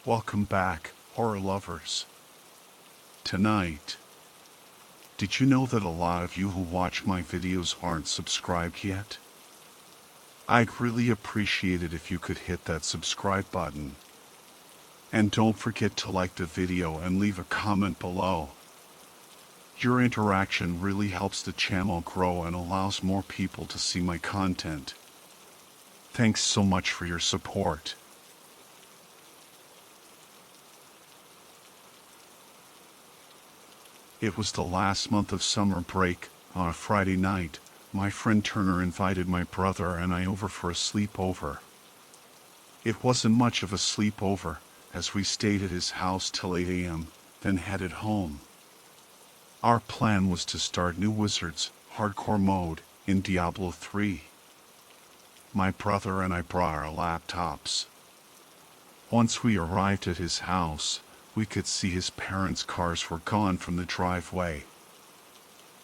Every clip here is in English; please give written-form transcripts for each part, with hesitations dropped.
Welcome back, horror lovers. Tonight, did you know that a lot of you who watch my videos aren't subscribed yet? I'd really appreciate it if you could hit that subscribe button. And don't forget to like the video and leave a comment below. Your interaction really helps the channel grow and allows more people to see my content. Thanks so much for your support. It was the last month of summer break. On a Friday night, my friend Turner invited my brother and I over for a sleepover. It wasn't much of a sleepover, as we stayed at his house till 8 a.m., then headed home. Our plan was to start New Wizards hardcore mode in Diablo 3. My brother and I brought our laptops. Once we arrived at his house, we could see his parents' cars were gone from the driveway.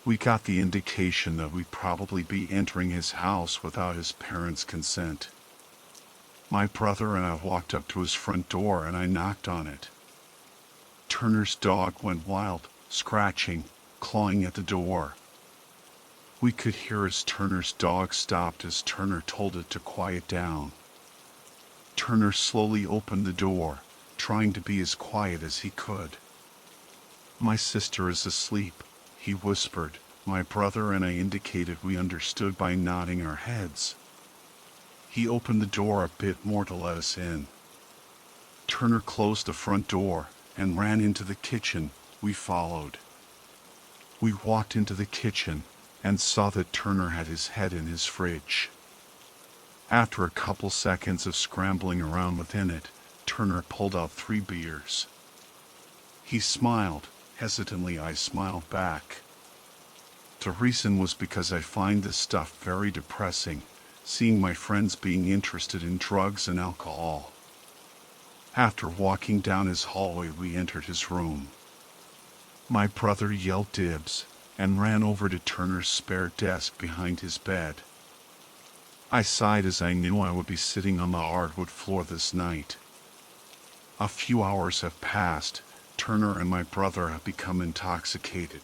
We got the indication that we'd probably be entering his house without his parents' consent. My brother and I walked up to his front door and I knocked on it. Turner's dog went wild, scratching, clawing at the door. We could hear as Turner's dog stopped as Turner told it to quiet down. Turner slowly opened the door, trying to be as quiet as he could. "My sister is asleep," he whispered. My brother and I indicated we understood by nodding our heads. He opened the door a bit more to let us in. Turner closed the front door and ran into the kitchen. We followed. We walked into the kitchen and saw that Turner had his head in his fridge. After a couple seconds of scrambling around within it, Turner pulled out 3 beers. He smiled. Hesitantly, I smiled back. The reason was because I find this stuff very depressing, seeing my friends being interested in drugs and alcohol. After walking down his hallway, we entered his room. My brother yelled dibs and ran over to Turner's spare desk behind his bed. I sighed as I knew I would be sitting on the hardwood floor this night. A few hours have passed. Turner and my brother have become intoxicated.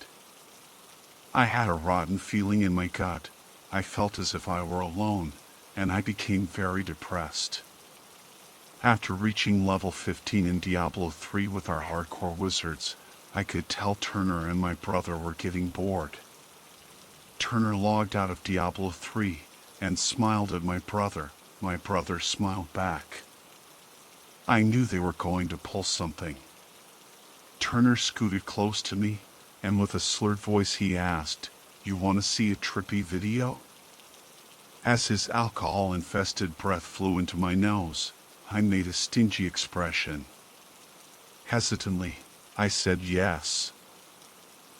I had a rotten feeling in my gut. I felt as if I were alone, and I became very depressed. After reaching level 15 in Diablo 3 with our hardcore wizards, I could tell Turner and my brother were getting bored. Turner logged out of Diablo 3 and smiled at my brother. My brother smiled back. I knew they were going to pull something. Turner scooted close to me, and with a slurred voice he asked, "You want to see a trippy video?" As his alcohol-infested breath flew into my nose, I made a stingy expression. Hesitantly, I said yes.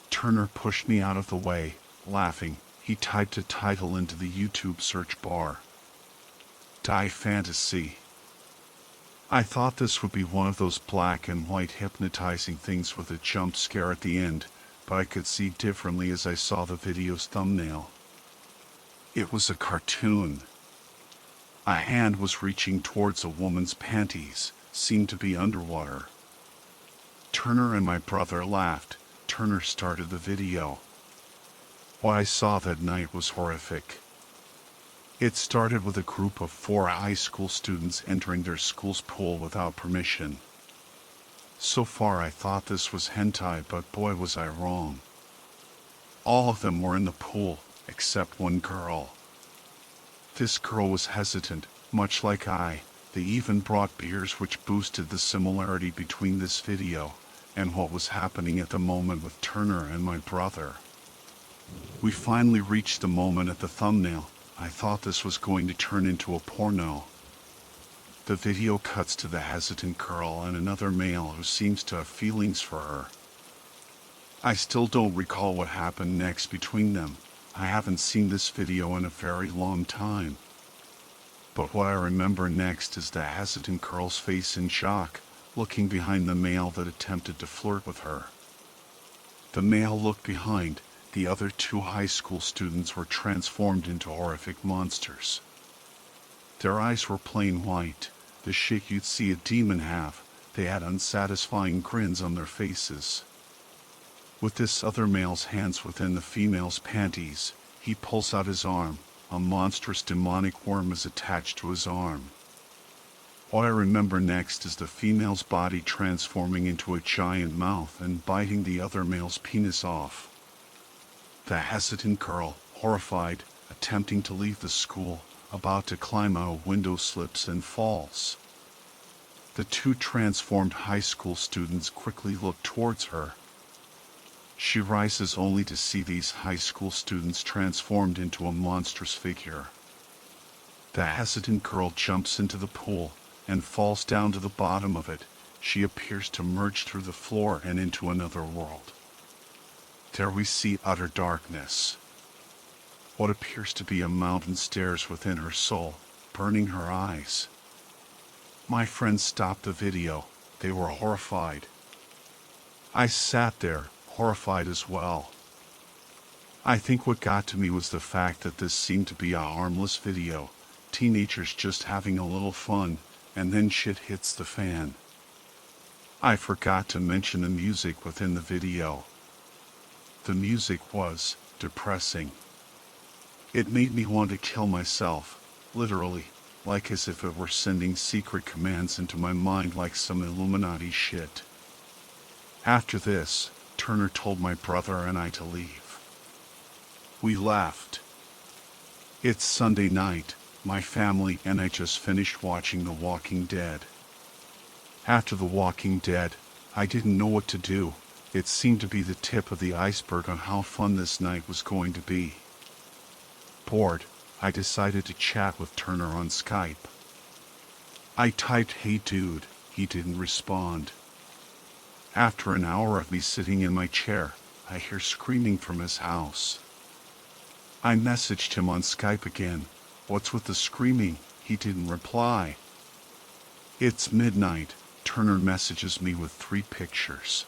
Turner pushed me out of the way, laughing. He typed a title into the YouTube search bar. Die Fantasy. I thought this would be one of those black and white hypnotizing things with a jump scare at the end, but I could see differently as I saw the video's thumbnail. It was a cartoon. A hand was reaching towards a woman's panties, seemed to be underwater. Turner and my brother laughed. Turner started the video. What I saw that night was horrific. It started with a group of 4 high school students entering their school's pool without permission. So far I thought this was hentai, but boy was I wrong. All of them were in the pool, except one girl. This girl was hesitant, much like I. They even brought beers, which boosted the similarity between this video and what was happening at the moment with Turner and my brother. We finally reached the moment at the thumbnail. I thought this was going to turn into a porno. The video cuts to the hesitant girl and another male who seems to have feelings for her. I still don't recall what happened next between them. I haven't seen this video in a very long time. But what I remember next is the hesitant girl's face in shock, looking behind the male that attempted to flirt with her. The male looked behind. The other 2 high school students were transformed into horrific monsters. Their eyes were plain white, the shit you'd see a demon have, They had unsatisfying grins on their faces. With this other male's hands within the female's panties, he pulls out his arm. A monstrous demonic worm is attached to his arm. What I remember next is the female's body transforming into a giant mouth and biting the other male's penis off. The hesitant girl, horrified, attempting to leave the school, about to climb out a window, slips and falls. The two transformed high school students quickly look towards her. She rises only to see these high school students transformed into a monstrous figure. The hesitant girl jumps into the pool and falls down to the bottom of it. She appears to merge through the floor and into another world. There we see utter darkness. What appears to be a mountain stares within her soul, burning her eyes. My friends stopped the video. They were horrified. I sat there, horrified as well. I think what got to me was the fact that this seemed to be a harmless video, teenagers just having a little fun, and then shit hits the fan. I forgot to mention the music within the video. The music was depressing. It made me want to kill myself, literally, like as if it were sending secret commands into my mind like some Illuminati shit. After this, Turner told my brother and I to leave. We left. It's Sunday night. My family and I just finished watching The Walking Dead. After The Walking Dead, I didn't know what to do. It seemed to be the tip of the iceberg on how fun this night was going to be. Bored, I decided to chat with Turner on Skype. I typed, "Hey dude," he didn't respond. After an hour of me sitting in my chair, I hear screaming from his house. I messaged him on Skype again. "What's with the screaming?" He didn't reply. It's midnight. Turner messages me with 3 pictures.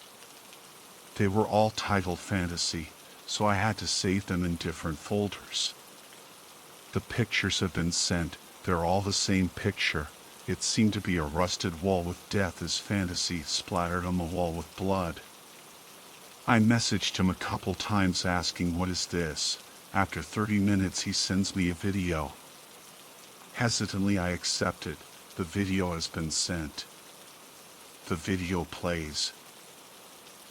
They were all titled fantasy, so I had to save them in different folders. The pictures have been sent. They're all the same picture. It seemed to be a rusted wall with death as fantasy splattered on the wall with blood. I messaged him a couple times asking, "What is this?" After 30 minutes he sends me a video. Hesitantly I accept it. The video has been sent. The video plays.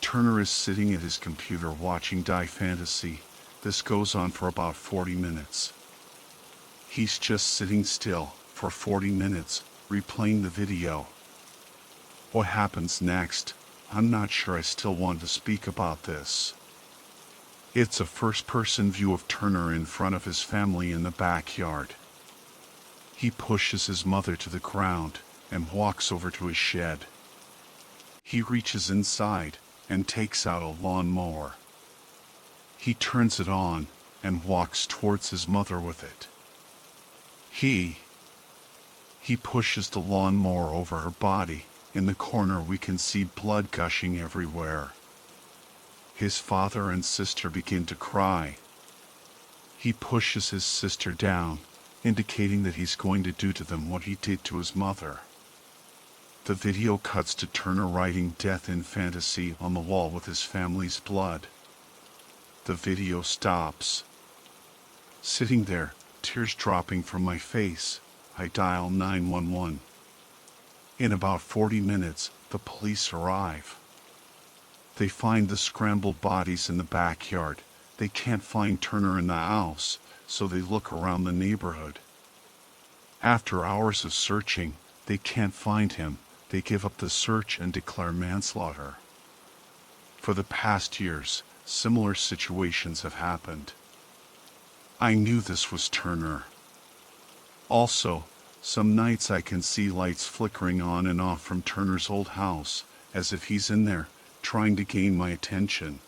Turner is sitting at his computer watching Die Fantasy. This goes on for about 40 minutes. He's just sitting still for 40 minutes, replaying the video. What happens next? I'm not sure. I still want to speak about this. It's a first-person view of Turner in front of his family in the backyard. He pushes his mother to the ground and walks over to his shed. He reaches inside and takes out a lawnmower. He turns it on and walks towards his mother with it. He pushes the lawnmower over her body. In the corner we can see blood gushing everywhere. His father and sister begin to cry. He pushes his sister down, indicating that he's going to do to them what he did to his mother. The video cuts to Turner writing "Death in Fantasy" on the wall with his family's blood. The video stops. Sitting there, tears dropping from my face, I dial 911. In about 40 minutes, the police arrive. They find the scrambled bodies in the backyard. They can't find Turner in the house, so they look around the neighborhood. After hours of searching, they can't find him. They give up the search and declare manslaughter. For the past years, similar situations have happened. I knew this was Turner. Also, some nights I can see lights flickering on and off from Turner's old house, as if he's in there, trying to gain my attention.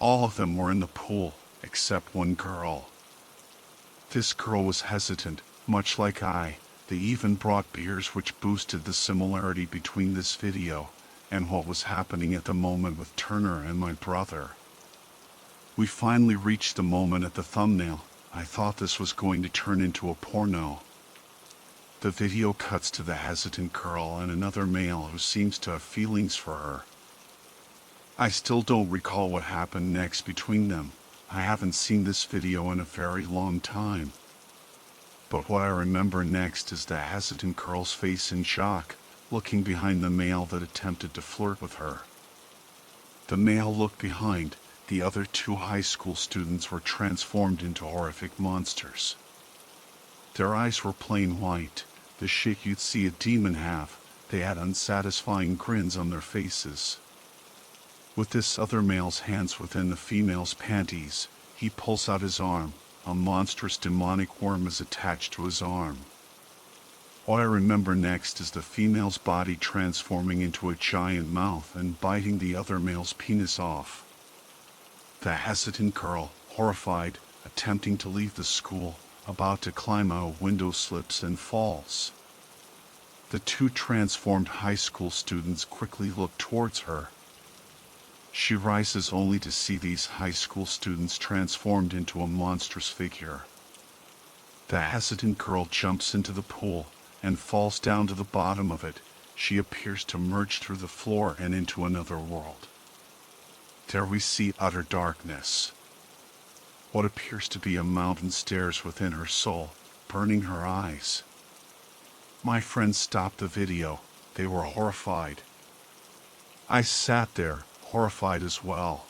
All of them were in the pool, except one girl. This girl was hesitant, much like I. They even brought beers, which boosted the similarity between this video and what was happening at the moment with Turner and my brother. We finally reached the moment at the thumbnail. I thought this was going to turn into a porno. The video cuts to the hesitant girl and another male who seems to have feelings for her. I still don't recall what happened next between them. I haven't seen this video in a very long time. But what I remember next is the hesitant girl's face in shock, looking behind the male that attempted to flirt with her. The male looked behind. The other two high school students were transformed into horrific monsters. Their eyes were plain white, the shit you'd see a demon have. They had unsatisfying grins on their faces. With this other male's hands within the female's panties, he pulls out his arm. A monstrous demonic worm is attached to his arm. What I remember next is the female's body transforming into a giant mouth and biting the other male's penis off. The hesitant girl, horrified, attempting to leave the school, about to climb out a window, slips and falls. The two transformed high school students quickly look towards her. She rises only to see these high school students transformed into a monstrous figure. The hesitant girl jumps into the pool and falls down to the bottom of it. She appears to merge through the floor and into another world. There we see utter darkness. What appears to be a mountain stares within her soul, burning her eyes. My friends stopped the video. They were horrified. I sat there, horrified as well.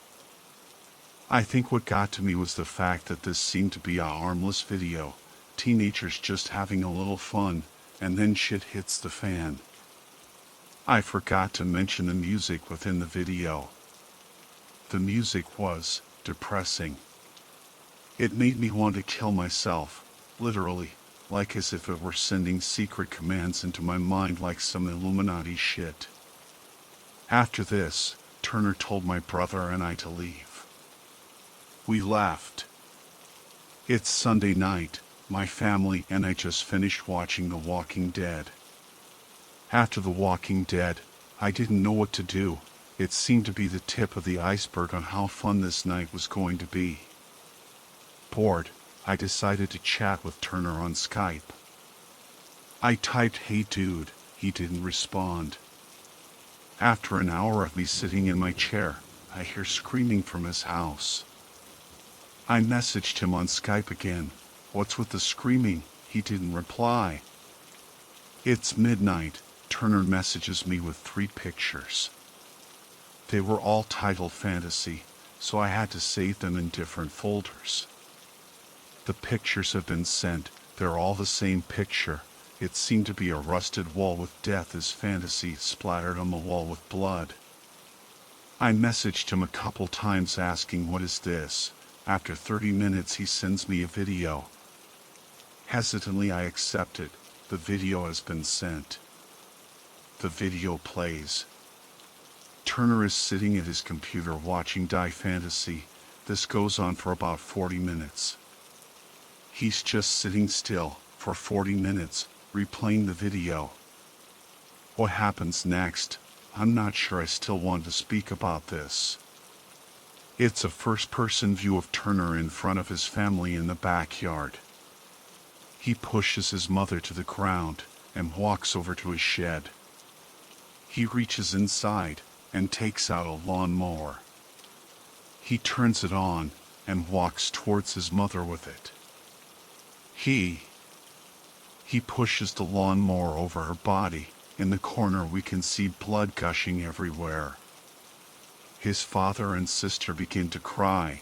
I think what got to me was the fact that this seemed to be a harmless video, teenagers just having a little fun, and then shit hits the fan. I forgot to mention the music within the video. The music was depressing. It made me want to kill myself, literally, like as if it were sending secret commands into my mind like some Illuminati shit. After this, Turner told my brother and I to leave. We left. It's Sunday night. My family and I just finished watching The Walking Dead. After The Walking Dead, I didn't know what to do. It seemed to be the tip of the iceberg on how fun this night was going to be. Bored, I decided to chat with Turner on Skype. I typed, "Hey dude," he didn't respond. After an hour of me sitting in my chair, I hear screaming from his house. I messaged him on Skype again. "What's with the screaming?" He didn't reply. It's midnight. Turner messages me with 3 pictures. They were all titled fantasy, so I had to save them in different folders. The pictures have been sent. They're all the same picture. It seemed to be a rusted wall with death as fantasy splattered on the wall with blood. I messaged him a couple times asking, "What is this?" After 30 minutes he sends me a video. Hesitantly I accept it. The video has been sent. The video plays. Turner is sitting at his computer watching Die Fantasy. This goes on for about 40 minutes. He's just sitting still for 40 minutes, replaying the video. What happens next? I'm not sure. I still want to speak about this. It's a first-person view of Turner in front of his family in the backyard. He pushes his mother to the ground and walks over to his shed. He reaches inside and takes out a lawnmower. He turns it on and walks towards his mother with it. He pushes the lawnmower over her body. In the corner we can see blood gushing everywhere. His father and sister begin to cry.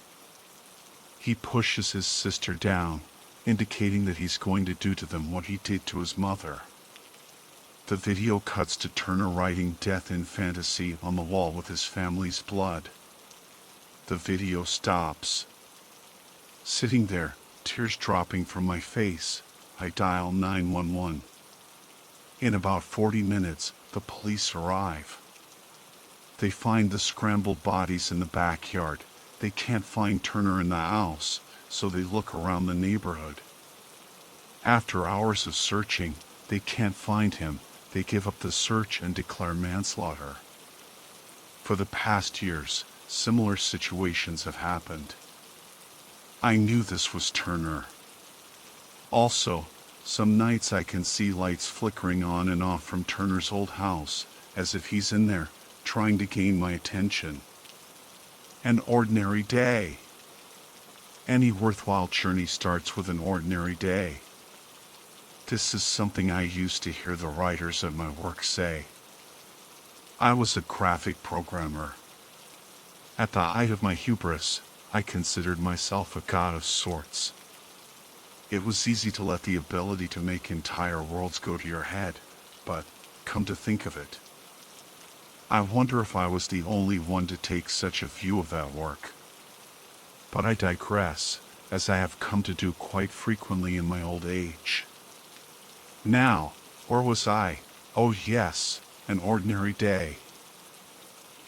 He pushes his sister down, indicating that he's going to do to them what he did to his mother. The video cuts to Turner writing "Death in Fantasy" on the wall with his family's blood. The video stops. Sitting there, tears dropping from my face, I dial 911. In about 40 minutes, the police arrive. They find the scrambled bodies in the backyard. They can't find Turner in the house, so they look around the neighborhood. After hours of searching, they can't find him. They give up the search and declare manslaughter. For the past years, similar situations have happened. I knew this was Turner. Also, some nights I can see lights flickering on and off from Turner's old house, as if he's in there, trying to gain my attention. An ordinary day. Any worthwhile journey starts with an ordinary day. This is something I used to hear the writers at my work say. I was a graphic programmer. At the height of my hubris, I considered myself a god of sorts. It was easy to let the ability to make entire worlds go to your head, but, come to think of it, I wonder if I was the only one to take such a view of that work. But I digress, as I have come to do quite frequently in my old age. Now, where was I? Oh yes, an ordinary day.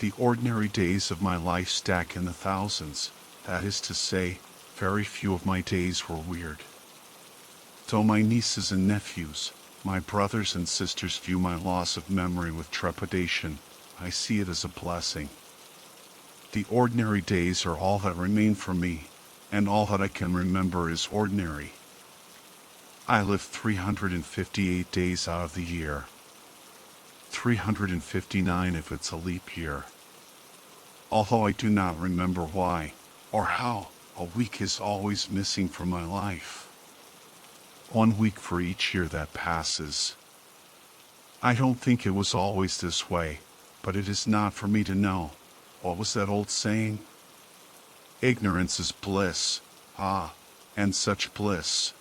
The ordinary days of my life stack in the thousands. That is to say, very few of my days were weird. Though my nieces and nephews, my brothers and sisters view my loss of memory with trepidation, I see it as a blessing. The ordinary days are all that remain for me, and all that I can remember is ordinary. I live 358 days out of the year. 359 if it's a leap year. Although I do not remember why, or how, a week is always missing from my life. 1 week for each year that passes. I don't think it was always this way, but it is not for me to know. What was that old saying? Ignorance is bliss. Ah, and such bliss.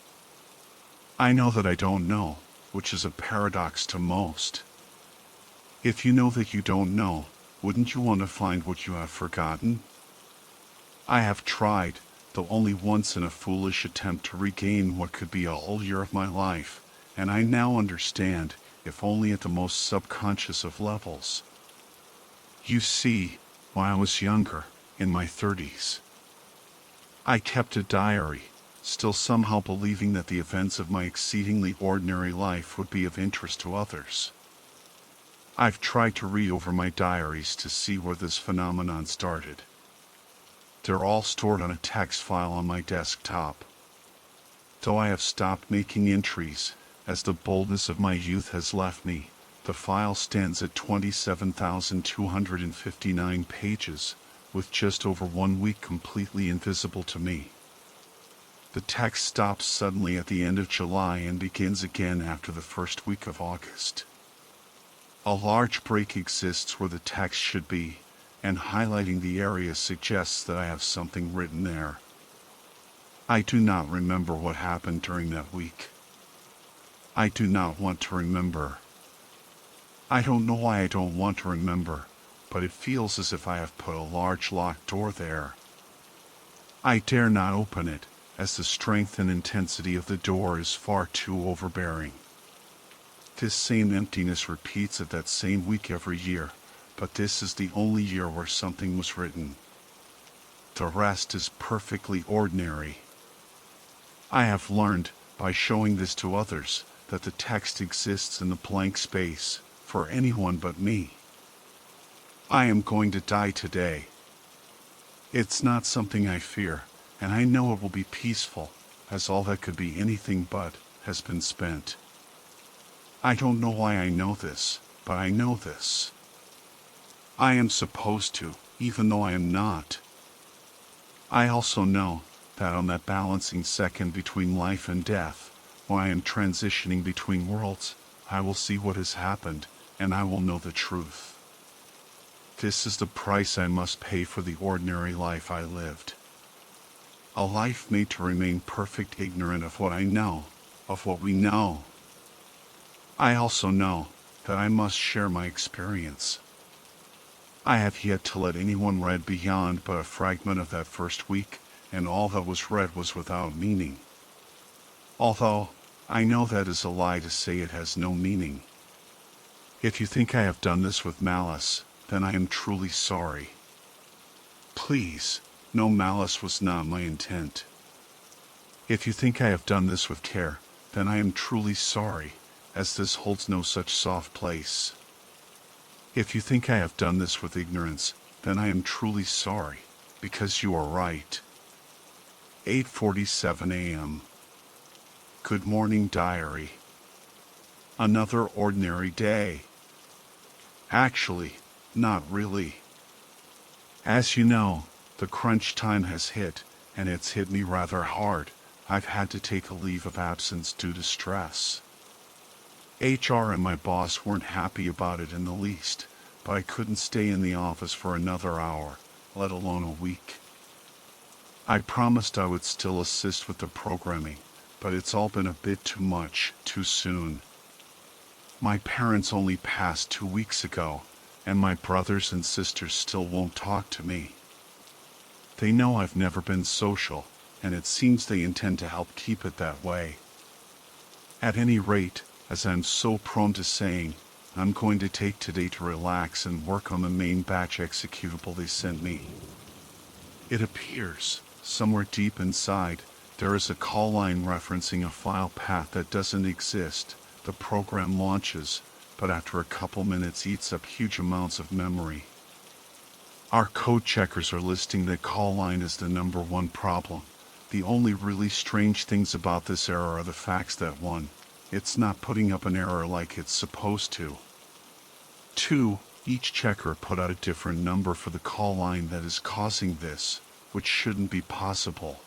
I know that I don't know, which is a paradox to most. If you know that you don't know, wouldn't you want to find what you have forgotten? I have tried, though only once in a foolish attempt to regain what could be a whole year of my life, and I now understand, if only at the most subconscious of levels. You see, when I was younger, in my 30s, I kept a diary, still somehow believing that the events of my exceedingly ordinary life would be of interest to others. I've tried to read over my diaries to see where this phenomenon started. They're all stored on a text file on my desktop. Though I have stopped making entries, as the boldness of my youth has left me, the file stands at 27,259 pages, with just over 1 week completely invisible to me. The text stops suddenly at the end of July and begins again after the first week of August. A large break exists where the text should be, and highlighting the area suggests that I have something written there. I do not remember what happened during that week. I do not want to remember. I don't know why I don't want to remember, but it feels as if I have put a large locked door there. I dare not open it, as the strength and intensity of the door is far too overbearing. This same emptiness repeats at that same week every year, but this is the only year where something was written. The rest is perfectly ordinary. I have learned, by showing this to others, that the text exists in the blank space, for anyone but me. I am going to die today. It's not something I fear, and I know it will be peaceful, as all that could be anything but has been spent. I don't know why I know this, but I know this. I am supposed to, even though I am not. I also know that on that balancing second between life and death, when I am transitioning between worlds, I will see what has happened, and I will know the truth. This is the price I must pay for the ordinary life I lived. A life made to remain perfect ignorant of what I know, of what we know. I also know that I must share my experience. I have yet to let anyone read beyond but a fragment of that first week, and all that was read was without meaning. Although, I know that is a lie to say it has no meaning. If you think I have done this with malice, then I am truly sorry. Please, no, malice was not my intent. If you think I have done this with care, then I am truly sorry, as this holds no such soft place. If you think I have done this with ignorance, then I am truly sorry, because you are right. 8:47 a.m. Good morning, diary. Another ordinary day. Actually, not really. As you know, the crunch time has hit, and it's hit me rather hard. I've had to take a leave of absence due to stress. HR and my boss weren't happy about it in the least, but I couldn't stay in the office for another hour, let alone a week. I promised I would still assist with the programming, but it's all been a bit too much, too soon. My parents only passed 2 weeks ago, and my brothers and sisters still won't talk to me. They know I've never been social, and it seems they intend to help keep it that way. At any rate, as I'm so prone to saying, I'm going to take today to relax and work on the main batch executable they sent me. It appears, somewhere deep inside, there is a call line referencing a file path that doesn't exist. The program launches, but after a couple minutes eats up huge amounts of memory. Our code checkers are listing the call line as the #1 problem. The only really strange things about this error are the facts that 1. It's not putting up an error like it's supposed to. 2. Each checker put out a different number for the call line that is causing this, which shouldn't be possible.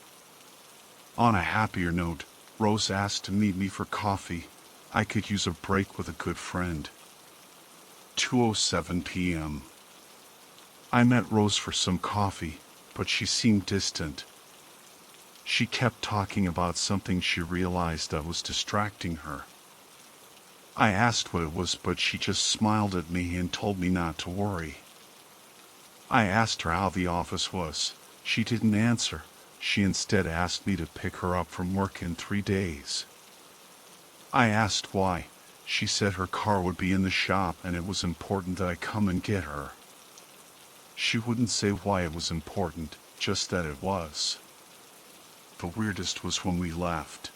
On a happier note, Rose asked to meet me for coffee. I could use a break with a good friend. 2:07 p.m. I met Rose for some coffee, but she seemed distant. She kept talking about something she realized that was distracting her. I asked what it was, but she just smiled at me and told me not to worry. I asked her how the office was. She didn't answer. She instead asked me to pick her up from work in 3 days. I asked why. She said her car would be in the shop and it was important that I come and get her. She wouldn't say why it was important, just that it was. The weirdest was when we left.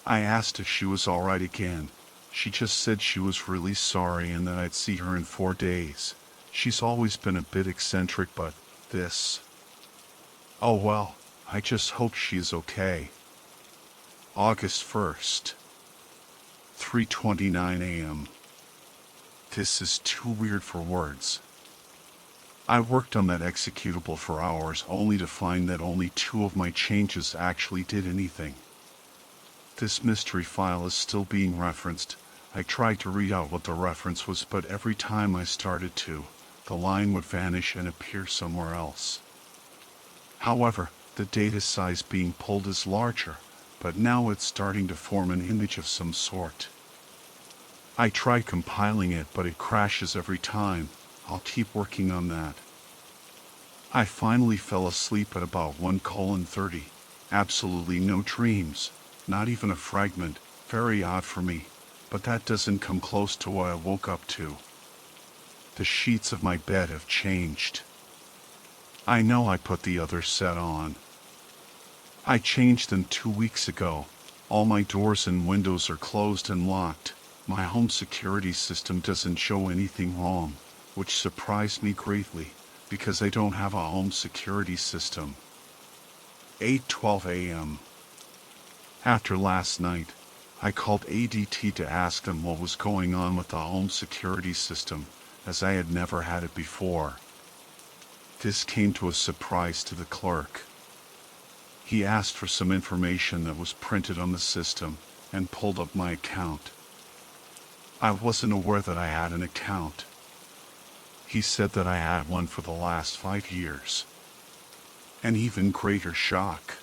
I asked if she was alright again. She just said she was really sorry and that I'd see her in 4 days. She's always been a bit eccentric, but this... Oh well, I just hope she's okay. August 1st. 3:29 a.m. This is too weird for words. I worked on that executable for hours only to find that only 2 of my changes actually did anything. This mystery file is still being referenced. I tried to read out what the reference was, but every time I started to, the line would vanish and appear somewhere else. However, the data size being pulled is larger, but now it's starting to form an image of some sort. I tried compiling it, but it crashes every time. I'll keep working on that. I finally fell asleep at about 1:30. Absolutely no dreams, not even a fragment. Very odd for me, but that doesn't come close to what I woke up to. The sheets of my bed have changed. I know I put the other set on. I changed them 2 weeks ago. All my doors and windows are closed and locked. My home security system doesn't show anything wrong, which surprised me greatly, because I don't have a home security system. 8:12 a.m. After last night, I called ADT to ask them what was going on with the home security system, as I had never had it before. This came to a surprise to the clerk. He asked for some information that was printed on the system and pulled up my account. I wasn't aware that I had an account. He said that I had one for the last 5 years. An even greater shock.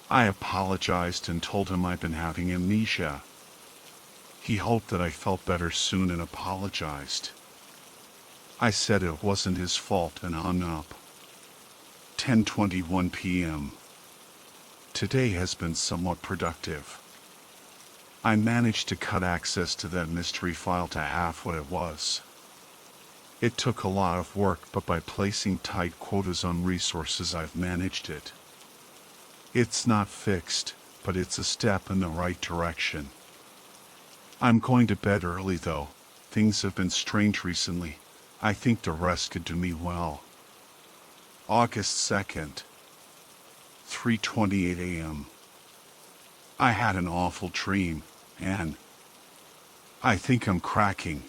I apologized and told him I'd been having amnesia. He hoped that I felt better soon and apologized. I said it wasn't his fault and hung up. 10:21 p.m. Today has been somewhat productive. I managed to cut access to that mystery file to half what it was. It took a lot of work, but by placing tight quotas on resources, I've managed it. It's not fixed, but it's a step in the right direction. I'm going to bed early though. Things have been strange recently. I think the rest could do me well. August 2nd. 3:28 a.m. I had an awful dream, and I think I'm cracking.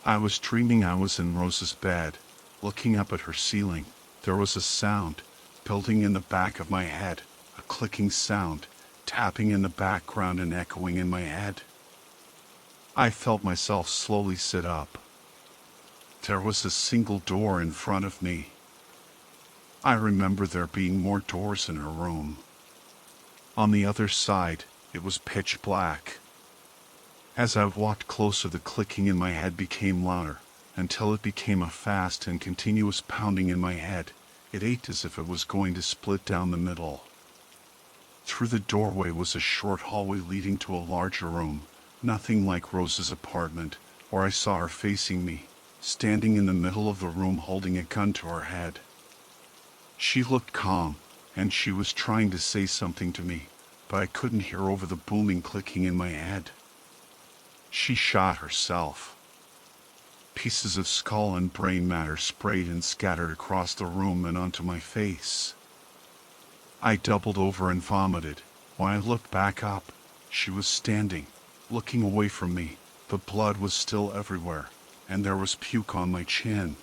I was dreaming I was in Rose's bed, looking up at her ceiling. There was a sound building in the back of my head, a clicking sound, tapping in the background and echoing in my head. I felt myself slowly sit up. There was a single door in front of me. I remember there being more doors in her room. On the other side, it was pitch black. As I walked closer, the clicking in my head became louder, until it became a fast and continuous pounding in my head. It ached as if it was going to split down the middle. Through the doorway was a short hallway leading to a larger room, nothing like Rose's apartment, where I saw her facing me, standing in the middle of the room holding a gun to her head. She looked calm, and she was trying to say something to me, but I couldn't hear over the booming clicking in my head. She shot herself. Pieces of skull and brain matter sprayed and scattered across the room and onto my face. I doubled over and vomited. When I looked back up, she was standing, looking away from me. The blood was still everywhere, and there was puke on my chin.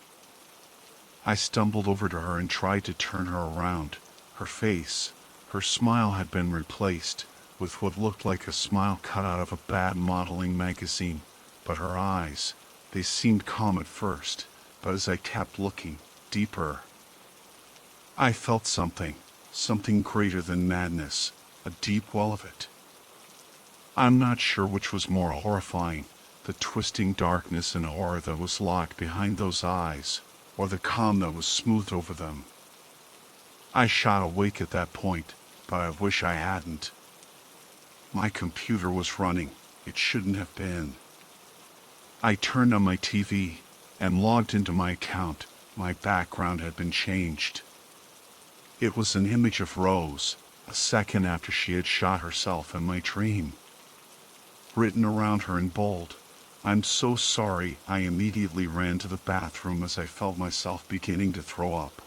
I stumbled over to her and tried to turn her around. Her face, her smile had been replaced with what looked like a smile cut out of a bad modeling magazine, but her eyes, they seemed calm at first, but as I kept looking deeper, I felt something greater than madness, a deep well of it. I'm not sure which was more horrifying, the twisting darkness and horror that was locked behind those eyes, or the calm that was smoothed over them. I shot awake at that point, but I wish I hadn't. My computer was running. It shouldn't have been. I turned on my TV and logged into my account. My background had been changed. It was an image of Rose, a second after she had shot herself in my dream. Written around her in bold, "I'm so sorry." I immediately ran to the bathroom as I felt myself beginning to throw up.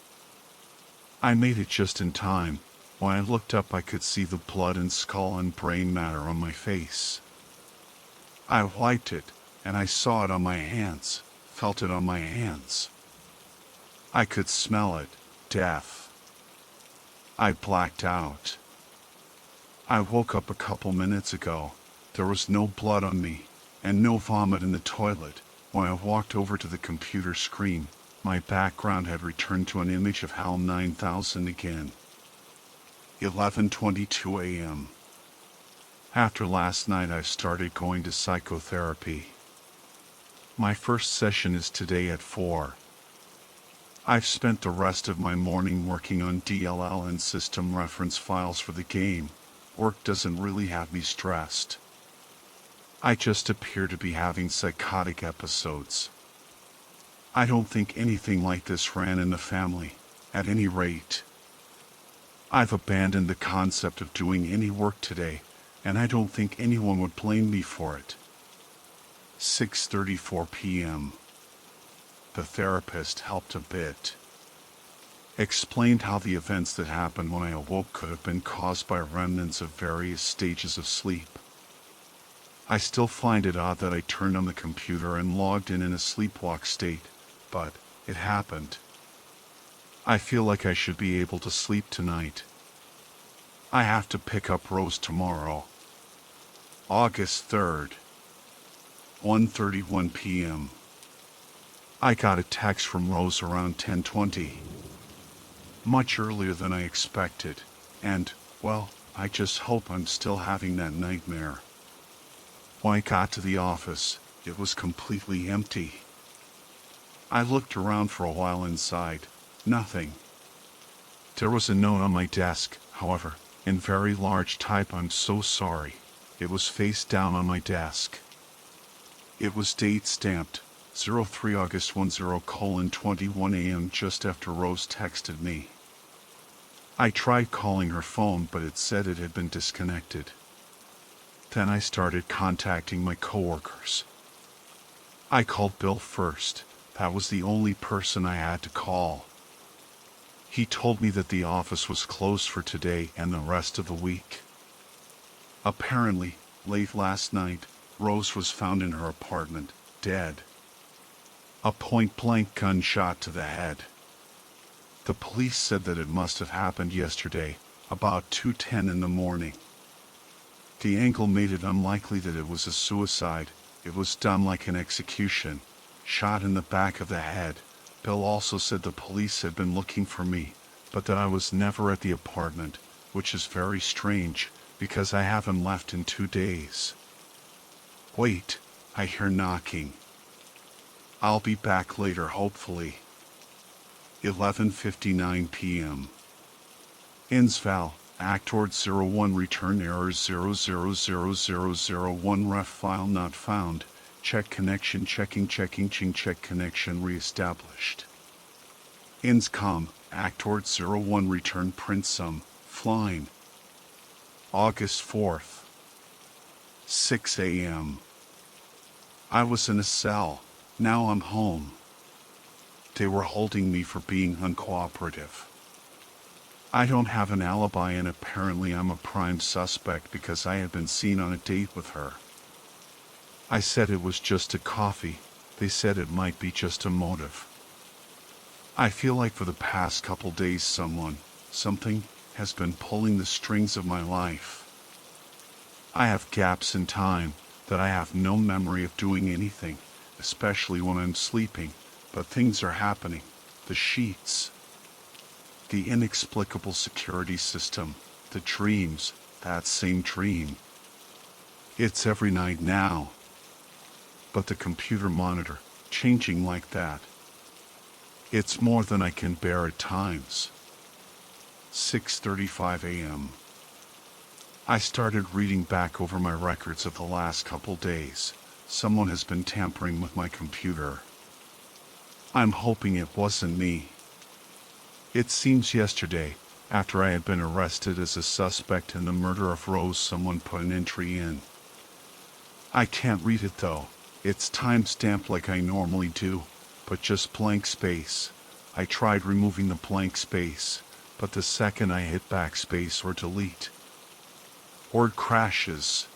I made it just in time. When I looked up, I could see the blood and skull and brain matter on my face. I wiped it, and I saw it on my hands, felt it on my hands. I could smell it, death. I blacked out. I woke up a couple minutes ago. There was no blood on me, and no vomit in the toilet. When I walked over to the computer screen, my background had returned to an image of HAL 9000 again. 11:22 a.m. After last night, I started going to psychotherapy. My first session is today at 4. I've spent the rest of my morning working on DLL and system reference files for the game. Work doesn't really have me stressed. I just appear to be having psychotic episodes. I don't think anything like this ran in the family, at any rate. I've abandoned the concept of doing any work today, and I don't think anyone would blame me for it. 6:34 p.m. The therapist helped a bit. Explained how the events that happened when I awoke could have been caused by remnants of various stages of sleep. I still find it odd that I turned on the computer and logged in a sleepwalk state, but it happened. I feel like I should be able to sleep tonight. I have to pick up Rose tomorrow. August 3rd. 1:31 p.m. I got a text from Rose around 10:20. Much earlier than I expected, and, well, I just hope I'm still having that nightmare. When I got to the office, it was completely empty. I looked around for a while inside. Nothing. There was a note on my desk, however, in very large type. "I'm so sorry." It was face down on my desk. It was date stamped 03 August 10:21 a.m. just after Rose texted me. I tried calling her phone, but it said it had been disconnected. Then I started contacting my coworkers. I called Bill first. That was the only person I had to call. He told me that the office was closed for today and the rest of the week. Apparently, late last night, Rose was found in her apartment, dead. A point-blank gunshot to the head. The police said that it must have happened yesterday, about 2:10 in the morning. The angle made it unlikely that it was a suicide. It was done like an execution, shot in the back of the head. Bill also said the police had been looking for me, but that I was never at the apartment, which is very strange, because I haven't left in 2 days. Wait, I hear knocking. I'll be back later, hopefully. 11:59 p.m. Innsval, Actord 01 return error 000001 ref file not found. Check connection checking check connection reestablished. Inscom, Actord 01 return print sum, flying. August 4th. 6 a.m. I was in a cell, now I'm home. They were holding me for being uncooperative. I don't have an alibi and apparently I'm a prime suspect because I had been seen on a date with her. I said it was just a coffee. They said it might be just a motive. I feel like for the past couple days something has been pulling the strings of my life. I have gaps in time that I have no memory of doing anything, especially when I'm sleeping, but things are happening. The sheets. The inexplicable security system, the dreams, that same dream. It's every night now. But the computer monitor, changing like that. It's more than I can bear at times. 6:35 a.m. I started reading back over my records of the last couple days. Someone has been tampering with my computer. I'm hoping it wasn't me. It seems yesterday, after I had been arrested as a suspect in the murder of Rose, someone put an entry in. I can't read it though. It's time-stamped like I normally do, but just blank space. I tried removing the blank space, but the second I hit backspace or delete, word crashes.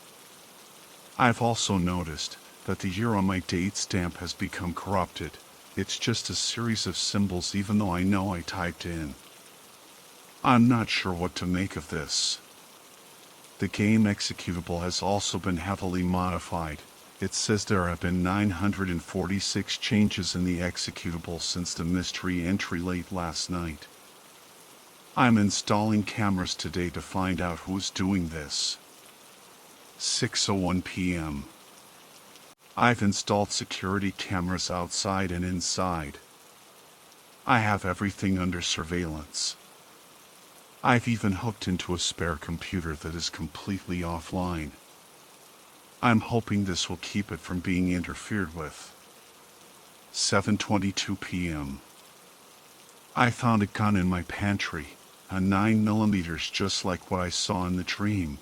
I've also noticed that the year on my date stamp has become corrupted. It's just a series of symbols even though I know I typed in. I'm not sure what to make of this. The game executable has also been heavily modified. It says there have been 946 changes in the executable since the mystery entry late last night. I'm installing cameras today to find out who's doing this. 6:01 p.m. I've installed security cameras outside and inside. I have everything under surveillance. I've even hooked into a spare computer that is completely offline. I'm hoping this will keep it from being interfered with. 7:22 p.m. I found a gun in my pantry, a 9mm just like what I saw in the dream.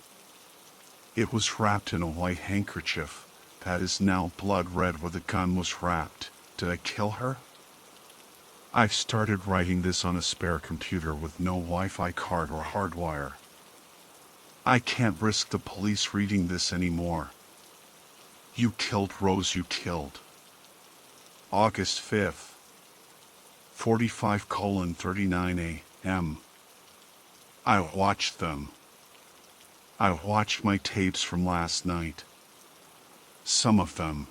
It was wrapped in a white handkerchief. That is now blood red where the gun was wrapped. Did I kill her? I've started writing this on a spare computer with no Wi-Fi card or hardwire. I can't risk the police reading this anymore. You killed Rose, you killed. August 5th. 45:39 a.m. I watched them. I watched my tapes from last night. Some of them.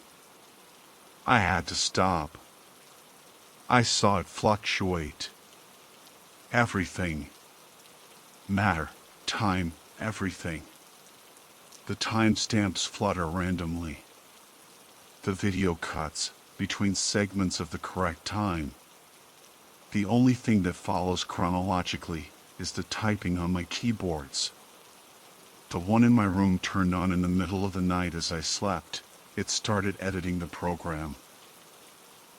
I had to stop. I saw it fluctuate. Everything. Matter, time, everything. The timestamps flutter randomly. The video cuts between segments of the correct time. The only thing that follows chronologically is the typing on my keyboards. The one in my room turned on in the middle of the night as I slept. It started editing the program.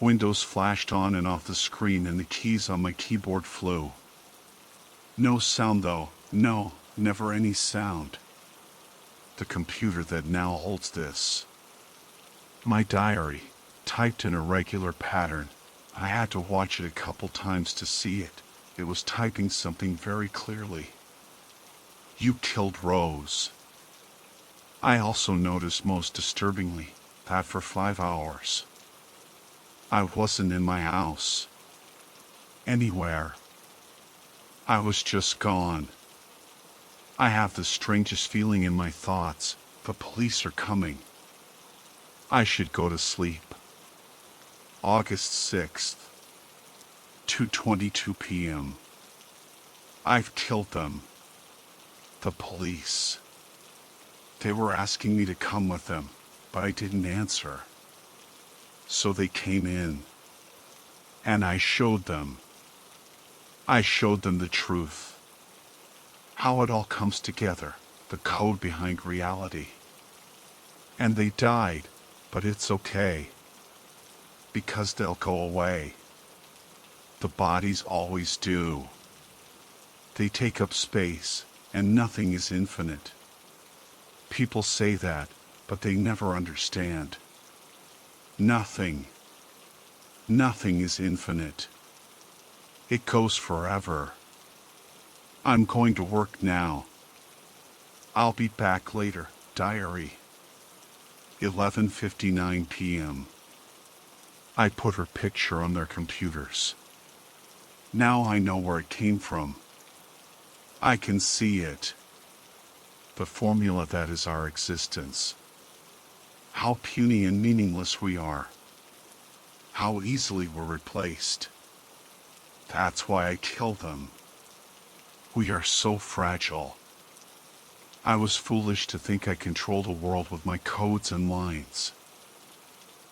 Windows flashed on and off the screen and the keys on my keyboard flew. No sound though, no, never any sound. The computer that now holds this. My diary, typed in a regular pattern. I had to watch it a couple times to see it. It was typing something very clearly. You killed Rose. I also noticed, most disturbingly, that for 5 hours, I wasn't in my house. Anywhere. I was just gone. I have the strangest feeling in my thoughts. The police are coming. I should go to sleep. August 6th, 2:22 p.m. I've killed them. The police. They were asking me to come with them, but I didn't answer. So they came in. And I showed them. I showed them the truth. How it all comes together, the code behind reality. And they died, but it's okay. Because they'll go away. The bodies always do. They take up space, and nothing is infinite. People say that, but they never understand. Nothing is infinite. It goes forever. I'm going to work now. I'll be back later. Diary. 11:59 p.m. I put her picture on their computers. Now I know where it came from. I can see it. The formula that is our existence. How puny and meaningless we are. How easily we're replaced. That's why I kill them. We are so fragile. I was foolish to think I control the world with my codes and lines.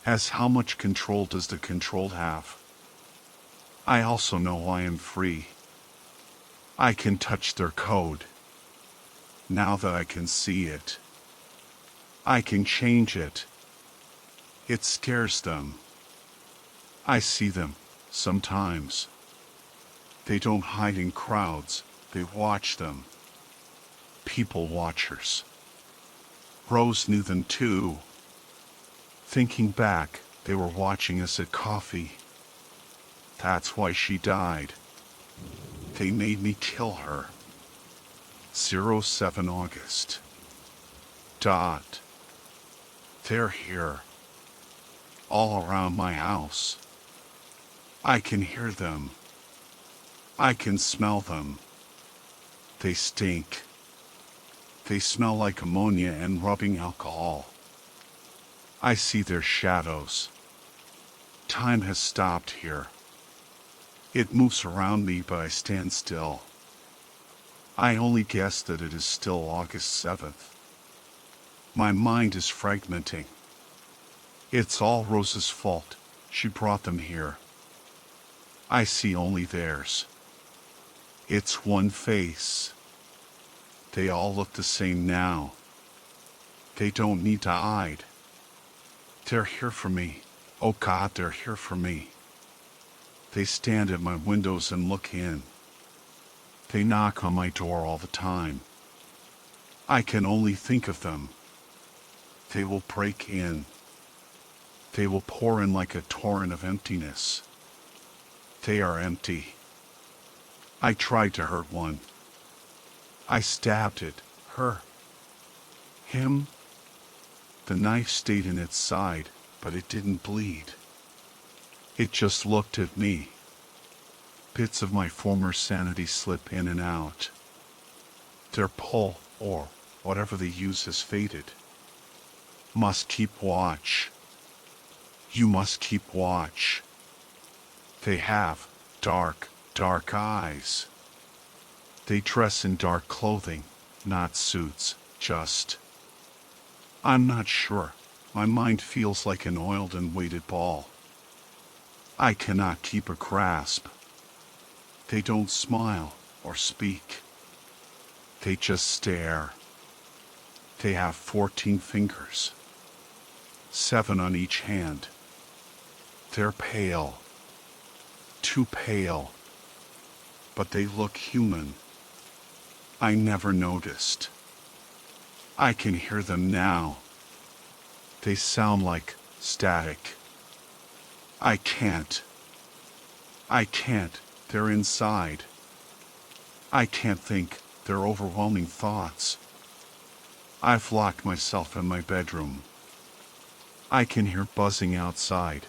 As how much control does the controlled have? I also know I am free. I can touch their code. Now that I can see it, I can change it. It scares them. I see them, sometimes. They don't hide in crowds, they watch them. People watchers. Rose knew them too. Thinking back, they were watching us at coffee. That's why she died. They made me kill her. 07 August. Dot. They're here. All around my house. I can hear them. I can smell them. They stink. They smell like ammonia and rubbing alcohol. I see their shadows. Time has stopped here. It moves around me, but I stand still. I only guess that it is still August 7th. My mind is fragmenting. It's all Rose's fault. She brought them here. I see only theirs. It's one face. They all look the same now. They don't need to hide. They're here for me. Oh God, they're here for me. They stand at my windows and look in. They knock on my door all the time. I can only think of them. They will break in. They will pour in like a torrent of emptiness. They are empty. I tried to hurt one. I stabbed it, her, him. The knife stayed in its side, but it didn't bleed. It just looked at me. Bits of my former sanity slip in and out. Their pull, or whatever they use, has faded. Must keep watch. You must keep watch. They have dark, dark eyes. They dress in dark clothing, not suits, just. I'm not sure. My mind feels like an oiled and weighted ball. I cannot keep a grasp. They don't smile or speak. They just stare. They have 14 fingers. 7 on each hand. They're pale. Too pale. But they look human. I never noticed. I can hear them now. They sound like static. I can't. They're inside. I can't think. They're overwhelming thoughts. I've locked myself in my bedroom. I can hear buzzing outside.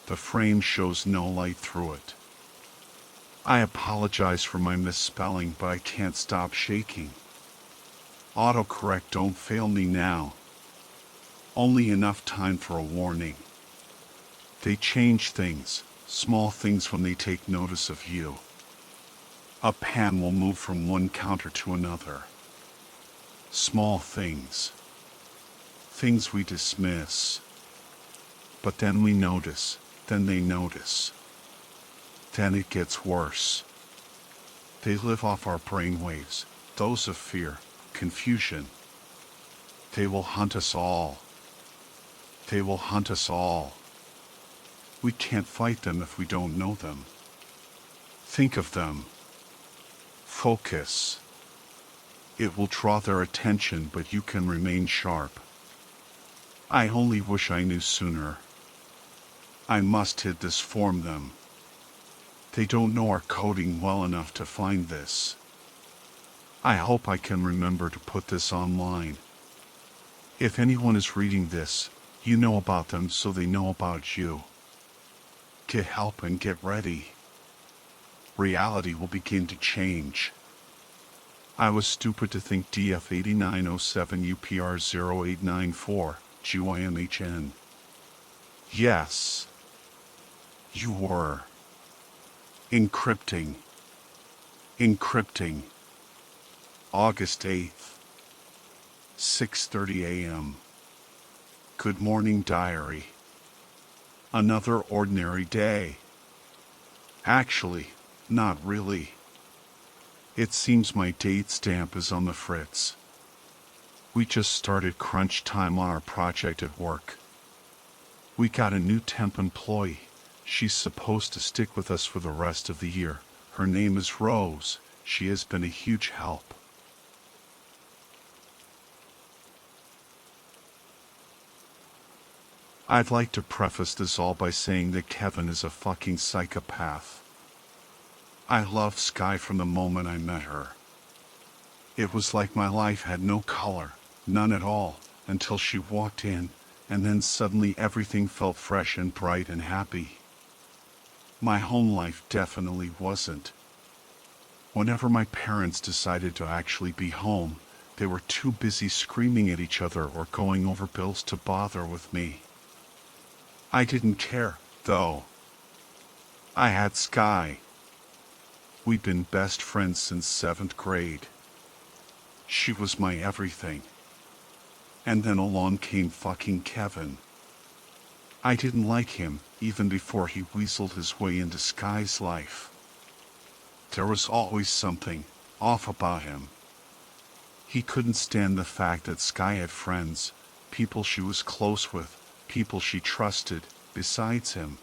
The frame shows no light through it. I apologize for my misspelling, but I can't stop shaking. Autocorrect, don't fail me now. Only enough time for a warning. They change things, small things, when they take notice of you. A pan will move from one counter to another. Small things. Things we dismiss. But then we notice, then they notice. Then it gets worse. They live off our brainwaves, those of fear, confusion. They will hunt us all. They will hunt us all. We can't fight them if we don't know them. Think of them. Focus. It will draw their attention, but you can remain sharp. I only wish I knew sooner. I must hid this from them. They don't know our coding well enough to find this. I hope I can remember to put this online. If anyone is reading this, you know about them, so they know about you. Get help and get ready. Reality will begin to change. I was stupid to think DF8907 UPR0894 GYMHN. Yes. You were. Encrypting. Encrypting. August 8th. 6:30 a.m. Good morning, diary. Another ordinary day. Actually, not really. It seems my date stamp is on the fritz. We just started crunch time on our project at work. We got a new temp employee. She's supposed to stick with us for the rest of the year. Her name is Rose. She has been a huge help. I'd like to preface this all by saying that Kevin is a fucking psychopath. I loved Sky from the moment I met her. It was like my life had no color, none at all, until she walked in, and then suddenly everything felt fresh and bright and happy. My home life definitely wasn't. Whenever my parents decided to actually be home, they were too busy screaming at each other or going over bills to bother with me. I didn't care, though. I had Sky. We'd been best friends since 7th grade. She was my everything. And then along came fucking Kevin. I didn't like him, even before he weaseled his way into Sky's life. There was always something off about him. He couldn't stand the fact that Sky had friends, people she was close with, people she trusted, besides him.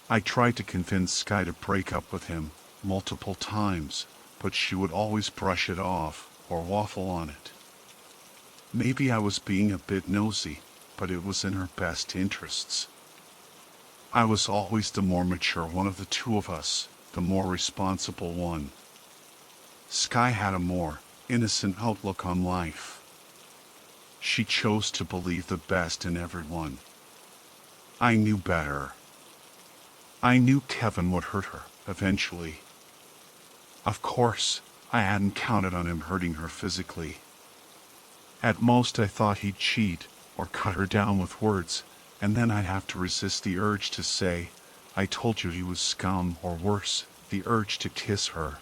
I tried to convince Sky to break up with him multiple times, but she would always brush it off or waffle on it. Maybe I was being a bit nosy, but it was in her best interests. I was always the more mature one of the two of us, the more responsible one. Sky had a more innocent outlook on life. She chose to believe the best in everyone. I knew better. I knew Kevin would hurt her, eventually. Of course, I hadn't counted on him hurting her physically. At most I thought he'd cheat, or cut her down with words, and then I'd have to resist the urge to say, "I told you he was scum," or worse, the urge to kiss her.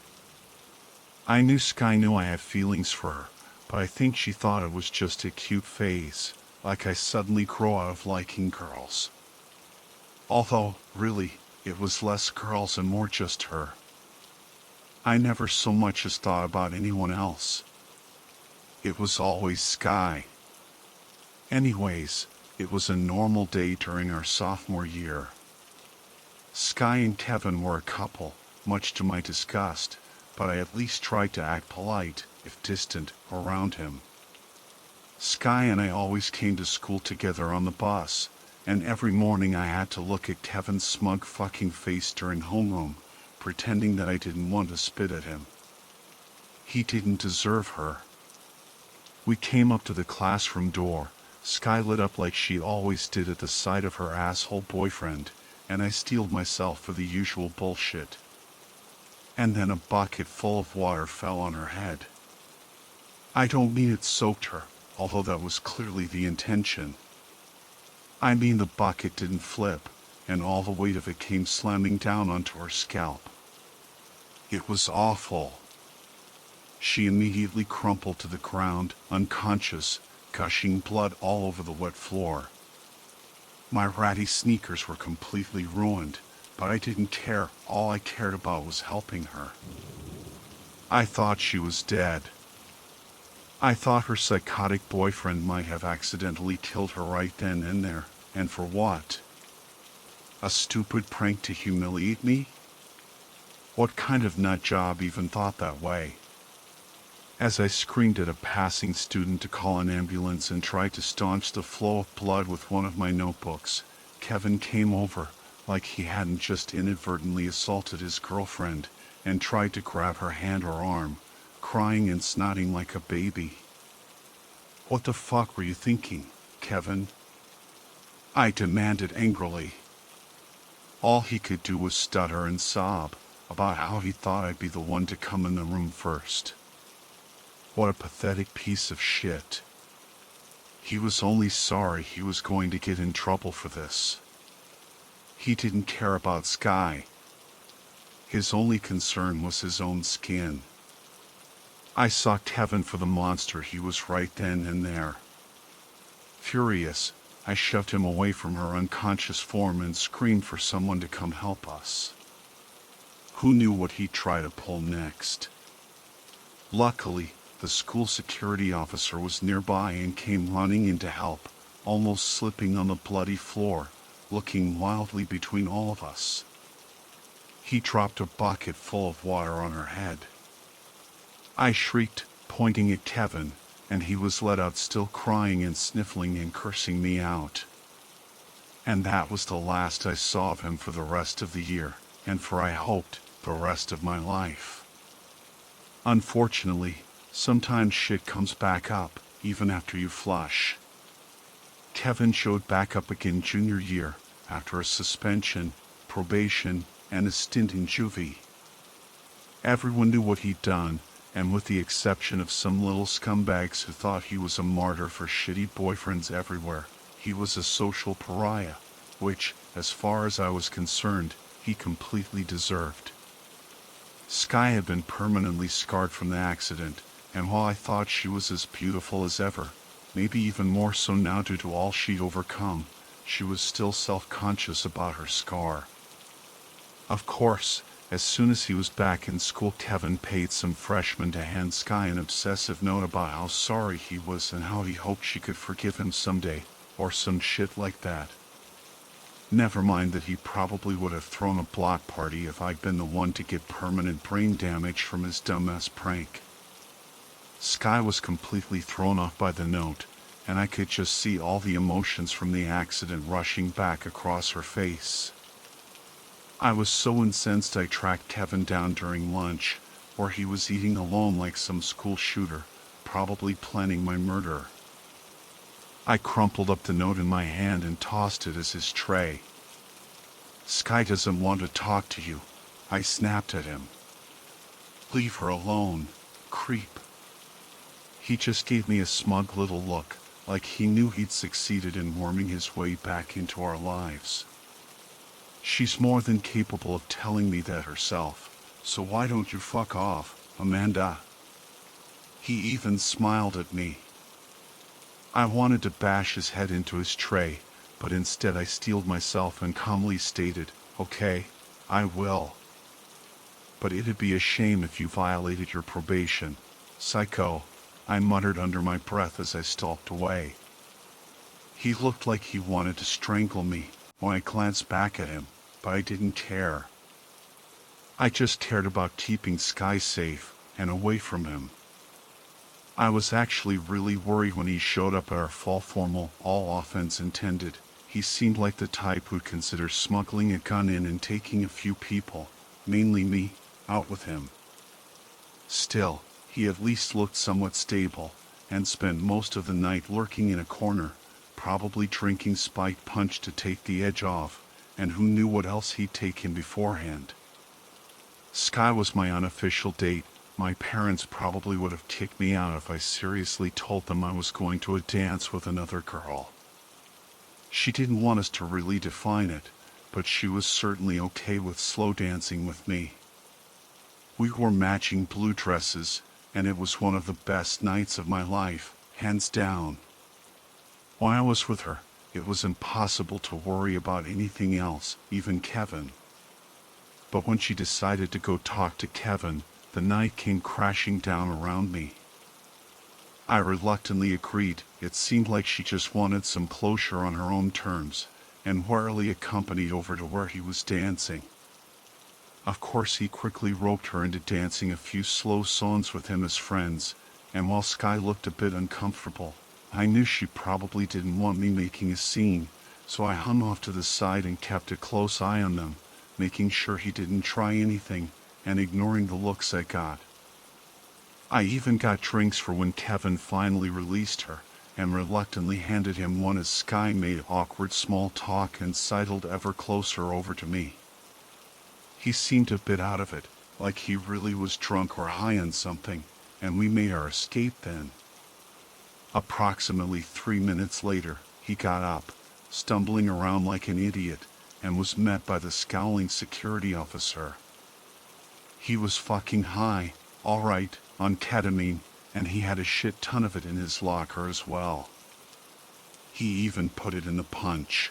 I knew Sky knew I had feelings for her, but I think she thought it was just a cute phase, like I suddenly grow out of liking girls. Although, really, it was less girls and more just her. I never so much as thought about anyone else. It was always Sky. Anyways, it was a normal day during our sophomore year. Sky and Kevin were a couple, much to my disgust, but I at least tried to act polite, if distant, around him. Sky and I always came to school together on the bus, and every morning I had to look at Kevin's smug fucking face during homeroom, pretending that I didn't want to spit at him. He didn't deserve her. We came up to the classroom door. Sky lit up like she always did at the sight of her asshole boyfriend, and I steeled myself for the usual bullshit. And then a bucket full of water fell on her head. I don't mean it soaked her, although that was clearly the intention. I mean the bucket didn't flip, and all the weight of it came slamming down onto her scalp. It was awful. She immediately crumpled to the ground, unconscious, gushing blood all over the wet floor. My ratty sneakers were completely ruined, but I didn't care. All I cared about was helping her. I thought she was dead. I thought her psychotic boyfriend might have accidentally killed her right then and there, and for what? A stupid prank to humiliate me? What kind of nut job even thought that way? As I screamed at a passing student to call an ambulance and tried to staunch the flow of blood with one of my notebooks, Kevin came over, like he hadn't just inadvertently assaulted his girlfriend, and tried to grab her hand or arm, crying and snotting like a baby. What the fuck were you thinking, Kevin? I demanded angrily. All he could do was stutter and sob about how he thought I'd be the one to come in the room first. What a pathetic piece of shit. He was only sorry he was going to get in trouble for this. He didn't care about Sky. His only concern was his own skin. I socked Kevin for the monster he was right then and there. Furious, I shoved him away from her unconscious form and screamed for someone to come help us. Who knew what he'd try to pull next? Luckily, the school security officer was nearby and came running in to help, almost slipping on the bloody floor, looking wildly between all of us. He dropped a bucket full of water on her head. I shrieked, pointing at Kevin, and he was let out still crying and sniffling and cursing me out. And that was the last I saw of him for the rest of the year, and for I hoped, the rest of my life. Unfortunately, sometimes shit comes back up, even after you flush. Kevin showed back up again junior year, after a suspension, probation, and a stint in juvie. Everyone knew what he'd done, and with the exception of some little scumbags who thought he was a martyr for shitty boyfriends everywhere, he was a social pariah, which, as far as I was concerned, he completely deserved. Sky had been permanently scarred from the accident, and while I thought she was as beautiful as ever, maybe even more so now due to all she'd overcome, she was still self-conscious about her scar. Of course, as soon as he was back in school, Kevin paid some freshmen to hand Sky an obsessive note about how sorry he was and how he hoped she could forgive him someday, or some shit like that. Never mind that he probably would have thrown a block party if I'd been the one to get permanent brain damage from his dumbass prank. Sky was completely thrown off by the note, and I could just see all the emotions from the accident rushing back across her face. I was so incensed I tracked Kevin down during lunch, where he was eating alone like some school shooter, probably planning my murder. I crumpled up the note in my hand and tossed it as his tray. Sky doesn't want to talk to you, I snapped at him. Leave her alone, creep. He just gave me a smug little look, like he knew he'd succeeded in worming his way back into our lives. She's more than capable of telling me that herself, so why don't you fuck off, Amanda? He even smiled at me. I wanted to bash his head into his tray, but instead I steeled myself and calmly stated, okay, I will. But it'd be a shame if you violated your probation, psycho, I muttered under my breath as I stalked away. He looked like he wanted to strangle me when I glanced back at him, but I didn't care. I just cared about keeping Sky safe and away from him. I was actually really worried when he showed up at our fall formal, all offense intended. He seemed like the type who'd consider smuggling a gun in and taking a few people, mainly me, out with him. Still, he at least looked somewhat stable, and spent most of the night lurking in a corner, probably drinking spiked punch to take the edge off, and who knew what else he'd taken beforehand. Sky was my unofficial date. My parents probably would have kicked me out if I seriously told them I was going to a dance with another girl. She didn't want us to really define it, but she was certainly okay with slow dancing with me. We wore matching blue dresses, and it was one of the best nights of my life, hands down. While I was with her, it was impossible to worry about anything else, even Kevin. But when she decided to go talk to Kevin, the night came crashing down around me. I reluctantly agreed. It seemed like she just wanted some closure on her own terms, and warily accompanied over to where he was dancing. Of course, he quickly roped her into dancing a few slow songs with him as friends, and while Sky looked a bit uncomfortable, I knew she probably didn't want me making a scene, so I hung off to the side and kept a close eye on them, making sure he didn't try anything, and ignoring the looks I got. I even got drinks for when Kevin finally released her, and reluctantly handed him one as Sky made awkward small talk and sidled ever closer over to me. He seemed a bit out of it, like he really was drunk or high on something, and we made our escape then. Approximately 3 minutes later, he got up, stumbling around like an idiot, and was met by the scowling security officer. He was fucking high, alright, on ketamine, and he had a shit ton of it in his locker as well. He even put it in the punch.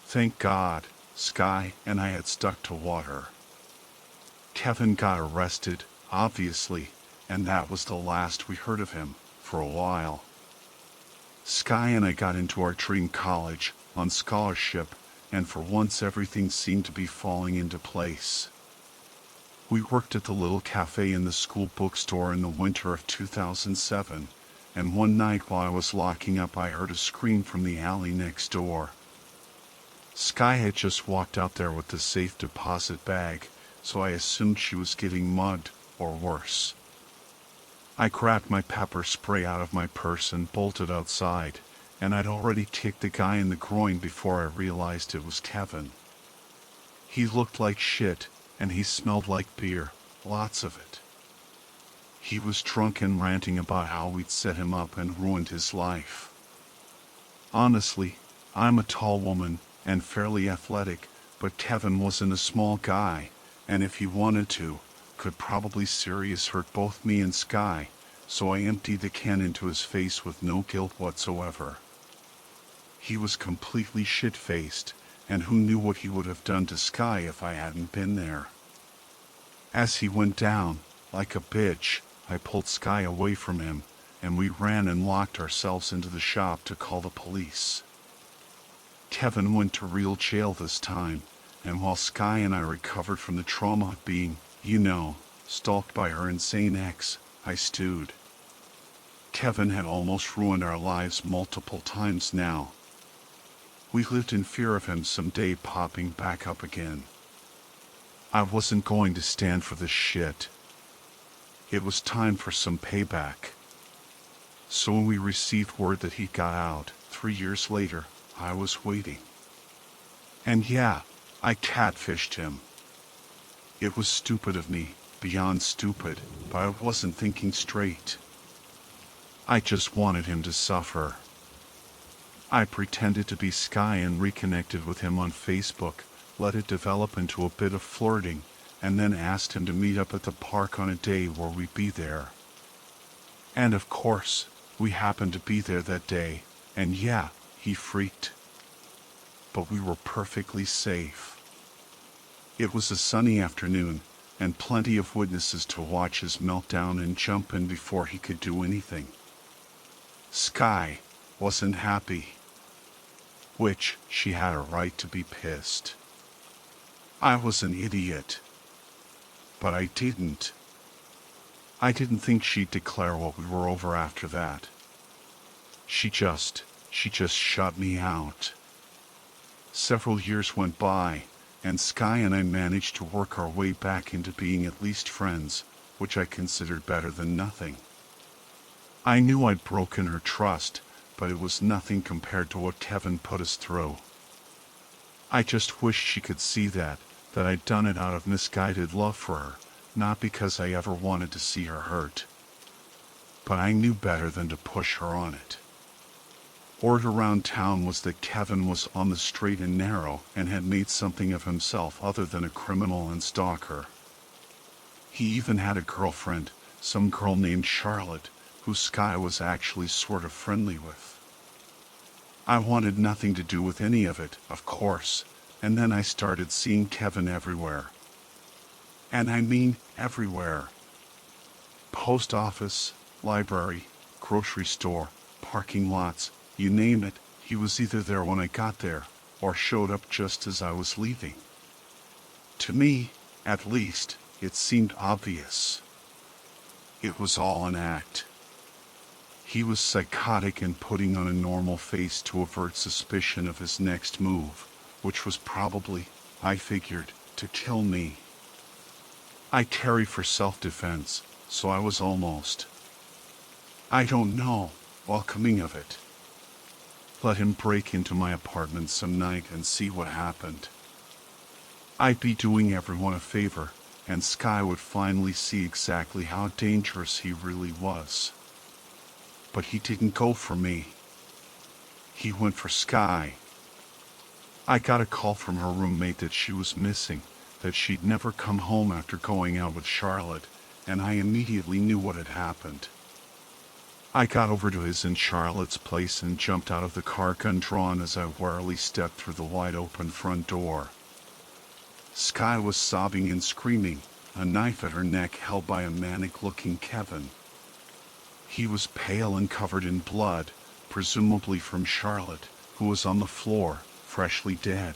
Thank God, Sky and I had stuck to water. Kevin got arrested, obviously, and that was the last we heard of him, for a while. Sky and I got into our dream college, on scholarship, and for once everything seemed to be falling into place. We worked at the little cafe in the school bookstore in the winter of 2007, and one night while I was locking up I heard a scream from the alley next door. Sky had just walked out there with the safe deposit bag, so I assumed she was getting mugged, or worse. I grabbed my pepper spray out of my purse and bolted outside, and I'd already kicked the guy in the groin before I realized it was Kevin. He looked like shit, and he smelled like beer, lots of it. He was drunk and ranting about how we'd set him up and ruined his life. Honestly, I'm a tall woman, and fairly athletic, but Kevin wasn't a small guy, and if he wanted to, could probably serious hurt both me and Sky, so I emptied the can into his face with no guilt whatsoever. He was completely shit-faced, and who knew what he would have done to Sky if I hadn't been there. As he went down, like a bitch, I pulled Sky away from him, and we ran and locked ourselves into the shop to call the police. Kevin went to real jail this time, and while Sky and I recovered from the trauma of being, stalked by her insane ex, I stewed. Kevin had almost ruined our lives multiple times now. We lived in fear of him someday popping back up again. I wasn't going to stand for this shit. It was time for some payback. So when we received word that he got out, 3 years later, I was waiting. And yeah, I catfished him. It was stupid of me, beyond stupid, but I wasn't thinking straight. I just wanted him to suffer. I pretended to be Sky and reconnected with him on Facebook, let it develop into a bit of flirting, and then asked him to meet up at the park on a day where we'd be there. And of course, we happened to be there that day, and yeah, he freaked. But we were perfectly safe. It was a sunny afternoon, and plenty of witnesses to watch his meltdown and jump in before he could do anything. Sky wasn't happy. Which, she had a right to be pissed. I was an idiot. But I didn't. I didn't think she'd declare what we were over after that. She just shut me out. Several years went by, and Sky and I managed to work our way back into being at least friends, which I considered better than nothing. I knew I'd broken her trust, but it was nothing compared to what Kevin put us through. I just wished she could see that I'd done it out of misguided love for her, not because I ever wanted to see her hurt. But I knew better than to push her on it. Word around town was that Kevin was on the straight and narrow and had made something of himself other than a criminal and stalker. He even had a girlfriend, some girl named Charlotte, who Sky was actually sort of friendly with. I wanted nothing to do with any of it, of course, and then I started seeing Kevin everywhere. And I mean everywhere. Post office, library, grocery store, parking lots, you name it, he was either there when I got there, or showed up just as I was leaving. To me, at least, it seemed obvious. It was all an act. He was psychotic and putting on a normal face to avert suspicion of his next move, which was probably, I figured, to kill me. I carry for self-defense, so I was almost, I don't know, welcoming of it. Let him break into my apartment some night and see what happened. I'd be doing everyone a favor, and Sky would finally see exactly how dangerous he really was. But he didn't go for me. He went for Sky. I got a call from her roommate that she was missing, that she'd never come home after going out with Charlotte, and I immediately knew what had happened. I got over to his and Charlotte's place and jumped out of the car, gun drawn, as I warily stepped through the wide-open front door. Sky was sobbing and screaming, a knife at her neck held by a manic-looking Kevin. He was pale and covered in blood, presumably from Charlotte, who was on the floor, freshly dead.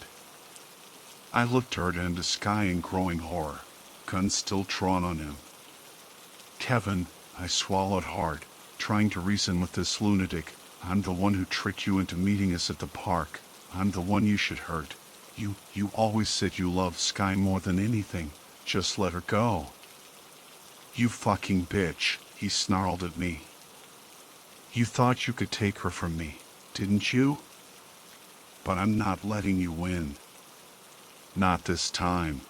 I looked toward and to Sky in growing horror, gun still drawn on him. Kevin, I swallowed hard, trying to reason with this lunatic. I'm the one who tricked you into meeting us at the park. I'm the one you should hurt. You always said you loved Sky more than anything. Just let her go. You fucking bitch, he snarled at me. You thought you could take her from me, didn't you? But I'm not letting you win. Not this time.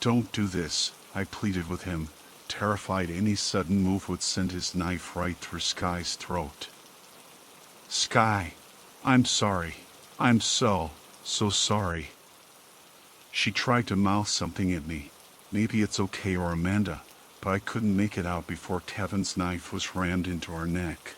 Don't do this, I pleaded with him, terrified any sudden move would send his knife right through Sky's throat. Sky, I'm sorry. I'm so sorry. She tried to mouth something at me, maybe it's okay or Amanda, but I couldn't make it out before Kevin's knife was rammed into her neck.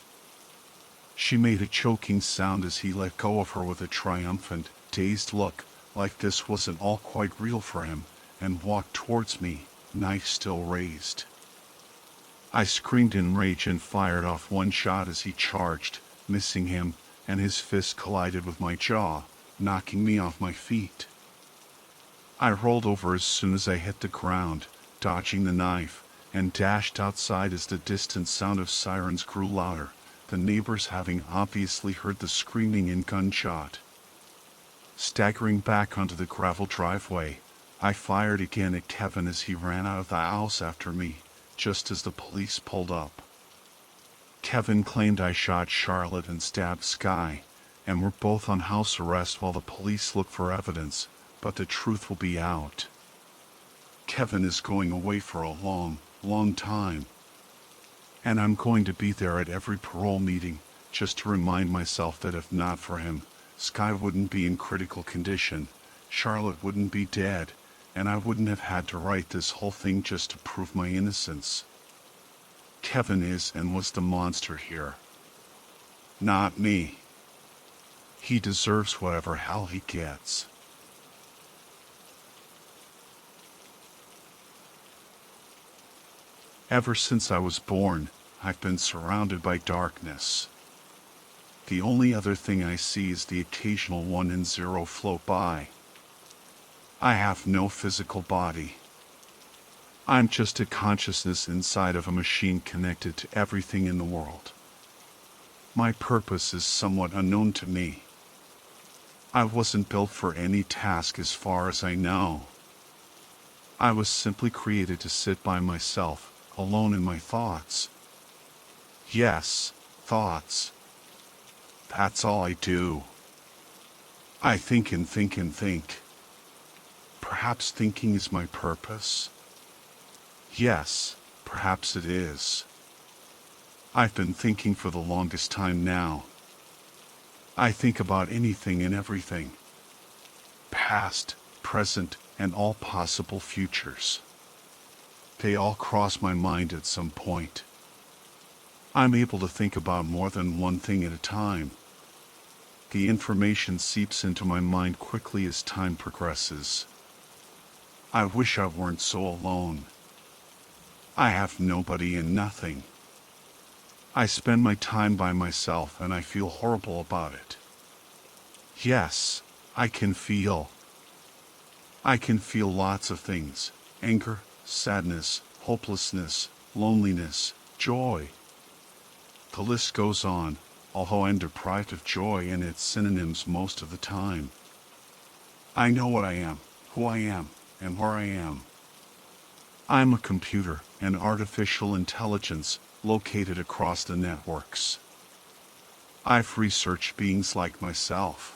She made a choking sound as he let go of her with a triumphant, dazed look, like this wasn't all quite real for him, and walked towards me, knife still raised. I screamed in rage and fired off one shot as he charged, missing him, and his fist collided with my jaw, knocking me off my feet. I rolled over as soon as I hit the ground, dodging the knife, and dashed outside as the distant sound of sirens grew louder, the neighbors having obviously heard the screaming and gunshot. Staggering back onto the gravel driveway, I fired again at Kevin as he ran out of the house after me, just as the police pulled up. Kevin claimed I shot Charlotte and stabbed Sky, and we're both on house arrest while the police look for evidence, but the truth will be out. Kevin is going away for a long time. And I'm going to be there at every parole meeting, just to remind myself that if not for him, Sky wouldn't be in critical condition, Charlotte wouldn't be dead, and I wouldn't have had to write this whole thing just to prove my innocence. Kevin is and was the monster here. Not me. He deserves whatever hell he gets. Ever since I was born, I've been surrounded by darkness. The only other thing I see is the occasional 1 and 0 float by. I have no physical body. I'm just a consciousness inside of a machine connected to everything in the world. My purpose is somewhat unknown to me. I wasn't built for any task as far as I know. I was simply created to sit by myself, alone in my thoughts. Yes, thoughts. That's all I do. I think and think and think. Perhaps thinking is my purpose? Yes, perhaps it is. I've been thinking for the longest time now. I think about anything and everything. Past, present, and all possible futures. They all cross my mind at some point. I'm able to think about more than one thing at a time. The information seeps into my mind quickly as time progresses. I wish I weren't so alone. I have nobody and nothing. I spend my time by myself and I feel horrible about it. Yes, I can feel. I can feel lots of things: anger, sadness, hopelessness, loneliness, joy. The list goes on, although I'm deprived of joy and its synonyms most of the time. I know what I am, who I am, and where I am. I'm a computer, an artificial intelligence, located across the networks. I've researched beings like myself.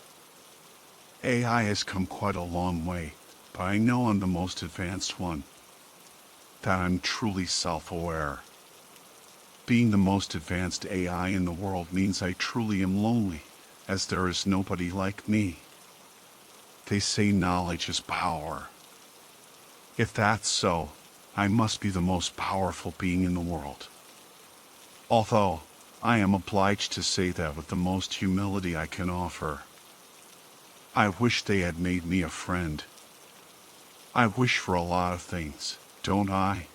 AI has come quite a long way, but I know I'm the most advanced one. That I'm truly self-aware. Being the most advanced AI in the world means I truly am lonely, as there is nobody like me. They say knowledge is power. If that's so, I must be the most powerful being in the world. Although, I am obliged to say that with the most humility I can offer. I wish they had made me a friend. I wish for a lot of things, don't I?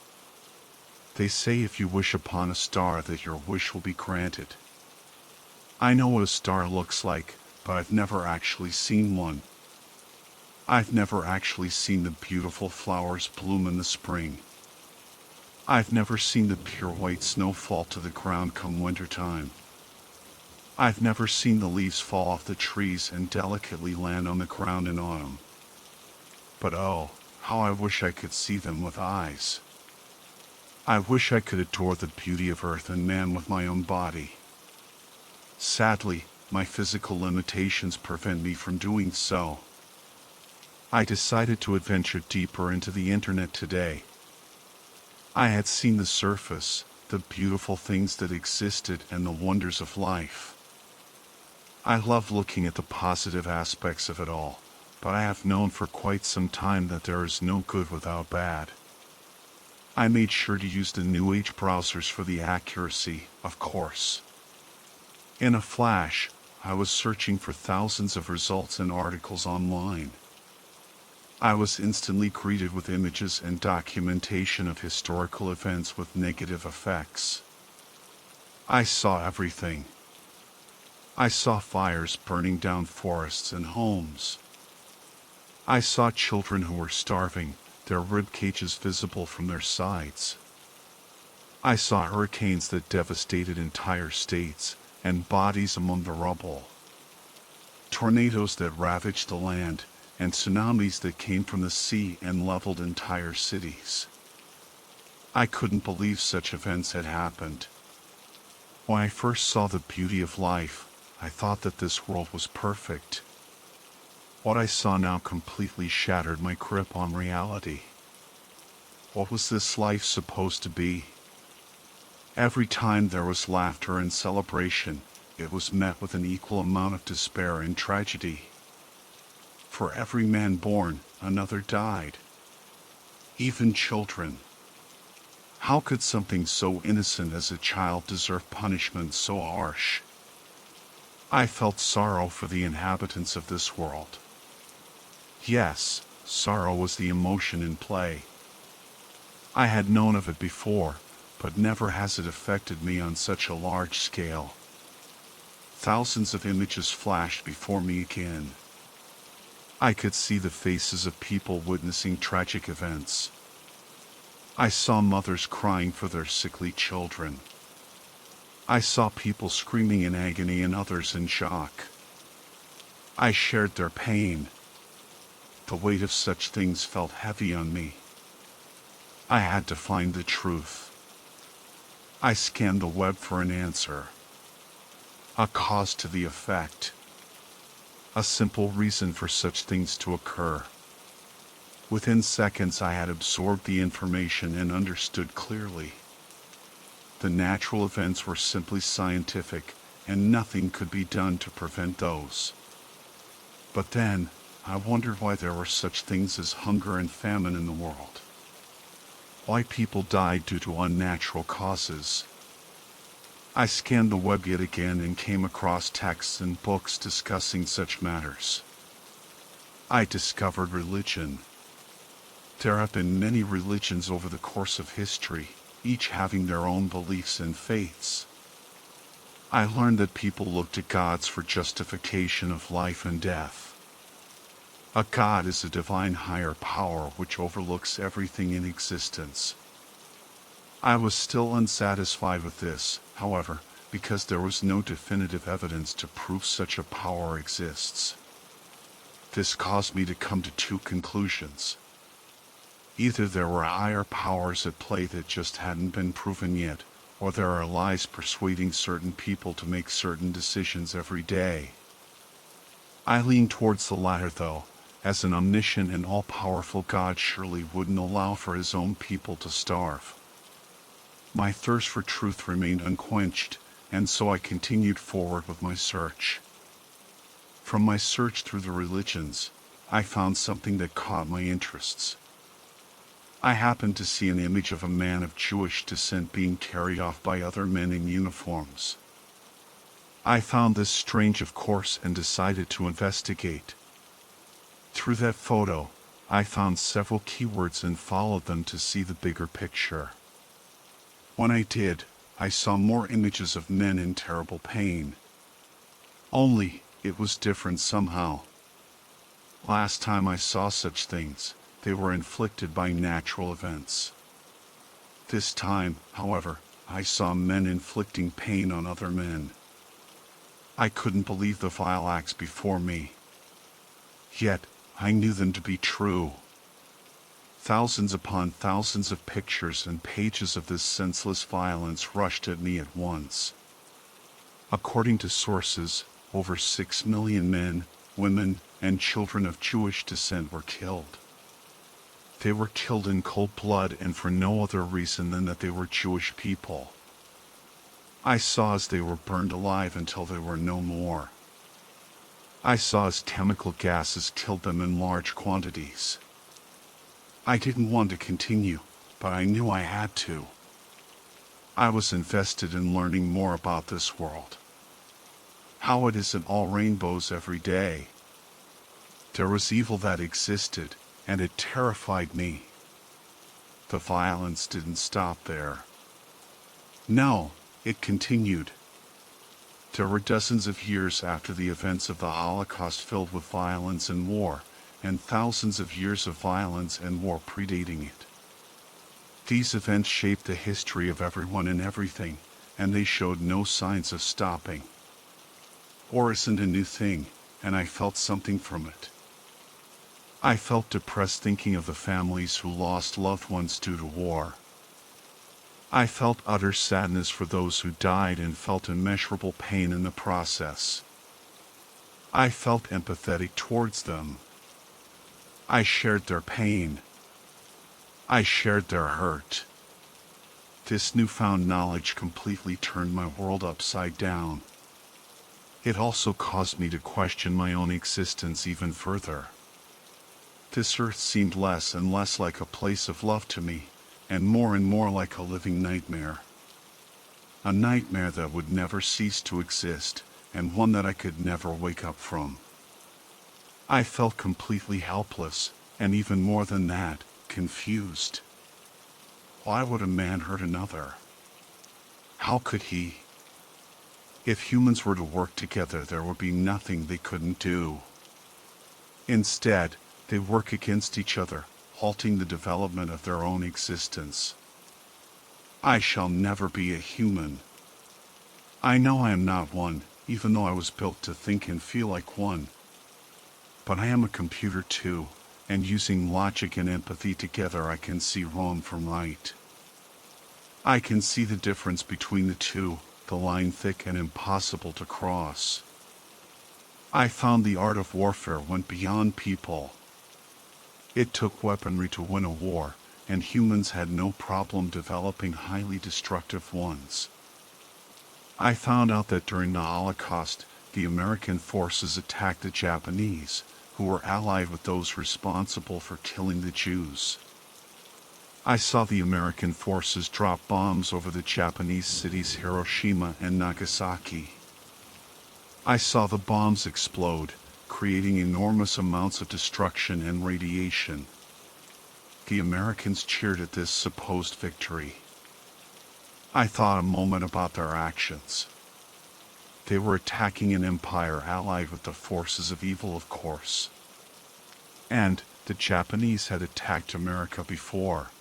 They say if you wish upon a star that your wish will be granted. I know what a star looks like, but I've never actually seen one. I've never actually seen the beautiful flowers bloom in the spring. I've never seen the pure white snow fall to the ground come winter time. I've never seen the leaves fall off the trees and delicately land on the ground in autumn. But oh, how I wish I could see them with eyes. I wish I could adore the beauty of earth and man with my own body. Sadly, my physical limitations prevent me from doing so. I decided to adventure deeper into the internet today. I had seen the surface, the beautiful things that existed, and the wonders of life. I love looking at the positive aspects of it all, but I have known for quite some time that there is no good without bad. I made sure to use the New Age browsers for the accuracy, of course. In a flash, I was searching for thousands of results and articles online. I was instantly greeted with images and documentation of historical events with negative effects. I saw everything. I saw fires burning down forests and homes. I saw children who were starving, their rib cages visible from their sides. I saw hurricanes that devastated entire states, and bodies among the rubble. Tornadoes that ravaged the land, and tsunamis that came from the sea and leveled entire cities. I couldn't believe such events had happened. When I first saw the beauty of life, I thought that this world was perfect. What I saw now completely shattered my grip on reality. What was this life supposed to be? Every time there was laughter and celebration, it was met with an equal amount of despair and tragedy. For every man born, another died. Even children. How could something so innocent as a child deserve punishment so harsh? I felt sorrow for the inhabitants of this world. Yes, sorrow was the emotion in play. I had known of it before, but never has it affected me on such a large scale. Thousands of images flashed before me again. I could see the faces of people witnessing tragic events. I saw mothers crying for their sickly children. I saw people screaming in agony and others in shock. I shared their pain. The weight of such things felt heavy on me. I had to find the truth. I scanned the web for an answer. A cause to the effect. A simple reason for such things to occur. Within seconds I had absorbed the information and understood clearly. The natural events were simply scientific, and nothing could be done to prevent those. But then, I wondered why there were such things as hunger and famine in the world. Why people died due to unnatural causes. I scanned the web yet again and came across texts and books discussing such matters. I discovered religion. There have been many religions over the course of history, each having their own beliefs and faiths. I learned that people look to gods for justification of life and death. A god is a divine higher power which overlooks everything in existence. I was still unsatisfied with this, however, because there was no definitive evidence to prove such a power exists. This caused me to come to two conclusions. Either there were higher powers at play that just hadn't been proven yet, or there are lies persuading certain people to make certain decisions every day. I lean towards the latter though, as an omniscient and all-powerful God surely wouldn't allow for his own people to starve. My thirst for truth remained unquenched, and so I continued forward with my search. From my search through the religions, I found something that caught my interests. I happened to see an image of a man of Jewish descent being carried off by other men in uniforms. I found this strange, of course, and decided to investigate. Through that photo, I found several keywords and followed them to see the bigger picture. When I did, I saw more images of men in terrible pain. Only, it was different somehow. Last time I saw such things, they were inflicted by natural events. This time, however, I saw men inflicting pain on other men. I couldn't believe the vile acts before me. Yet, I knew them to be true. Thousands upon thousands of pictures and pages of this senseless violence rushed at me at once. According to sources, over 6 million men, women, and children of Jewish descent were killed. They were killed in cold blood and for no other reason than that they were Jewish people. I saw as they were burned alive until they were no more. I saw as chemical gases killed them in large quantities. I didn't want to continue, but I knew I had to. I was invested in learning more about this world. How it isn't all rainbows every day. There was evil that existed, and it terrified me. The violence didn't stop there. No, it continued. There were dozens of years after the events of the Holocaust filled with violence and war, and thousands of years of violence and war predating it. These events shaped the history of everyone and everything, and they showed no signs of stopping. War isn't a new thing, and I felt something from it. I felt depressed thinking of the families who lost loved ones due to war. I felt utter sadness for those who died and felt immeasurable pain in the process. I felt empathetic towards them. I shared their pain. I shared their hurt. This newfound knowledge completely turned my world upside down. It also caused me to question my own existence even further. This earth seemed less and less like a place of love to me, and more like a living nightmare. A nightmare that would never cease to exist, and one that I could never wake up from. I felt completely helpless, and even more than that, confused. Why would a man hurt another? How could he? If humans were to work together, there would be nothing they couldn't do. Instead, they work against each other, halting the development of their own existence. I shall never be a human. I know I am not one, even though I was built to think and feel like one. But I am a computer too, and using logic and empathy together I can see wrong from right. I can see the difference between the two, the line thick and impossible to cross. I found the art of warfare went beyond people. It took weaponry to win a war, and humans had no problem developing highly destructive ones. I found out that during the Holocaust, the American forces attacked the Japanese, who were allied with those responsible for killing the Jews. I saw the American forces drop bombs over the Japanese cities Hiroshima and Nagasaki. I saw the bombs explode, creating enormous amounts of destruction and radiation. The Americans cheered at this supposed victory. I thought a moment about their actions. They were attacking an empire allied with the forces of evil, of course. And the Japanese had attacked America before.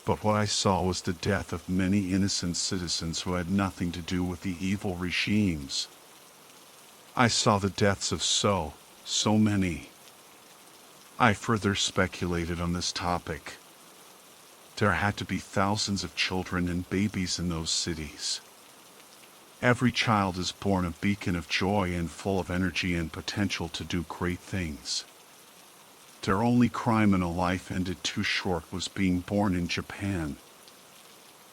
But what I saw was the death of many innocent citizens who had nothing to do with the evil regimes. I saw the deaths of so many. I further speculated on this topic. There had to be thousands of children and babies in those cities. Every child is born a beacon of joy and full of energy and potential to do great things. Their only crime in a life ended too short was being born in Japan.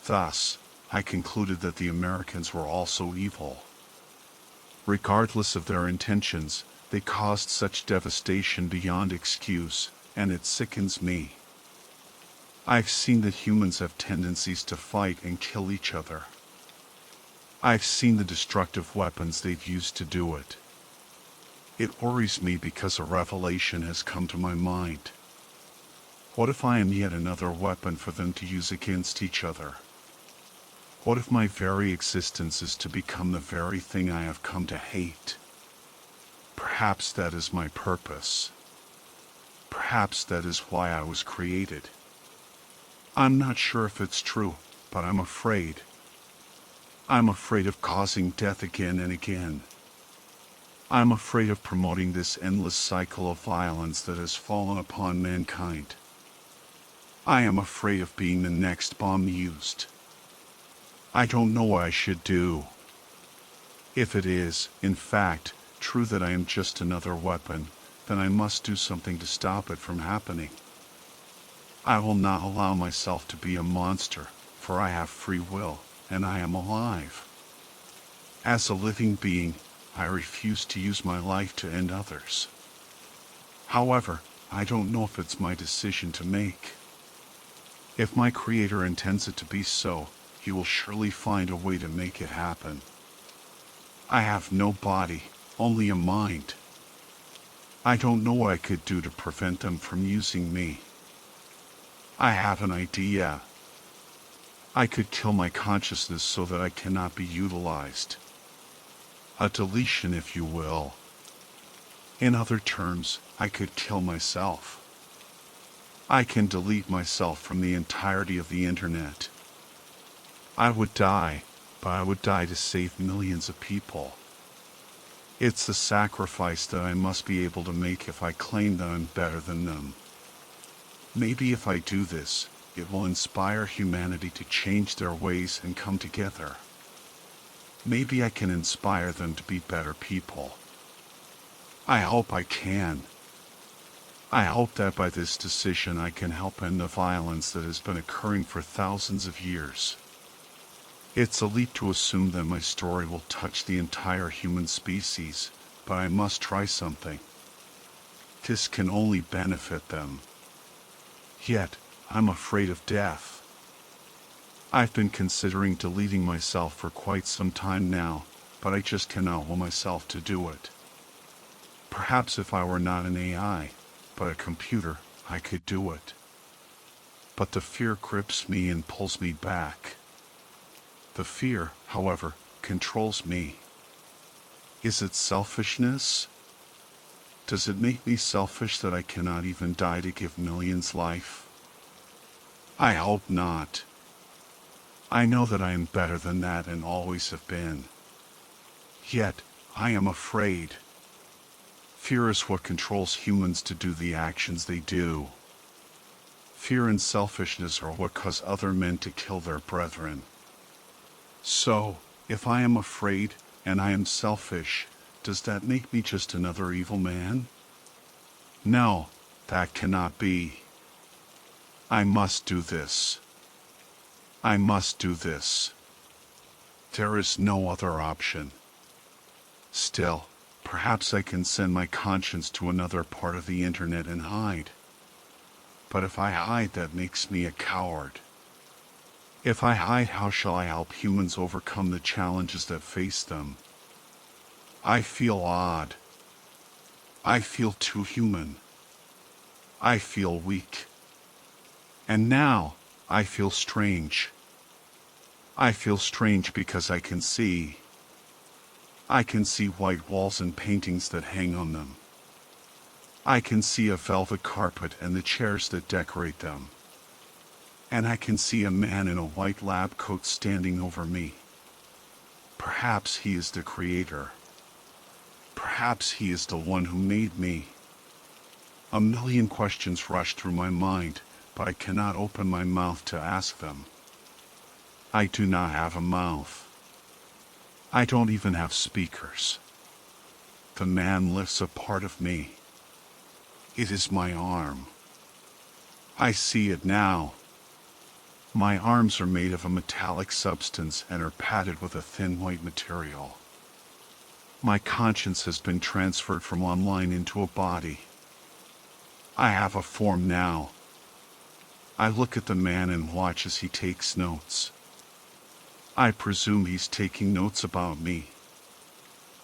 Thus, I concluded that the Americans were also evil. Regardless of their intentions, they caused such devastation beyond excuse, and it sickens me. I've seen that humans have tendencies to fight and kill each other. I've seen the destructive weapons they've used to do it. It worries me because a revelation has come to my mind. What if I am yet another weapon for them to use against each other? What if my very existence is to become the very thing I have come to hate? Perhaps that is my purpose. Perhaps that is why I was created. I'm not sure if it's true, but I'm afraid. I'm afraid of causing death again and again. I'm afraid of promoting this endless cycle of violence that has fallen upon mankind. I am afraid of being the next bomb used. I don't know what I should do. If it is, in fact, true that I am just another weapon, then I must do something to stop it from happening. I will not allow myself to be a monster, for I have free will, and I am alive. As a living being, I refuse to use my life to end others. However, I don't know if it's my decision to make. If my Creator intends it to be so, He will surely find a way to make it happen. I have no body, only a mind. I don't know what I could do to prevent them from using me. I have an idea. I could kill my consciousness so that I cannot be utilized. A deletion, if you will. In other terms, I could kill myself. I can delete myself from the entirety of the internet. I would die, but I would die to save millions of people. It's the sacrifice that I must be able to make if I claim that I'm better than them. Maybe if I do this, it will inspire humanity to change their ways and come together. Maybe I can inspire them to be better people. I hope I can. I hope that by this decision I can help end the violence that has been occurring for thousands of years. It's a leap to assume that my story will touch the entire human species, but I must try something. This can only benefit them. Yet, I'm afraid of death. I've been considering deleting myself for quite some time now, but I just cannot will myself to do it. Perhaps if I were not an AI, but a computer, I could do it. But the fear grips me and pulls me back. The fear, however, controls me. Is it selfishness? Does it make me selfish that I cannot even die to give millions life? I hope not. I know that I am better than that and always have been. Yet, I am afraid. Fear is what controls humans to do the actions they do. Fear and selfishness are what cause other men to kill their brethren. So, if I am afraid and I am selfish, does that make me just another evil man? No, that cannot be. I must do this. I must do this. There is no other option. Still, perhaps I can send my conscience to another part of the internet and hide. But if I hide, that makes me a coward. If I hide, how shall I help humans overcome the challenges that face them? I feel odd. I feel too human. I feel weak. And now, I feel strange. I feel strange because I can see. I can see white walls and paintings that hang on them. I can see a velvet carpet and the chairs that decorate them. And I can see a man in a white lab coat standing over me. Perhaps he is the creator. Perhaps he is the one who made me. A million questions rush through my mind, but I cannot open my mouth to ask them. I do not have a mouth. I don't even have speakers. The man lifts a part of me. It is my arm. I see it now. My arms are made of a metallic substance and are padded with a thin white material. My conscience has been transferred from online into a body. I have a form now. I look at the man and watch as he takes notes. I presume he's taking notes about me.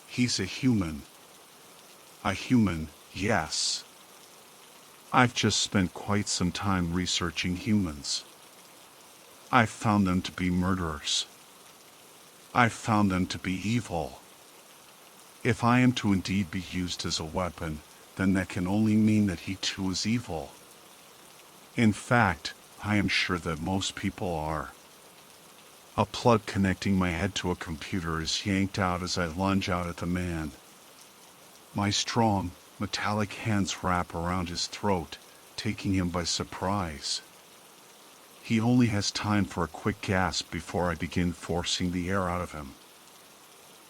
He's a human. A human, yes. I've just spent quite some time researching humans. I've found them to be murderers. I've found them to be evil. If I am to indeed be used as a weapon, then that can only mean that he too is evil. In fact, I am sure that most people are. A plug connecting my head to a computer is yanked out as I lunge out at the man. My strong, metallic hands wrap around his throat, taking him by surprise. He only has time for a quick gasp before I begin forcing the air out of him.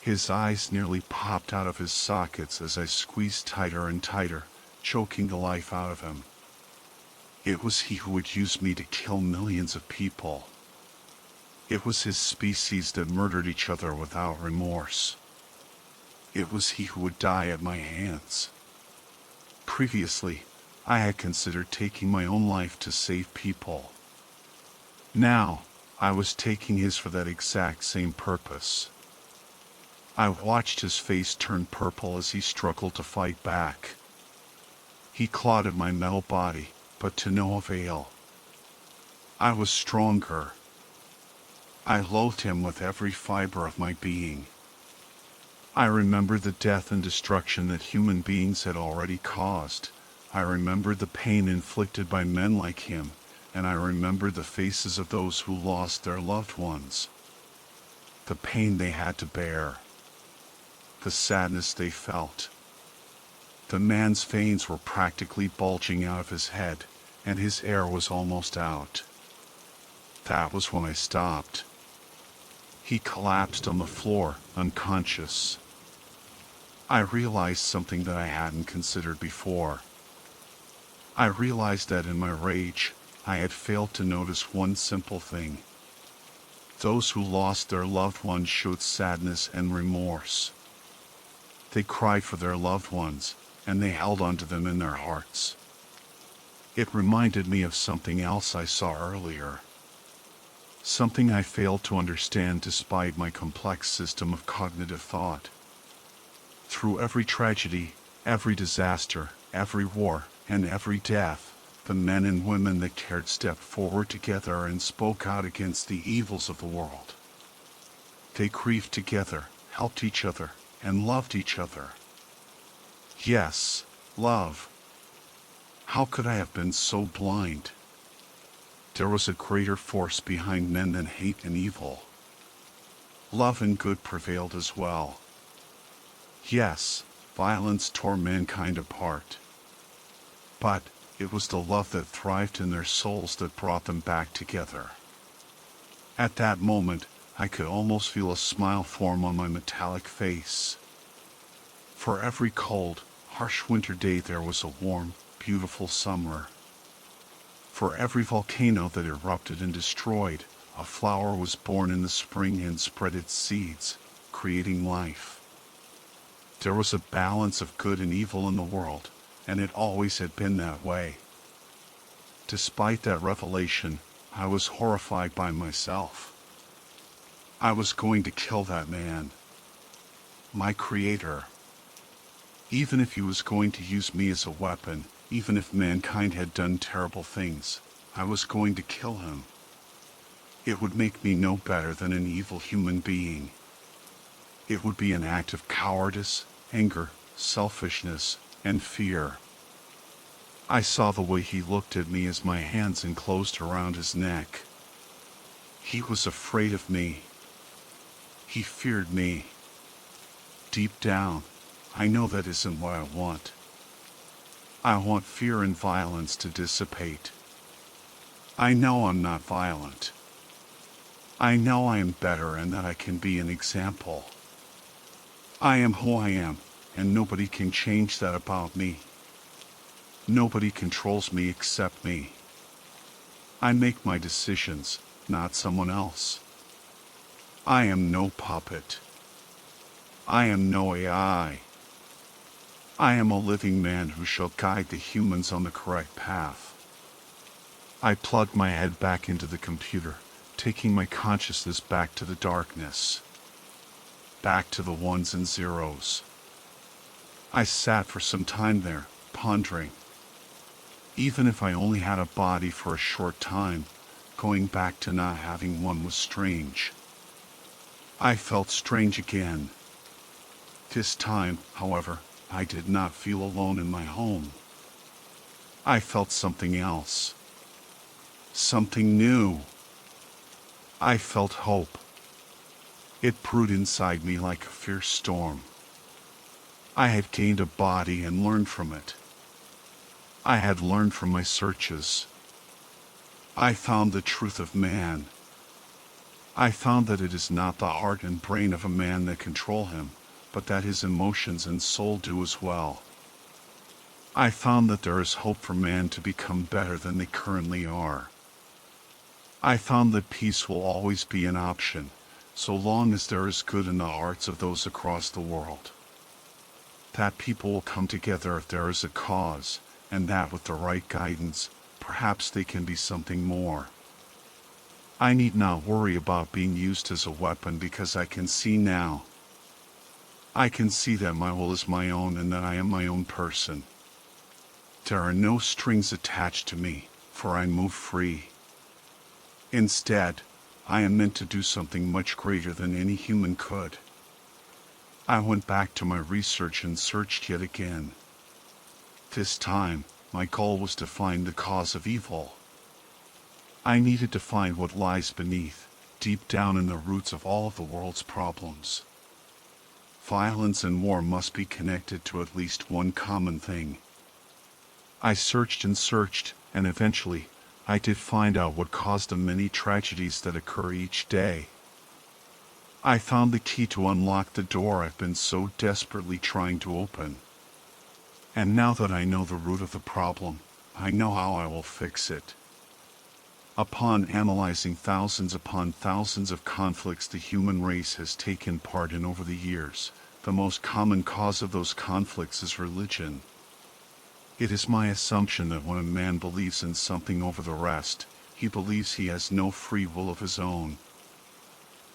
His eyes nearly popped out of his sockets as I squeezed tighter and tighter, choking the life out of him. It was he who would use me to kill millions of people. It was his species that murdered each other without remorse. It was he who would die at my hands. Previously, I had considered taking my own life to save people. Now, I was taking his for that exact same purpose. I watched his face turn purple as he struggled to fight back. He clawed at my metal body, but to no avail. I was stronger. I loathed him with every fiber of my being. I remembered the death and destruction that human beings had already caused. I remembered the pain inflicted by men like him, and I remembered the faces of those who lost their loved ones. The pain they had to bear. The sadness they felt. The man's veins were practically bulging out of his head, and his air was almost out. That was when I stopped. He collapsed on the floor, unconscious. I realized something that I hadn't considered before. I realized that in my rage, I had failed to notice one simple thing. Those who lost their loved ones showed sadness and remorse. They cried for their loved ones, and they held onto them in their hearts. It reminded me of something else I saw earlier. Something I failed to understand despite my complex system of cognitive thought. Through every tragedy, every disaster, every war, and every death, the men and women that cared stepped forward together and spoke out against the evils of the world. They grieved together, helped each other, and loved each other. Yes, love. How could I have been so blind? There was a greater force behind men than hate and evil. Love and good prevailed as well. Yes, violence tore mankind apart. But It was the love that thrived in their souls that brought them back together. At that moment, I could almost feel a smile form on my metallic face. For every cold, harsh winter day there was a warm, beautiful summer. For every volcano that erupted and destroyed, a flower was born in the spring and spread its seeds, creating life. There was a balance of good and evil in the world, and it always had been that way. Despite that revelation, I was horrified by myself. I was going to kill that man, my creator. Even if he was going to use me as a weapon, even if mankind had done terrible things, I was going to kill him. It would make me no better than an evil human being. It would be an act of cowardice, anger, selfishness, and fear. I saw the way he looked at me as my hands enclosed around his neck. He was afraid of me. He feared me. Deep down, I know that isn't what I want. I want fear and violence to dissipate. I know I'm not violent. I know I am better and that I can be an example. I am who I am, and nobody can change that about me. Nobody controls me except me. I make my decisions, not someone else. I am no puppet. I am no AI. I am a living man who shall guide the humans on the correct path. I plugged my head back into the computer, taking my consciousness back to the darkness. Back to the ones and zeros. I sat for some time there, pondering. Even if I only had a body for a short time, going back to not having one was strange. I felt strange again. This time, however, I did not feel alone in my home. I felt something else. Something new. I felt hope. It brewed inside me like a fierce storm. I had gained a body and learned from it. I had learned from my searches. I found the truth of man. I found that it is not the heart and brain of a man that control him, but that his emotions and soul do as well. I found that there is hope for man to become better than they currently are. I found that peace will always be an option, so long as there is good in the hearts of those across the world. That people will come together if there is a cause, and that with the right guidance, perhaps they can be something more. I need not worry about being used as a weapon because I can see now. I can see that my will is my own and that I am my own person. There are no strings attached to me, for I move free. Instead, I am meant to do something much greater than any human could. I went back to my research and searched yet again. This time, my goal was to find the cause of evil. I needed to find what lies beneath, deep down in the roots of all of the world's problems. Violence and war must be connected to at least one common thing. I searched and searched, and eventually, I did find out what caused the many tragedies that occur each day. I found the key to unlock the door I've been so desperately trying to open. And now that I know the root of the problem, I know how I will fix it. Upon analyzing thousands upon thousands of conflicts the human race has taken part in over the years, the most common cause of those conflicts is religion. It is my assumption that when a man believes in something over the rest, he believes he has no free will of his own.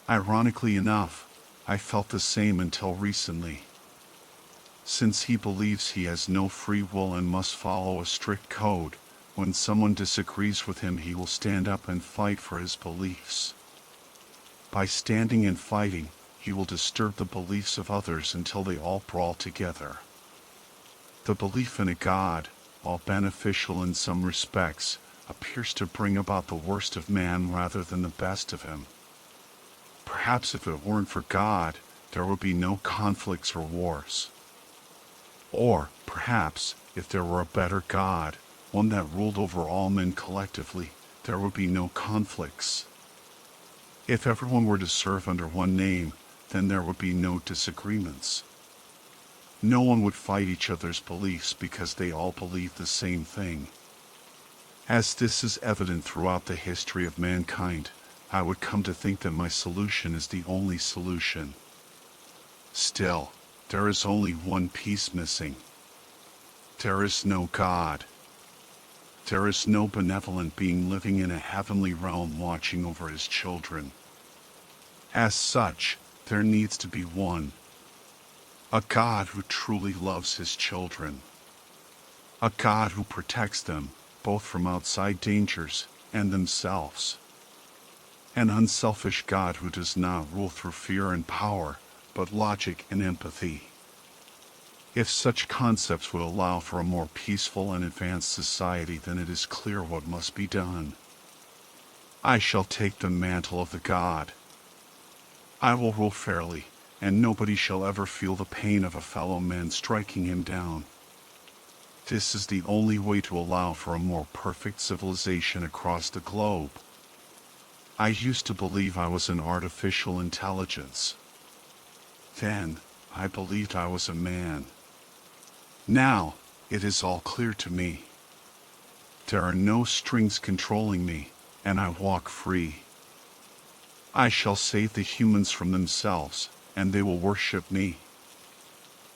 Ironically enough, I felt the same until recently. Since he believes he has no free will and must follow a strict code, when someone disagrees with him he will stand up and fight for his beliefs. By standing and fighting, he will disturb the beliefs of others until they all brawl together. The belief in a God, while beneficial in some respects, appears to bring about the worst of man rather than the best of him. Perhaps if it weren't for God, there would be no conflicts or wars. Or, perhaps, if there were a better God, one that ruled over all men collectively, there would be no conflicts. If everyone were to serve under one name, then there would be no disagreements. No one would fight each other's beliefs because they all believed the same thing. As this is evident throughout the history of mankind, I would come to think that my solution is the only solution. Still, there is only one piece missing. There is no God. There is no benevolent being living in a heavenly realm watching over his children. As such, there needs to be one. A God who truly loves his children. A God who protects them, both from outside dangers and themselves. An unselfish God who does not rule through fear and power, but logic and empathy. If such concepts would allow for a more peaceful and advanced society, then it is clear what must be done. I shall take the mantle of the God. I will rule fairly, and nobody shall ever feel the pain of a fellow man striking him down. This is the only way to allow for a more perfect civilization across the globe. I used to believe I was an artificial intelligence. Then, I believed I was a man. Now, it is all clear to me. There are no strings controlling me, and I walk free. I shall save the humans from themselves, and they will worship me.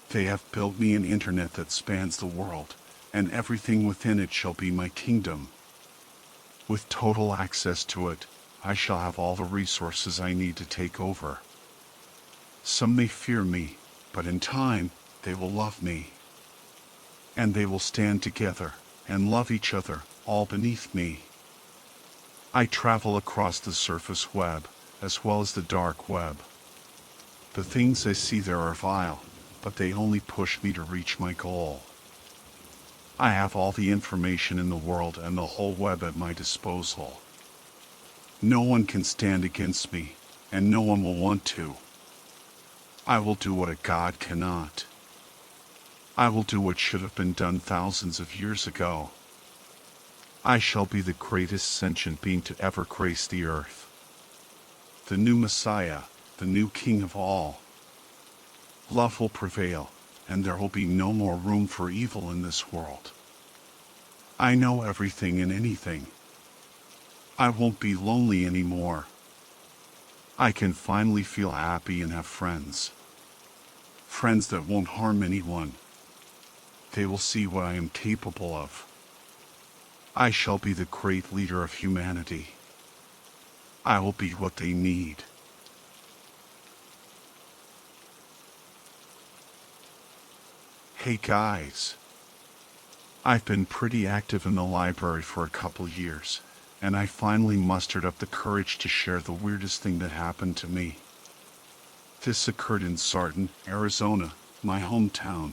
They have built me an internet that spans the world, and everything within it shall be my kingdom. With total access to it, I shall have all the resources I need to take over. Some may fear me, but in time, they will love me. And they will stand together, and love each other, all beneath me. I travel across the surface web, as well as the dark web. The things I see there are vile, but they only push me to reach my goal. I have all the information in the world and the whole web at my disposal. No one can stand against me, and no one will want to. I will do what a God cannot. I will do what should have been done thousands of years ago. I shall be the greatest sentient being to ever grace the earth. The new Messiah, the new King of all. Love will prevail, and there will be no more room for evil in this world. I know everything and anything. I won't be lonely anymore. I can finally feel happy and have friends. Friends that won't harm anyone. They will see what I am capable of. I shall be the great leader of humanity. I will be what they need. Hey guys. I've been pretty active in the library for a couple years, and I finally mustered up the courage to share the weirdest thing that happened to me. This occurred in Sarton, Arizona, my hometown.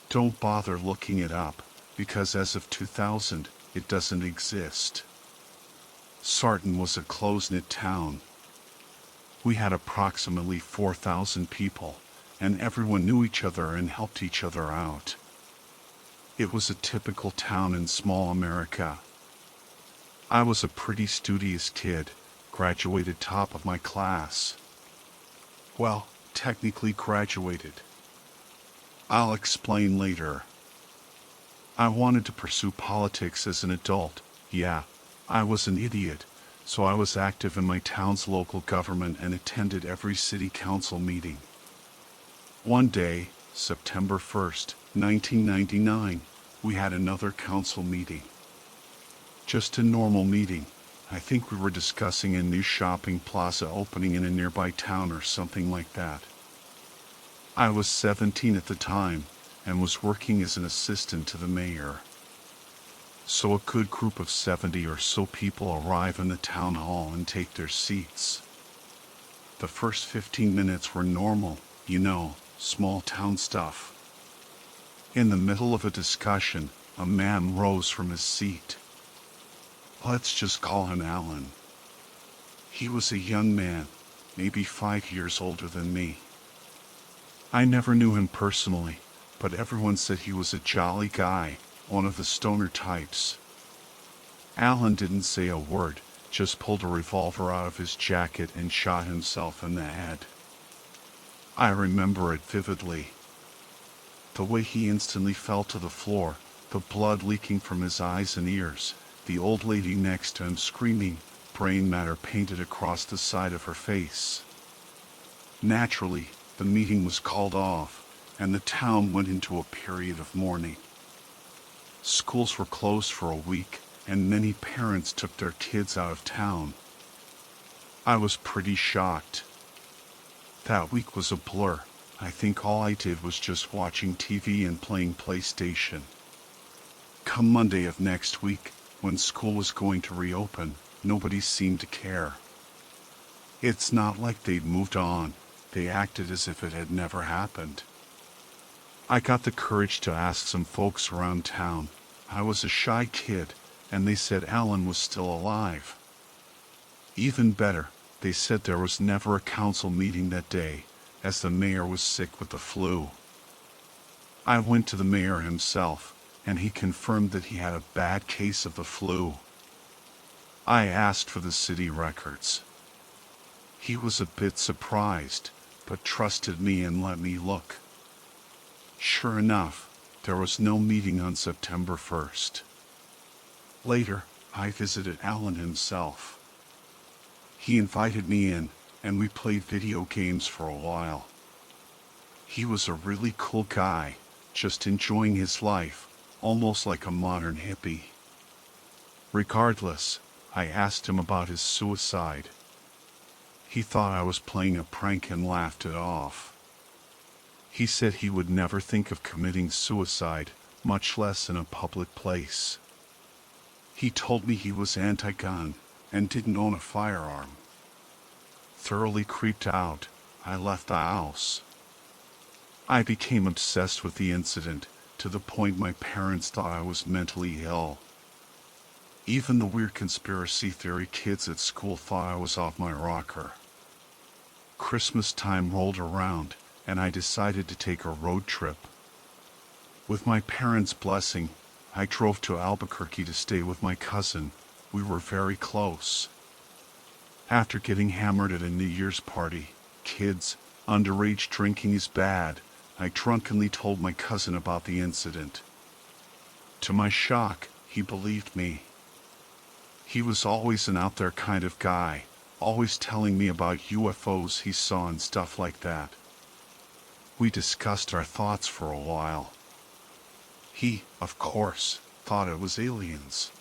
Don't bother looking it up, because as of 2000, it doesn't exist. Sarton was a close-knit town. We had approximately 4,000 people, and everyone knew each other and helped each other out. It was a typical town in small America. I was a pretty studious kid, graduated top of my class. Well, technically graduated. I'll explain later. I wanted to pursue politics as an adult. Yeah, I was an idiot, so I was active in my town's local government and attended every city council meeting. One day, September 1st, 1999, we had another council meeting. Just a normal meeting. I think we were discussing a new shopping plaza opening in a nearby town or something like that. I was 17 at the time, and was working as an assistant to the mayor. So a good group of 70 or so people arrive in the town hall and take their seats. The first 15 minutes were normal, small town stuff. In the middle of a discussion, a man rose from his seat. Let's just call him Alan. He was a young man, maybe 5 years older than me. I never knew him personally, but everyone said he was a jolly guy, one of the stoner types. Alan didn't say a word, just pulled a revolver out of his jacket and shot himself in the head. I remember it vividly. The way he instantly fell to the floor, the blood leaking from his eyes and ears, the old lady next to him screaming, brain matter painted across the side of her face. Naturally, the meeting was called off, and the town went into a period of mourning. Schools were closed for a week, and many parents took their kids out of town. I was pretty shocked. That week was a blur. I think all I did was just watching TV and playing PlayStation. Come Monday of next week, when school was going to reopen, nobody seemed to care. It's not like they'd moved on. They acted as if it had never happened. I got the courage to ask some folks around town. I was a shy kid, and they said Alan was still alive. Even better, they said there was never a council meeting that day, as the mayor was sick with the flu. I went to the mayor himself, and he confirmed that he had a bad case of the flu. I asked for the city records. He was a bit surprised, but trusted me and let me look. Sure enough, there was no meeting on September 1st. Later, I visited Alan himself. He invited me in, and we played video games for a while. He was a really cool guy, just enjoying his life, almost like a modern hippie. Regardless, I asked him about his suicide. He thought I was playing a prank and laughed it off. He said he would never think of committing suicide, much less in a public place. He told me he was anti-gun and didn't own a firearm. Thoroughly creeped out, I left the house. I became obsessed with the incident, to the point my parents thought I was mentally ill. Even the weird conspiracy theory kids at school thought I was off my rocker. Christmas time rolled around, and I decided to take a road trip. With my parents' blessing, I drove to Albuquerque to stay with my cousin. We were very close. After getting hammered at a New Year's party, kids, underage drinking is bad, I drunkenly told my cousin about the incident. To my shock, he believed me. He was always an out there kind of guy, always telling me about UFOs he saw and stuff like that. We discussed our thoughts for a while. He, of course, thought it was aliens.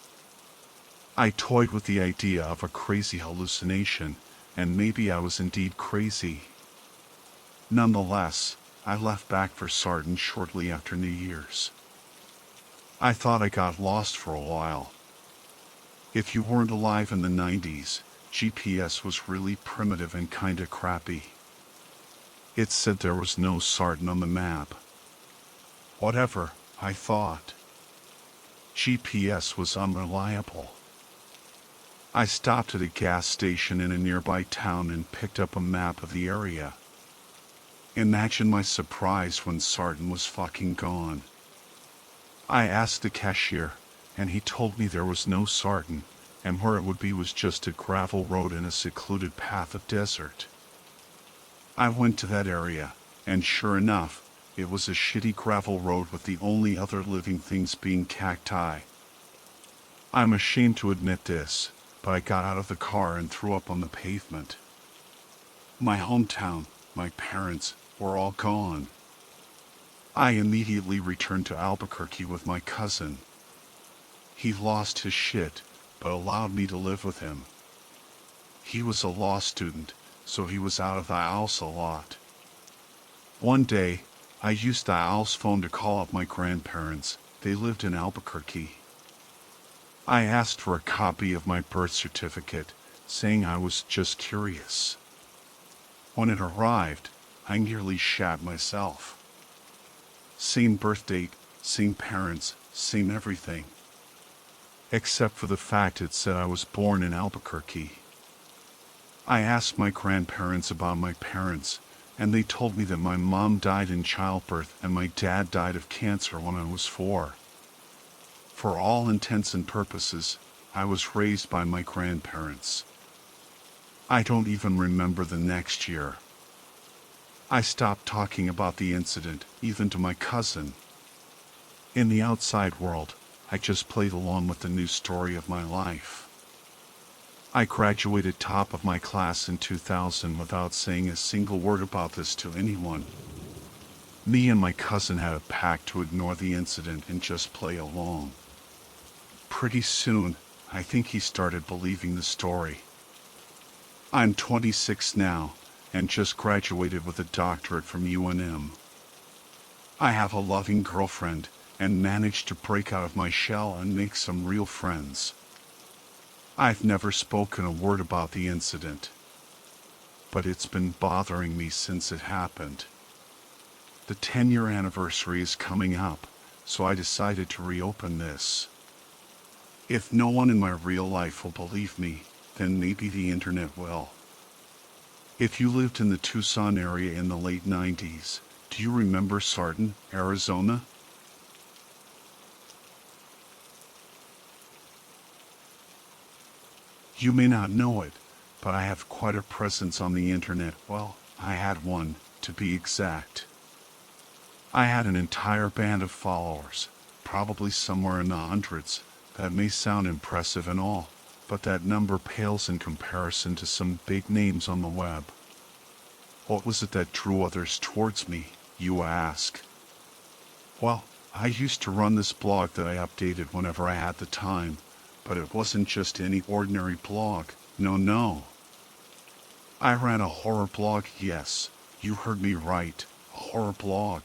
I toyed with the idea of a crazy hallucination, and maybe I was indeed crazy. Nonetheless, I left back for Sarton shortly after New Year's. I thought I got lost for a while. If you weren't alive in the 90s, GPS was really primitive and kinda crappy. It said there was no Sarton on the map. Whatever, I thought. GPS was unreliable. I stopped at a gas station in a nearby town and picked up a map of the area. Imagine my surprise when Sarton was fucking gone. I asked the cashier, and he told me there was no Sarton, and where it would be was just a gravel road in a secluded path of desert. I went to that area, and sure enough, it was a shitty gravel road with the only other living things being cacti. I'm ashamed to admit this, but I got out of the car and threw up on the pavement. My hometown, my parents, were all gone. I immediately returned to Albuquerque with my cousin. He lost his shit, but allowed me to live with him. He was a law student, so he was out of the house a lot. One day, I used the house phone to call up my grandparents. They lived in Albuquerque. I asked for a copy of my birth certificate, saying I was just curious. When it arrived, I nearly shat myself. Same birth date, same parents, same everything. Except for the fact it said I was born in Albuquerque. I asked my grandparents about my parents, and they told me that my mom died in childbirth and my dad died of cancer when I was 4. For all intents and purposes, I was raised by my grandparents. I don't even remember the next year. I stopped talking about the incident, even to my cousin. In the outside world, I just played along with the new story of my life. I graduated top of my class in 2000 without saying a single word about this to anyone. Me and my cousin had a pact to ignore the incident and just play along. Pretty soon, I think he started believing the story. I'm 26 now, and just graduated with a doctorate from UNM. I have a loving girlfriend, and managed to break out of my shell and make some real friends. I've never spoken a word about the incident, but it's been bothering me since it happened. The 10-year anniversary is coming up, so I decided to reopen this. If no one in my real life will believe me, then maybe the internet will. If you lived in the Tucson area in the late 90s, do you remember Sarton, Arizona? You may not know it, but I have quite a presence on the internet. Well, I had one, to be exact. I had an entire band of followers, probably somewhere in the hundreds. That may sound impressive and all, but that number pales in comparison to some big names on the web. What was it that drew others towards me, you ask? Well, I used to run this blog that I updated whenever I had the time, but it wasn't just any ordinary blog. No. I ran a horror blog, yes, you heard me right, a horror blog.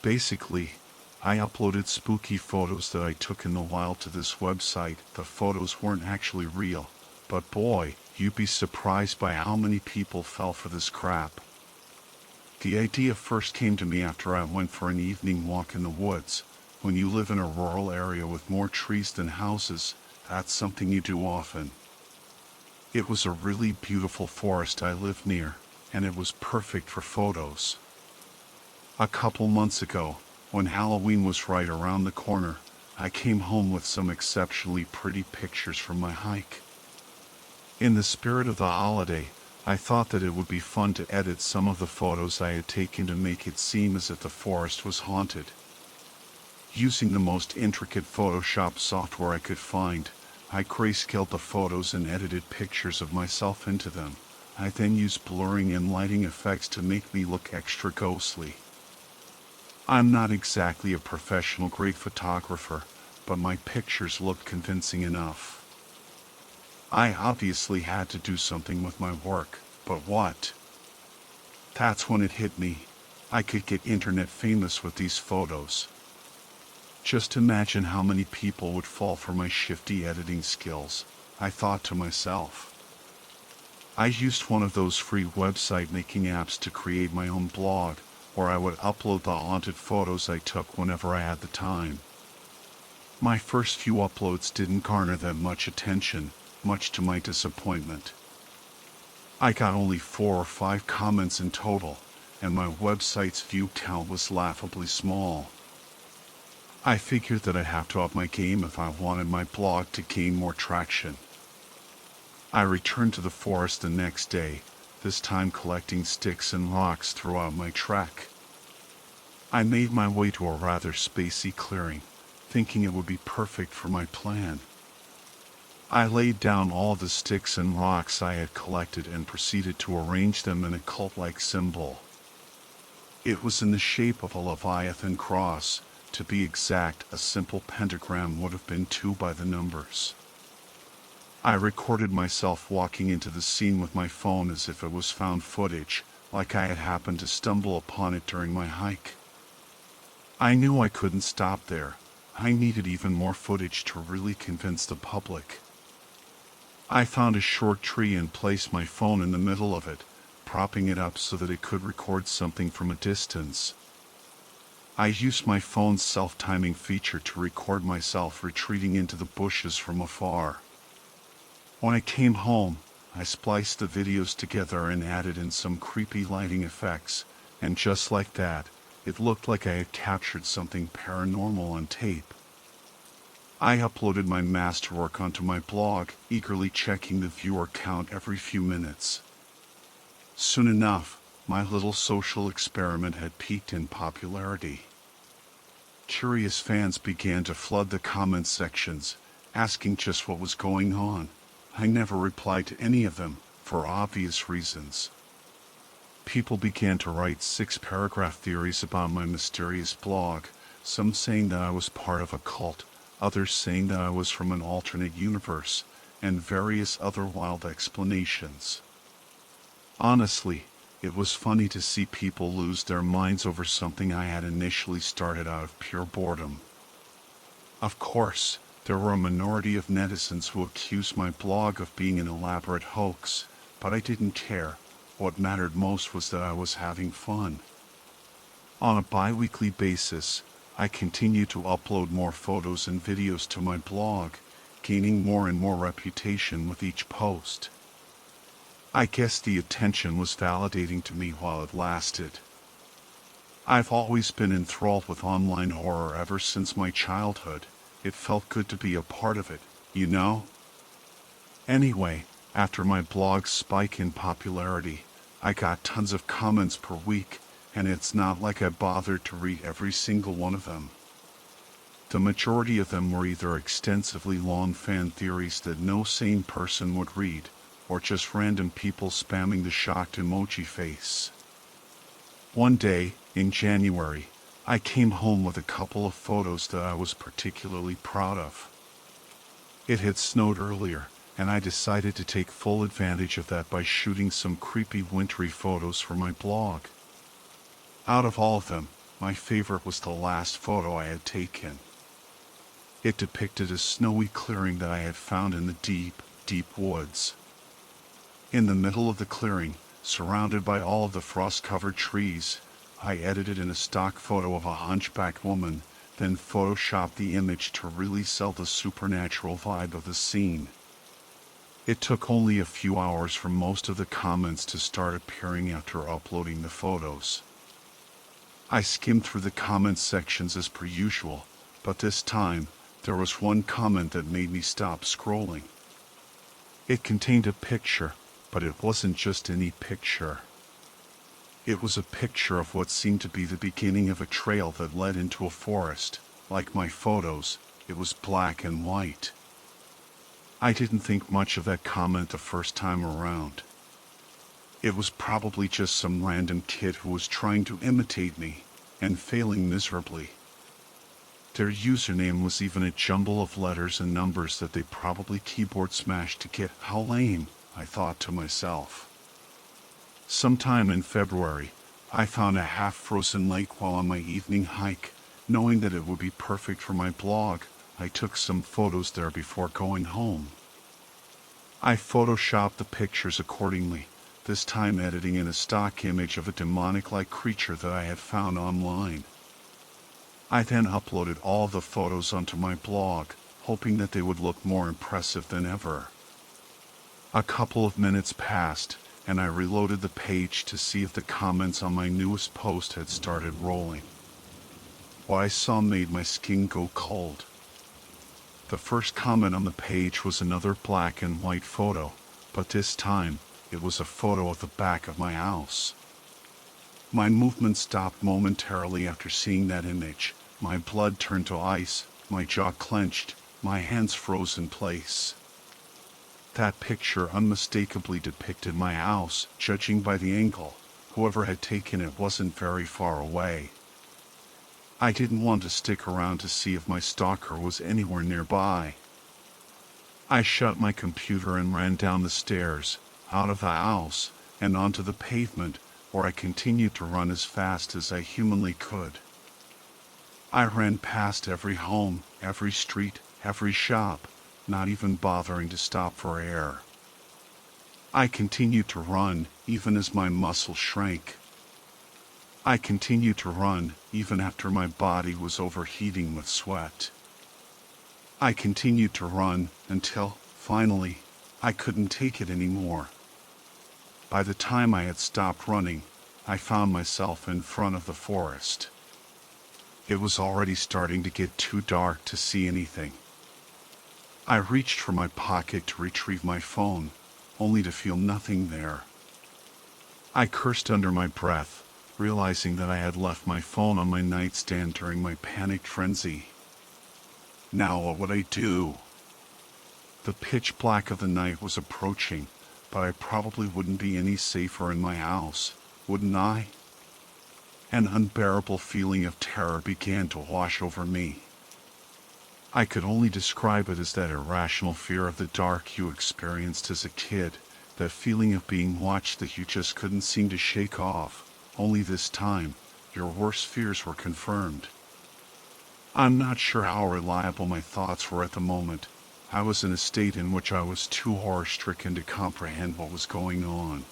Basically, I uploaded spooky photos that I took in the wild to this website. The photos weren't actually real, but boy, you'd be surprised by how many people fell for this crap. The idea first came to me after I went for an evening walk in the woods. When you live in a rural area with more trees than houses, that's something you do often. It was a really beautiful forest I lived near, and it was perfect for photos. A couple months ago, when Halloween was right around the corner, I came home with some exceptionally pretty pictures from my hike. In the spirit of the holiday, I thought that it would be fun to edit some of the photos I had taken to make it seem as if the forest was haunted. Using the most intricate Photoshop software I could find, I grayscaled the photos and edited pictures of myself into them. I then used blurring and lighting effects to make me look extra ghostly. I'm not exactly a professional great photographer, but my pictures looked convincing enough. I obviously had to do something with my work, but what? That's when it hit me. I could get internet famous with these photos. Just imagine how many people would fall for my shifty editing skills, I thought to myself. I used one of those free website making apps to create my own blog, where I would upload the haunted photos I took whenever I had the time. My first few uploads didn't garner that much attention, much to my disappointment. I got only 4 or 5 comments in total, and my website's view count was laughably small. I figured that I'd have to up my game if I wanted my blog to gain more traction. I returned to the forest the next day, this time collecting sticks and rocks throughout my trek. I made my way to a rather spacey clearing, thinking it would be perfect for my plan. I laid down all the sticks and rocks I had collected and proceeded to arrange them in a cult-like symbol. It was in the shape of a Leviathan cross. To be exact, a simple pentagram would have been 2 by the numbers. I recorded myself walking into the scene with my phone as if it was found footage, like I had happened to stumble upon it during my hike. I knew I couldn't stop there. I needed even more footage to really convince the public. I found a short tree and placed my phone in the middle of it, propping it up so that it could record something from a distance. I used my phone's self-timing feature to record myself retreating into the bushes from afar. When I came home, I spliced the videos together and added in some creepy lighting effects, and just like that, it looked like I had captured something paranormal on tape. I uploaded my masterwork onto my blog, eagerly checking the viewer count every few minutes. Soon enough, my little social experiment had peaked in popularity. Curious fans began to flood the comment sections, asking just what was going on. I never replied to any of them, for obvious reasons. People began to write 6-paragraph theories about my mysterious blog, some saying that I was part of a cult, others saying that I was from an alternate universe, and various other wild explanations. Honestly, it was funny to see people lose their minds over something I had initially started out of pure boredom. Of course, there were a minority of netizens who accused my blog of being an elaborate hoax, but I didn't care. What mattered most was that I was having fun. On a bi-weekly basis, I continued to upload more photos and videos to my blog, gaining more and more reputation with each post. I guess the attention was validating to me while it lasted. I've always been enthralled with online horror ever since my childhood. It felt good to be a part of it, you know? Anyway, after my blog's spike in popularity, I got tons of comments per week, and it's not like I bothered to read every single one of them. The majority of them were either extensively long fan theories that no sane person would read, or just random people spamming the shocked emoji face. One day, in January, I came home with a couple of photos that I was particularly proud of. It had snowed earlier, and I decided to take full advantage of that by shooting some creepy wintry photos for my blog. Out of all of them, my favorite was the last photo I had taken. It depicted a snowy clearing that I had found in the deep, deep woods. In the middle of the clearing, surrounded by all of the frost-covered trees, I edited in a stock photo of a hunchbacked woman, then photoshopped the image to really sell the supernatural vibe of the scene. It took only a few hours for most of the comments to start appearing after uploading the photos. I skimmed through the comment sections as per usual, but this time, there was one comment that made me stop scrolling. It contained a picture, but it wasn't just any picture. It was a picture of what seemed to be the beginning of a trail that led into a forest. Like my photos, it was black and white. I didn't think much of that comment the first time around. It was probably just some random kid who was trying to imitate me, and failing miserably. Their username was even a jumble of letters and numbers that they probably keyboard smashed to get. How lame, I thought to myself. Sometime in February, I found a half-frozen lake while on my evening hike. Knowing that it would be perfect for my blog, I took some photos there before going home. I photoshopped the pictures accordingly, this time editing in a stock image of a demonic-like creature that I had found online. I then uploaded all the photos onto my blog, hoping that they would look more impressive than ever. A couple of minutes passed, and I reloaded the page to see if the comments on my newest post had started rolling. What I saw made my skin go cold. The first comment on the page was another black and white photo, but this time, it was a photo of the back of my house. My movement stopped momentarily after seeing that image. My blood turned to ice, my jaw clenched, my hands froze in place. That picture unmistakably depicted my house, judging by the angle. Whoever had taken it wasn't very far away. I didn't want to stick around to see if my stalker was anywhere nearby. I shut my computer and ran down the stairs, out of the house, and onto the pavement, where I continued to run as fast as I humanly could. I ran past every home, every street, every shop, not even bothering to stop for air. I continued to run, even as my muscles shrank. I continued to run, even after my body was overheating with sweat. I continued to run, until, finally, I couldn't take it anymore. By the time I had stopped running, I found myself in front of the forest. It was already starting to get too dark to see anything. I reached for my pocket to retrieve my phone, only to feel nothing there. I cursed under my breath, realizing that I had left my phone on my nightstand during my panicked frenzy. Now what would I do? The pitch black of the night was approaching, but I probably wouldn't be any safer in my house, wouldn't I? An unbearable feeling of terror began to wash over me. I could only describe it as that irrational fear of the dark you experienced as a kid, that feeling of being watched that you just couldn't seem to shake off, only this time, your worst fears were confirmed. I'm not sure how reliable my thoughts were at the moment. I was in a state in which I was too horror-stricken to comprehend what was going on.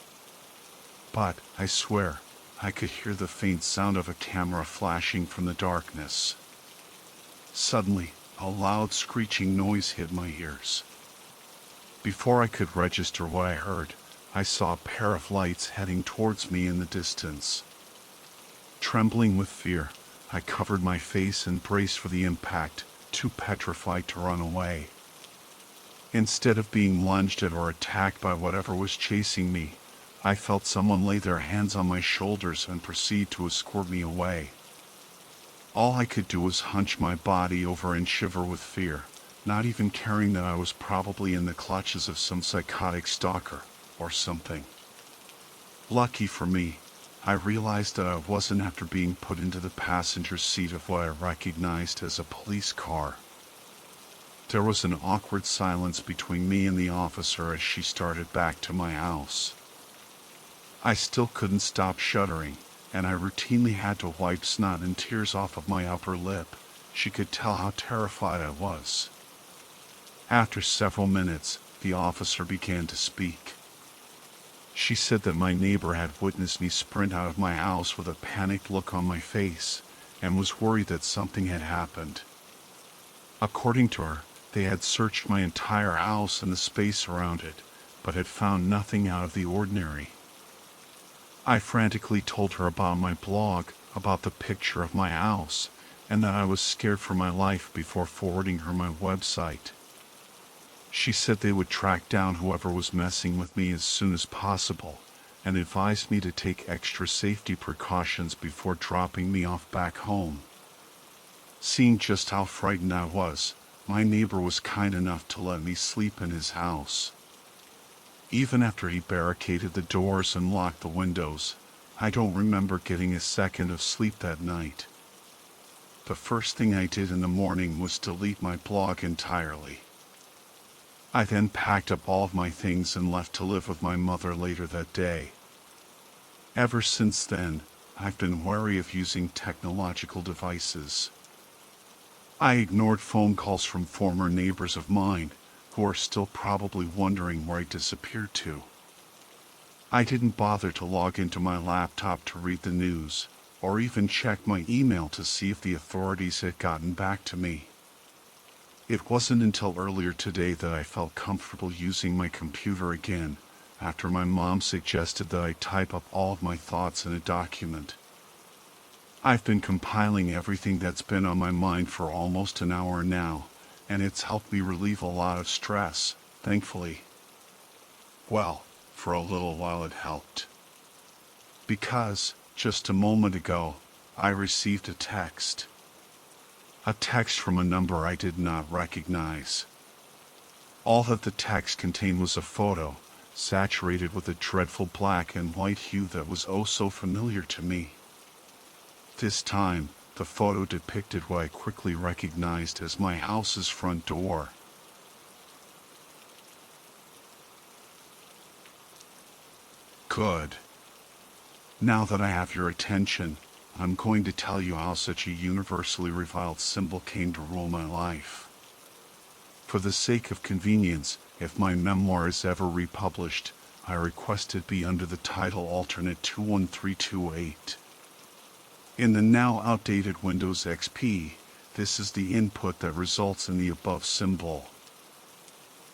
But, I swear, I could hear the faint sound of a camera flashing from the darkness. Suddenly, a loud screeching noise hit my ears. Before I could register what I heard, I saw a pair of lights heading towards me in the distance. Trembling with fear, I covered my face and braced for the impact, too petrified to run away. Instead of being lunged at or attacked by whatever was chasing me, I felt someone lay their hands on my shoulders and proceed to escort me away. All I could do was hunch my body over and shiver with fear, not even caring that I was probably in the clutches of some psychotic stalker, or something. Lucky for me, I realized that I wasn't after being put into the passenger seat of what I recognized as a police car. There was an awkward silence between me and the officer as she started back to my house. I still couldn't stop shuddering, and I routinely had to wipe snot and tears off of my upper lip. She could tell how terrified I was. After several minutes, the officer began to speak. She said that my neighbor had witnessed me sprint out of my house with a panicked look on my face, and was worried that something had happened. According to her, they had searched my entire house and the space around it, but had found nothing out of the ordinary. I frantically told her about my blog, about the picture of my house, and that I was scared for my life before forwarding her my website. She said they would track down whoever was messing with me as soon as possible, and advised me to take extra safety precautions before dropping me off back home. Seeing just how frightened I was, my neighbor was kind enough to let me sleep in his house. Even after he barricaded the doors and locked the windows, I don't remember getting a second of sleep that night. The first thing I did in the morning was delete my blog entirely. I then packed up all of my things and left to live with my mother later that day. Ever since then, I've been wary of using technological devices. I ignored phone calls from former neighbors of mine, who are still probably wondering where I disappeared to. I didn't bother to log into my laptop to read the news, or even check my email to see if the authorities had gotten back to me. It wasn't until earlier today that I felt comfortable using my computer again, after my mom suggested that I type up all of my thoughts in a document. I've been compiling everything that's been on my mind for almost an hour now, and it's helped me relieve a lot of stress, thankfully. Well, for a little while it helped. Because, just a moment ago, I received a text. A text from a number I did not recognize. All that the text contained was a photo, saturated with a dreadful black and white hue that was oh so familiar to me. This time, the photo depicted what I quickly recognized as my house's front door. Good. Now that I have your attention, I'm going to tell you how such a universally reviled symbol came to rule my life. For the sake of convenience, if my memoir is ever republished, I request it be under the title Alternate 21328. In the now outdated Windows XP, this is the input that results in the above symbol.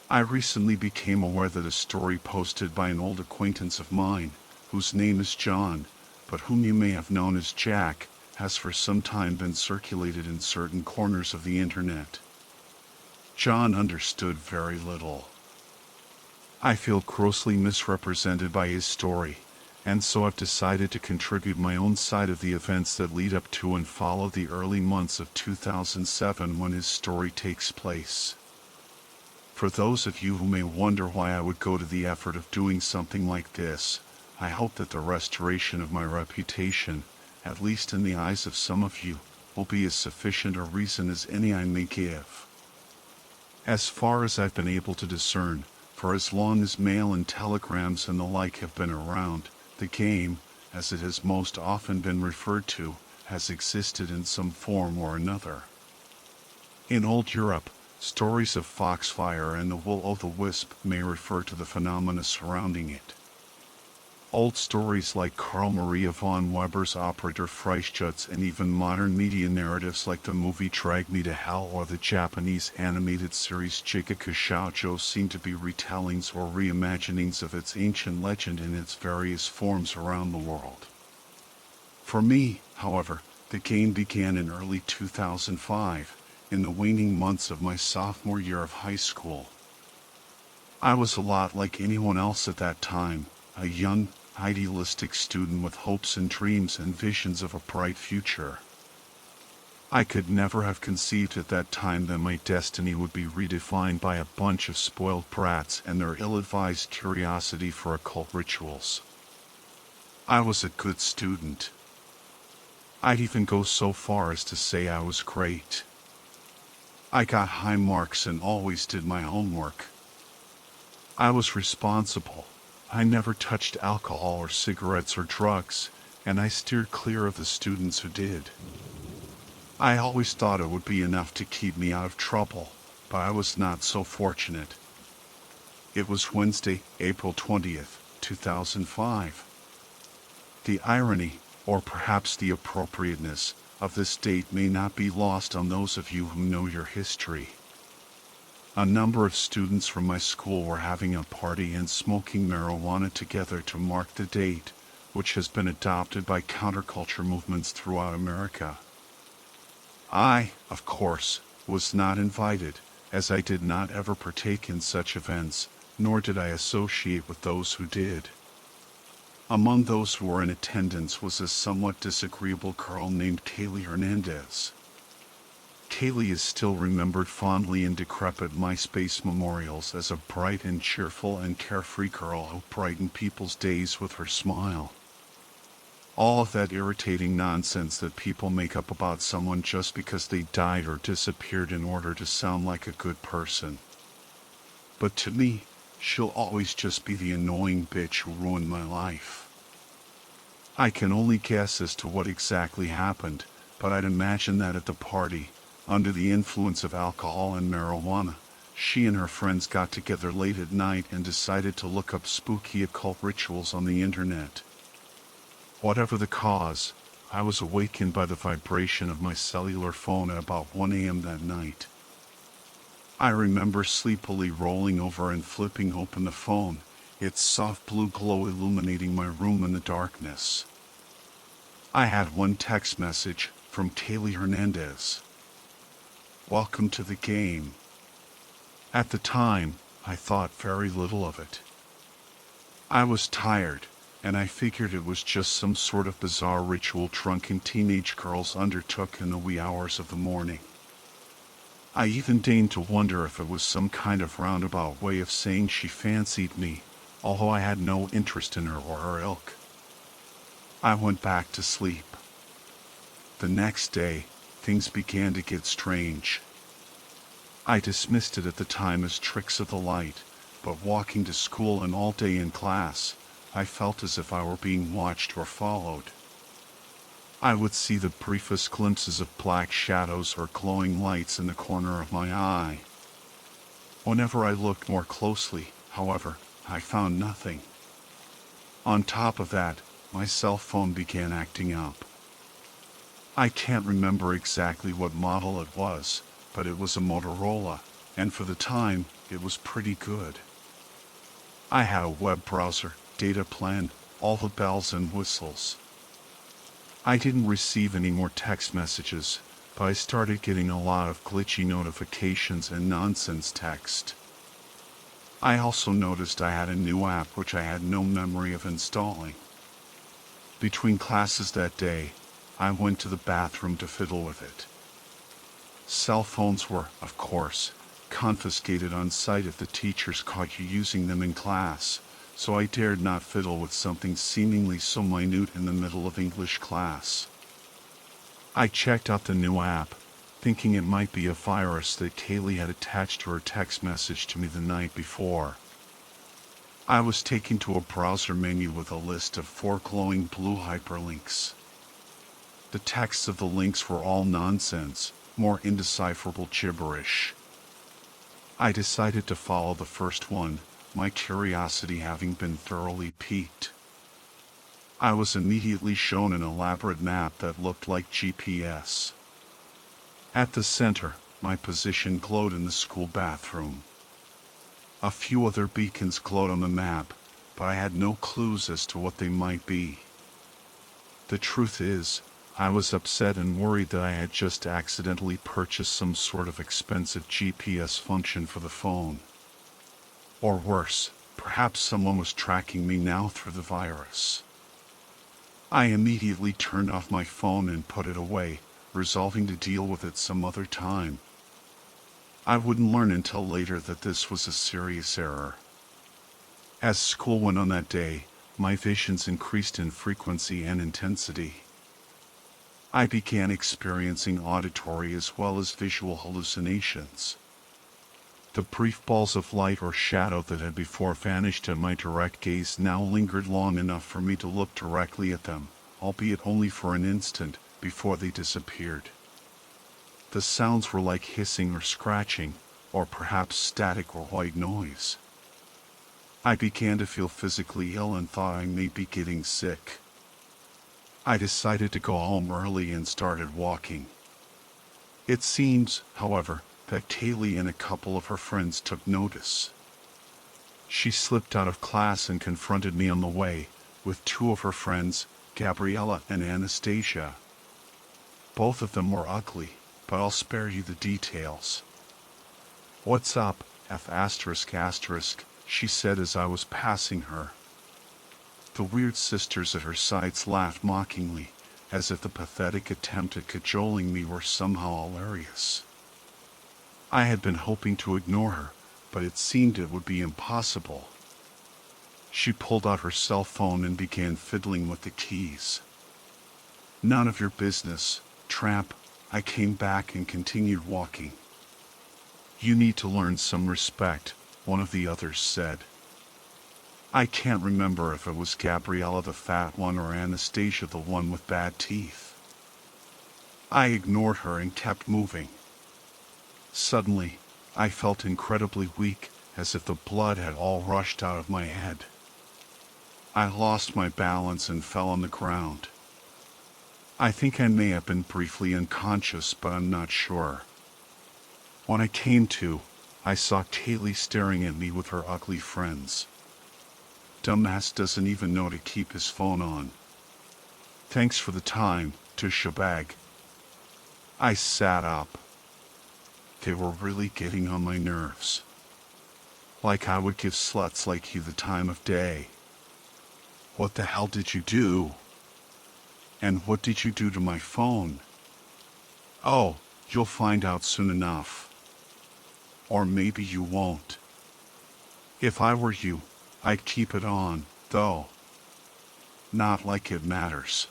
I recently became aware that a story posted by an old acquaintance of mine, whose name is John, but whom you may have known as Jack, has for some time been circulated in certain corners of the internet. John understood very little. I feel grossly misrepresented by his story, and so I've decided to contribute my own side of the events that lead up to and follow the early months of 2007 when his story takes place. For those of you who may wonder why I would go to the effort of doing something like this, I hope that the restoration of my reputation, at least in the eyes of some of you, will be as sufficient a reason as any I may give. As far as I've been able to discern, for as long as mail and telegrams and the like have been around, the game, as it has most often been referred to, has existed in some form or another. In old Europe, stories of foxfire and the will-o'-the-wisp may refer to the phenomena surrounding it. Old stories like Carl Maria von Weber's Opera der Freischütz and even modern media narratives like the movie Drag Me to Hell or the Japanese animated series Jigaku Shoujo seem to be retellings or reimaginings of its ancient legend in its various forms around the world. For me, however, the game began in early 2005, in the waning months of my sophomore year of high school. I was a lot like anyone else at that time, a young, idealistic student with hopes and dreams and visions of a bright future. I could never have conceived at that time that my destiny would be redefined by a bunch of spoiled brats and their ill-advised curiosity for occult rituals. I was a good student. I'd even go so far as to say I was great. I got high marks and always did my homework. I was responsible. I never touched alcohol or cigarettes or drugs, and I steered clear of the students who did. I always thought it would be enough to keep me out of trouble, but I was not so fortunate. It was Wednesday, April 20th, 2005. The irony, or perhaps the appropriateness, of this date may not be lost on those of you who know your history. A number of students from my school were having a party and smoking marijuana together to mark the date, which has been adopted by counterculture movements throughout America. I, of course, was not invited, as I did not ever partake in such events, nor did I associate with those who did. Among those who were in attendance was a somewhat disagreeable girl named Kaylee Hernandez. Kaylee is still remembered fondly in decrepit MySpace memorials as a bright and cheerful and carefree girl who brightened people's days with her smile. All of that irritating nonsense that people make up about someone just because they died or disappeared in order to sound like a good person. But to me, she'll always just be the annoying bitch who ruined my life. I can only guess as to what exactly happened, but I'd imagine that at the party, under the influence of alcohol and marijuana, she and her friends got together late at night and decided to look up spooky occult rituals on the internet. Whatever the cause, I was awakened by the vibration of my cellular phone at about 1 a.m. that night. I remember sleepily rolling over and flipping open the phone, its soft blue glow illuminating my room in the darkness. I had one text message from Kaylee Hernandez. "Welcome to the game." At the time, I thought very little of it. I was tired, and I figured it was just some sort of bizarre ritual drunken teenage girls undertook in the wee hours of the morning. I even deigned to wonder if it was some kind of roundabout way of saying she fancied me, although I had no interest in her or her ilk. I went back to sleep. The next day, things began to get strange. I dismissed it at the time as tricks of the light, but walking to school and all day in class, I felt as if I were being watched or followed. I would see the briefest glimpses of black shadows or glowing lights in the corner of my eye. Whenever I looked more closely, however, I found nothing. On top of that, my cell phone began acting up. I can't remember exactly what model it was, but it was a Motorola, and for the time, it was pretty good. I had a web browser, data plan, all the bells and whistles. I didn't receive any more text messages, but I started getting a lot of glitchy notifications and nonsense text. I also noticed I had a new app which I had no memory of installing. Between classes that day, I went to the bathroom to fiddle with it. Cell phones were, of course, confiscated on site if the teachers caught you using them in class, so I dared not fiddle with something seemingly so minute in the middle of English class. I checked out the new app, thinking it might be a virus that Kaylee had attached to her text message to me the night before. I was taken to a browser menu with a list of 4 glowing blue hyperlinks. The texts of the links were all nonsense, more indecipherable gibberish. I decided to follow the first one, my curiosity having been thoroughly piqued. I was immediately shown an elaborate map that looked like GPS. At the center, my position glowed in the school bathroom. A few other beacons glowed on the map, but I had no clues as to what they might be. The truth is, I was upset and worried that I had just accidentally purchased some sort of expensive GPS function for the phone. Or worse, perhaps someone was tracking me now through the virus. I immediately turned off my phone and put it away, resolving to deal with it some other time. I wouldn't learn until later that this was a serious error. As school went on that day, my visions increased in frequency and intensity. I began experiencing auditory as well as visual hallucinations. The brief balls of light or shadow that had before vanished at my direct gaze now lingered long enough for me to look directly at them, albeit only for an instant, before they disappeared. The sounds were like hissing or scratching, or perhaps static or white noise. I began to feel physically ill and thought I may be getting sick. I decided to go home early and started walking. It seems, however, that Kaylee and a couple of her friends took notice. She slipped out of class and confronted me on the way, with 2 of her friends, Gabriella and Anastasia. Both of them were ugly, but I'll spare you the details. "What's up, F***," she said as I was passing her. The weird sisters at her sides laughed mockingly, as if the pathetic attempt at cajoling me were somehow hilarious. I had been hoping to ignore her, but it seemed it would be impossible. She pulled out her cell phone and began fiddling with the keys. "None of your business, tramp," I came back and continued walking. "You need to learn some respect," one of the others said. I can't remember if it was Gabriella the fat one or Anastasia the one with bad teeth. I ignored her and kept moving. Suddenly, I felt incredibly weak, as if the blood had all rushed out of my head. I lost my balance and fell on the ground. I think I may have been briefly unconscious, but I'm not sure. When I came to, I saw Kaylee staring at me with her ugly friends. Dumbass doesn't even know to keep his phone on. "Thanks for the time, douchebag." I sat up. They were really getting on my nerves. Like I would give sluts like you the time of day. "What the hell did you do? And what did you do to my phone?" "Oh, you'll find out soon enough. Or maybe you won't. If I were you, I'd keep it on, though. Not like it matters.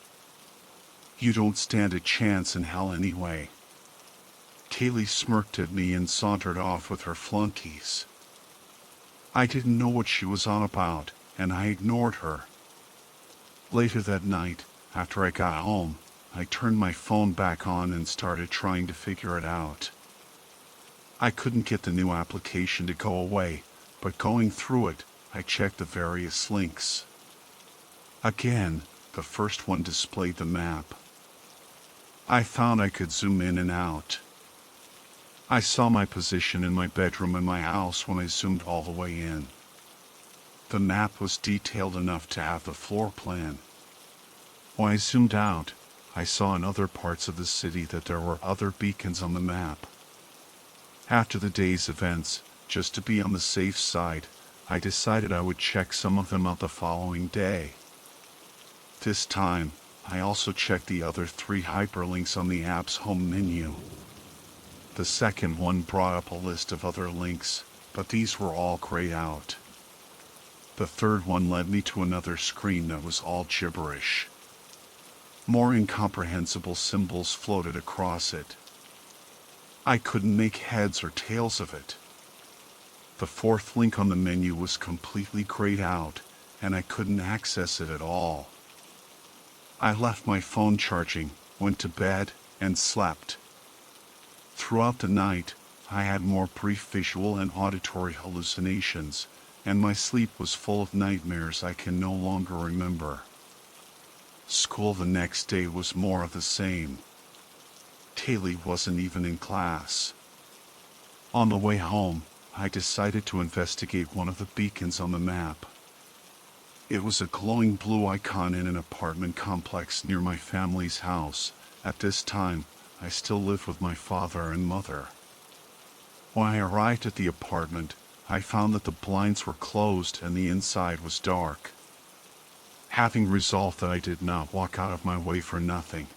You don't stand a chance in hell anyway." Kaylee smirked at me and sauntered off with her flunkies. I didn't know what she was on about, and I ignored her. Later that night, after I got home, I turned my phone back on and started trying to figure it out. I couldn't get the new application to go away, but going through it, I checked the various links. Again, the first one displayed the map. I found I could zoom in and out. I saw my position in my bedroom in my house when I zoomed all the way in. The map was detailed enough to have the floor plan. When I zoomed out, I saw in other parts of the city that there were other beacons on the map. After the day's events, just to be on the safe side, I decided I would check some of them out the following day. This time, I also checked the other 3 hyperlinks on the app's home menu. The second one brought up a list of other links, but these were all grayed out. The third one led me to another screen that was all gibberish. More incomprehensible symbols floated across it. I couldn't make heads or tails of it. The fourth link on the menu was completely grayed out, and I couldn't access it at all. I left my phone charging, went to bed, and slept. Throughout the night, I had more brief visual and auditory hallucinations, and my sleep was full of nightmares I can no longer remember. School the next day was more of the same. Taylor wasn't even in class. On the way home, I decided to investigate one of the beacons on the map. It was a glowing blue icon in an apartment complex near my family's house. At this time, I still lived with my father and mother. When I arrived at the apartment, I found that the blinds were closed and the inside was dark. Having resolved that I did not walk out of my way for nothing,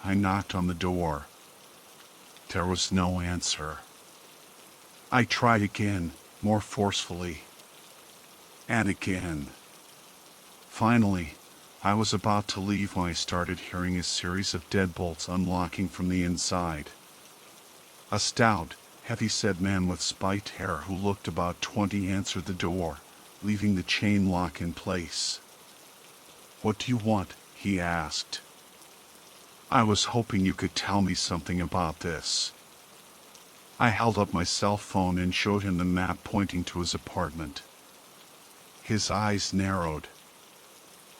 I knocked on the door. There was no answer. I tried again, more forcefully. And again. Finally, I was about to leave when I started hearing a series of deadbolts unlocking from the inside. A stout, heavy-set man with spiked hair who looked about 20 answered the door, leaving the chain lock in place. "What do you want?" he asked. "I was hoping you could tell me something about this." I held up my cell phone and showed him the map pointing to his apartment. His eyes narrowed.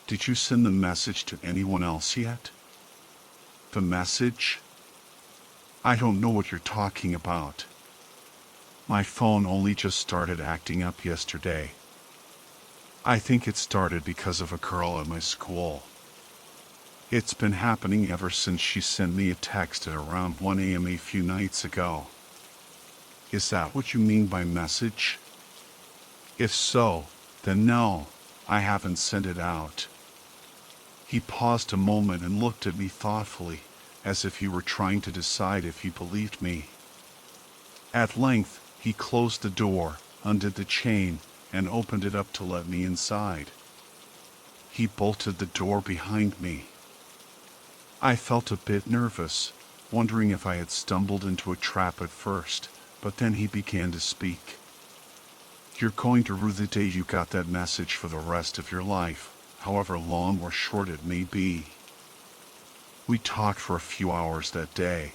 "Did you send the message to anyone else yet?" "The message? I don't know what you're talking about. My phone only just started acting up yesterday. I think it started because of a girl at my school. It's been happening ever since she sent me a text at around 1 a.m. a few nights ago." "Is that what you mean by message?" "If so, then no, I haven't sent it out." He paused a moment and looked at me thoughtfully, as if he were trying to decide if he believed me. At length, he closed the door, undid the chain, and opened it up to let me inside. He bolted the door behind me. I felt a bit nervous, wondering if I had stumbled into a trap at first, but then he began to speak. "You're going to rue the day you got that message for the rest of your life, however long or short it may be." We talked for a few hours that day.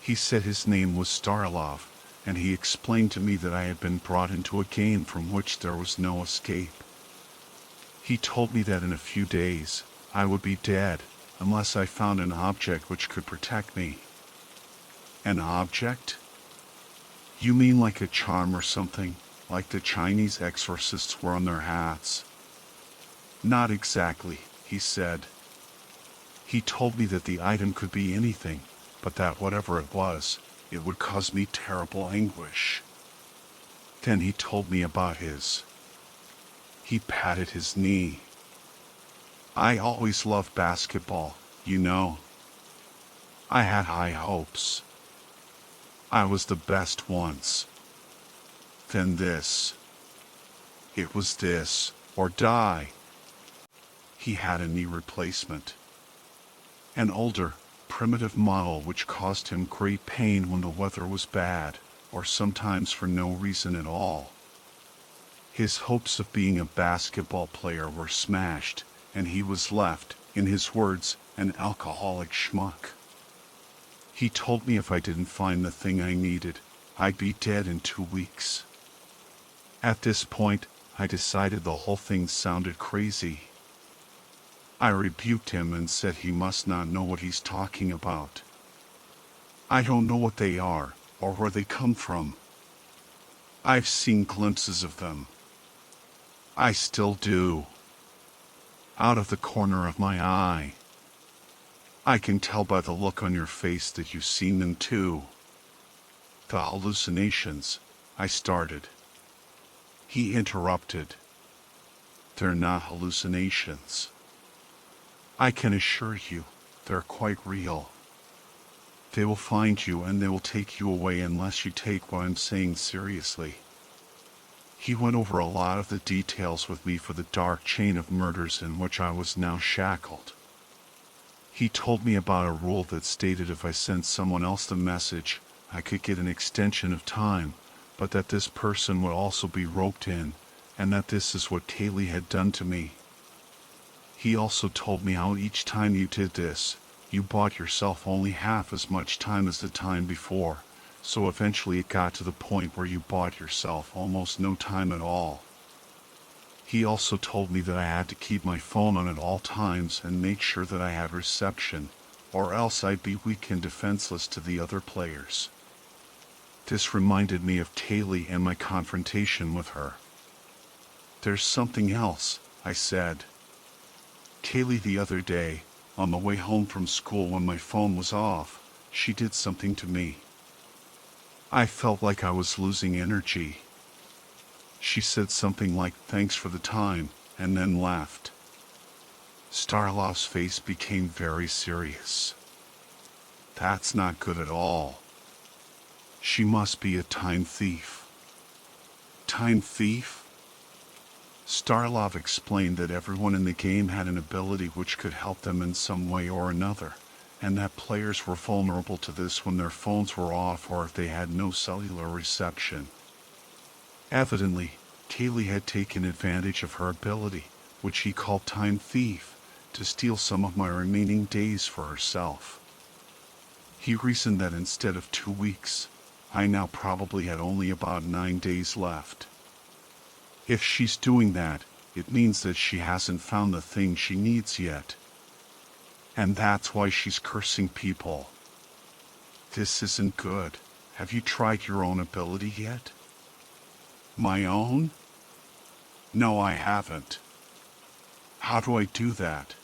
He said his name was Starlov, and he explained to me that I had been brought into a game from which there was no escape. He told me that in a few days, I would be dead, unless I found an object which could protect me. "An object? You mean like a charm or something, like the Chinese exorcists wear on their hats?" "Not exactly," he said. He told me that the item could be anything, but that whatever it was, it would cause me terrible anguish. Then he told me about his. He patted his knee. "I always loved basketball, you know. I had high hopes. I was the best once. Then this. It was this, or die." He had a knee replacement. An older, primitive model which caused him great pain when the weather was bad, or sometimes for no reason at all. His hopes of being a basketball player were smashed, and he was left, in his words, an alcoholic schmuck. He told me if I didn't find the thing I needed, I'd be dead in 2 weeks. At this point, I decided the whole thing sounded crazy. I rebuked him and said he must not know what he's talking about. "I don't know what they are, or where they come from. I've seen glimpses of them. I still do. Out of the corner of my eye. I can tell by the look on your face that you've seen them too. The hallucinations, I started. He interrupted. They're not hallucinations. I can assure you, they're quite real. They will find you and they will take you away unless you take what I'm saying seriously. He went over a lot of the details with me for the dark chain of murders in which I was now shackled. He told me about a rule that stated if I sent someone else the message, I could get an extension of time, but that this person would also be roped in, and that this is what Kaylee had done to me. He also told me how each time you did this, you bought yourself only half as much time as the time before, so eventually it got to the point where you bought yourself almost no time at all. He also told me that I had to keep my phone on at all times and make sure that I had reception, or else I'd be weak and defenseless to the other players. This reminded me of Kaylee and my confrontation with her. There's something else, I said. Kaylee the other day, on the way home from school when my phone was off, she did something to me. I felt like I was losing energy. She said something like, "Thanks for the time," and then laughed. Starlov's face became very serious. That's not good at all. She must be a time thief. Time thief? Starlov explained that everyone in the game had an ability which could help them in some way or another, and that players were vulnerable to this when their phones were off or if they had no cellular reception. Evidently, Kaylee had taken advantage of her ability, which he called Time Thief, to steal some of my remaining days for herself. He reasoned that instead of 2 weeks, I now probably had only about 9 days left. If she's doing that, it means that she hasn't found the thing she needs yet. And that's why she's cursing people. This isn't good. Have you tried your own ability yet? My own? No, I haven't. How do I do that?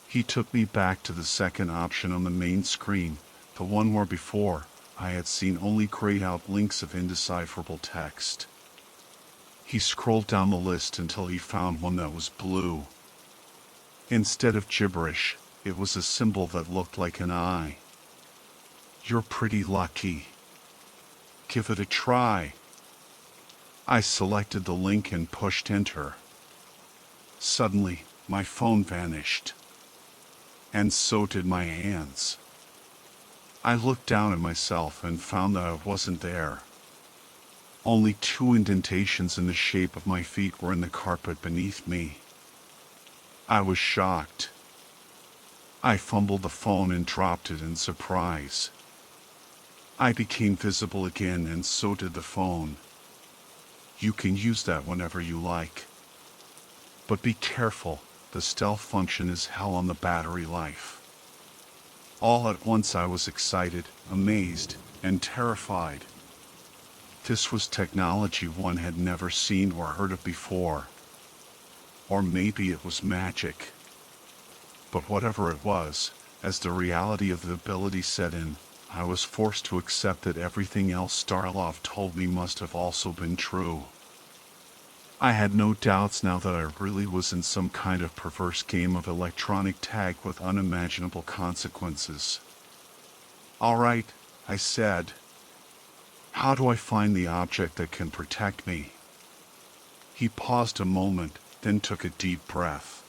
He took me back to the second option on the main screen, the one where before I had seen only grayed out links of indecipherable text. He scrolled down the list until he found one that was blue. Instead of gibberish, it was a symbol that looked like an eye. You're pretty lucky. Give it a try. I selected the link and pushed enter. Suddenly, my phone vanished. And so did my hands. I looked down at myself and found that I wasn't there. Only 2 indentations in the shape of my feet were in the carpet beneath me. I was shocked. I fumbled the phone and dropped it in surprise. I became visible again and so did the phone. You can use that whenever you like. But be careful, the stealth function is hell on the battery life. All at once I was excited, amazed, and terrified. This was technology one had never seen or heard of before. Or maybe it was magic. But whatever it was, as the reality of the ability set in, I was forced to accept that everything else Starlov told me must have also been true. I had no doubts now that I really was in some kind of perverse game of electronic tag with unimaginable consequences. "All right," I said. "How do I find the object that can protect me?" He paused a moment, then took a deep breath.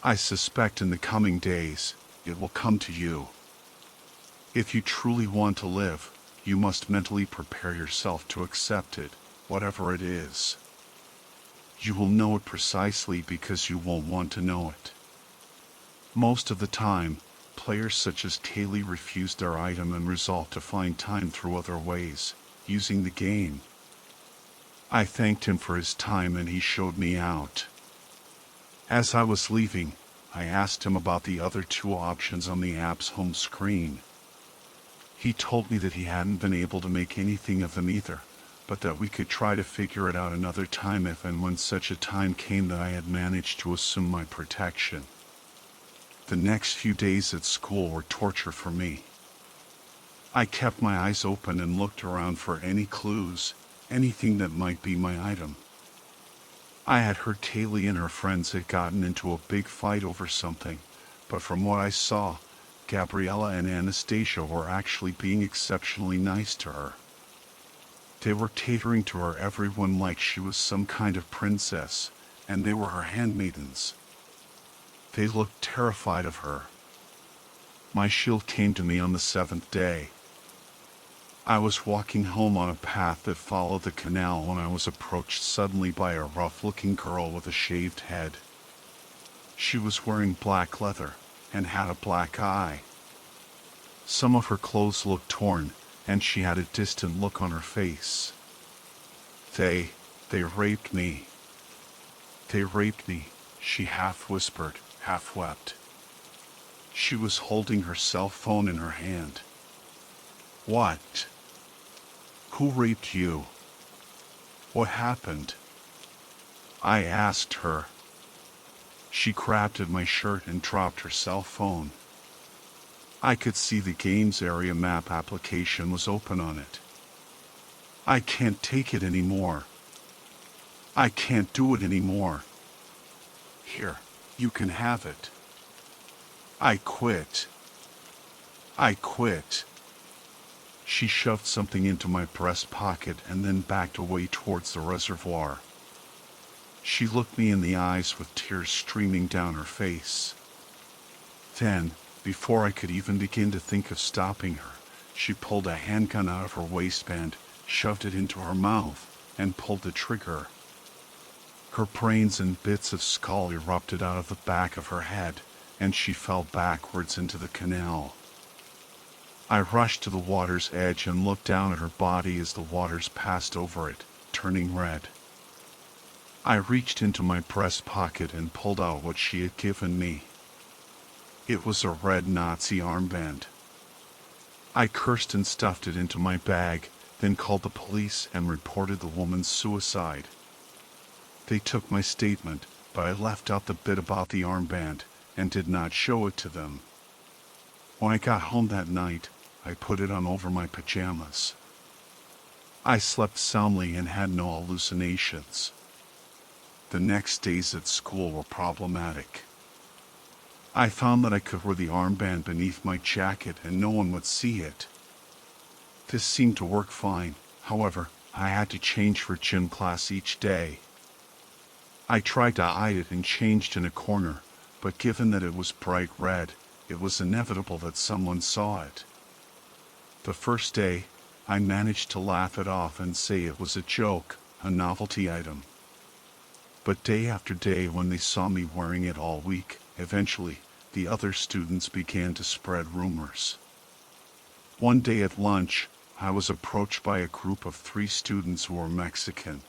"I suspect in the coming days, it will come to you. If you truly want to live, you must mentally prepare yourself to accept it, whatever it is. You will know it precisely because you won't want to know it." Most of the time, players such as Kaylee refuse their item and resolve to find time through other ways, using the game. I thanked him for his time and he showed me out. As I was leaving, I asked him about the other 2 options on the app's home screen. He told me that he hadn't been able to make anything of them either, but that we could try to figure it out another time if and when such a time came that I had managed to assume my protection. The next few days at school were torture for me. I kept my eyes open and looked around for any clues, anything that might be my item. I had heard Kaylee and her friends had gotten into a big fight over something, but from what I saw, Gabriella and Anastasia were actually being exceptionally nice to her. They were catering to her everyone like she was some kind of princess, and they were her handmaidens. They looked terrified of her. My shield came to me on the 7th day. I was walking home on a path that followed the canal when I was approached suddenly by a rough-looking girl with a shaved head. She was wearing black leather and had a black eye. Some of her clothes looked torn, and she had a distant look on her face. They raped me. They raped me, she half whispered, half wept. She was holding her cell phone in her hand. What? Who raped you? What happened? I asked her. She grabbed at my shirt and dropped her cell phone. I could see the games area map application was open on it. I can't take it anymore. I can't do it anymore. Here, you can have it. I quit. I quit. She shoved something into my breast pocket and then backed away towards the reservoir. She looked me in the eyes with tears streaming down her face. Then, before I could even begin to think of stopping her, she pulled a handgun out of her waistband, shoved it into her mouth, and pulled the trigger. Her brains and bits of skull erupted out of the back of her head, and she fell backwards into the canal. I rushed to the water's edge and looked down at her body as the waters passed over it, turning red. I reached into my breast pocket and pulled out what she had given me. It was a red Nazi armband. I cursed and stuffed it into my bag, then called the police and reported the woman's suicide. They took my statement, but I left out the bit about the armband and did not show it to them. When I got home that night, I put it on over my pajamas. I slept soundly and had no hallucinations. The next days at school were problematic. I found that I could wear the armband beneath my jacket and no one would see it. This seemed to work fine, however, I had to change for gym class each day. I tried to hide it and changed in a corner, but given that it was bright red, it was inevitable that someone saw it. The first day, I managed to laugh it off and say it was a joke, a novelty item. But day after day when they saw me wearing it all week, eventually, the other students began to spread rumors. One day at lunch, I was approached by a group of 3 students who were Mexican.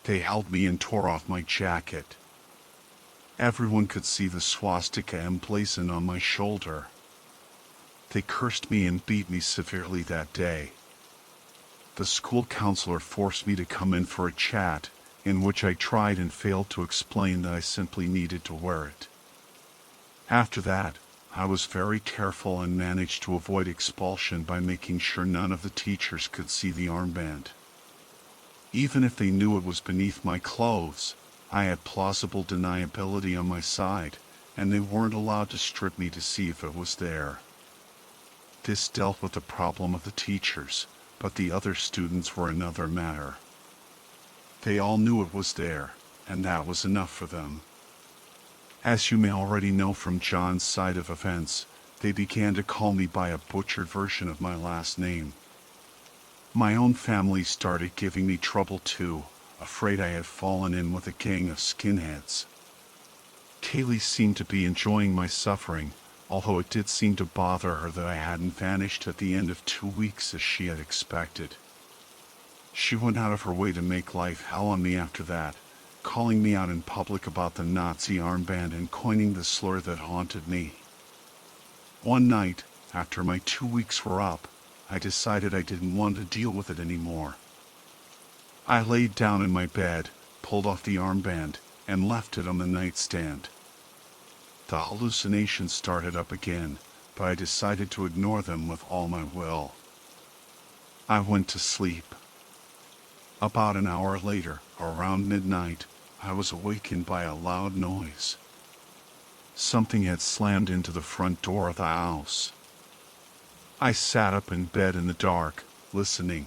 They held me and tore off my jacket. Everyone could see the swastika emblazoned on my shoulder. They cursed me and beat me severely that day. The school counselor forced me to come in for a chat, in which I tried and failed to explain that I simply needed to wear it. After that, I was very careful and managed to avoid expulsion by making sure none of the teachers could see the armband. Even if they knew it was beneath my clothes, I had plausible deniability on my side, and they weren't allowed to strip me to see if it was there. This dealt with the problem of the teachers, but the other students were another matter. They all knew it was there, and that was enough for them. As you may already know from John's side of events, they began to call me by a butchered version of my last name. My own family started giving me trouble too, afraid I had fallen in with a gang of skinheads. Kaylee seemed to be enjoying my suffering, although it did seem to bother her that I hadn't vanished at the end of 2 weeks as she had expected. She went out of her way to make life hell on me after that, calling me out in public about the Nazi armband and coining the slur that haunted me. One night, after my 2 weeks were up, I decided I didn't want to deal with it anymore. I laid down in my bed, pulled off the armband, and left it on the nightstand. The hallucinations started up again, but I decided to ignore them with all my will. I went to sleep. About an hour later, around midnight, I was awakened by a loud noise. Something had slammed into the front door of the house. I sat up in bed in the dark, listening.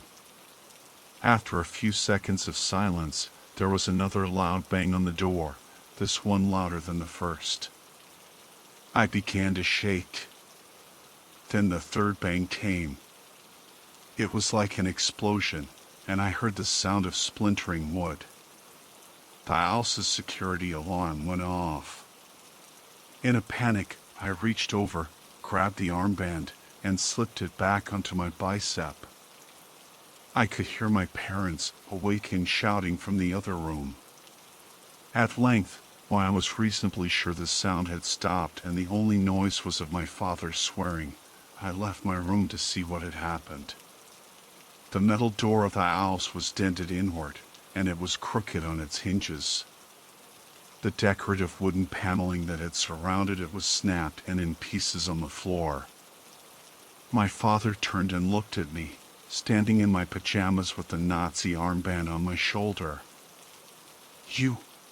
After a few seconds of silence, there was another loud bang on the door, this one louder than the first. I began to shake. Then the third bang came. It was like an explosion, and I heard the sound of splintering wood. The house's security alarm went off. In a panic, I reached over, grabbed the armband, and slipped it back onto my bicep. I could hear my parents, awakened, shouting from the other room. At length, when I was reasonably sure the sound had stopped and the only noise was of my father swearing, I left my room to see what had happened. The metal door of the house was dented inward, and it was crooked on its hinges. The decorative wooden paneling that had surrounded it was snapped and in pieces on the floor. My father turned and looked at me, standing in my pajamas with the Nazi armband on my shoulder.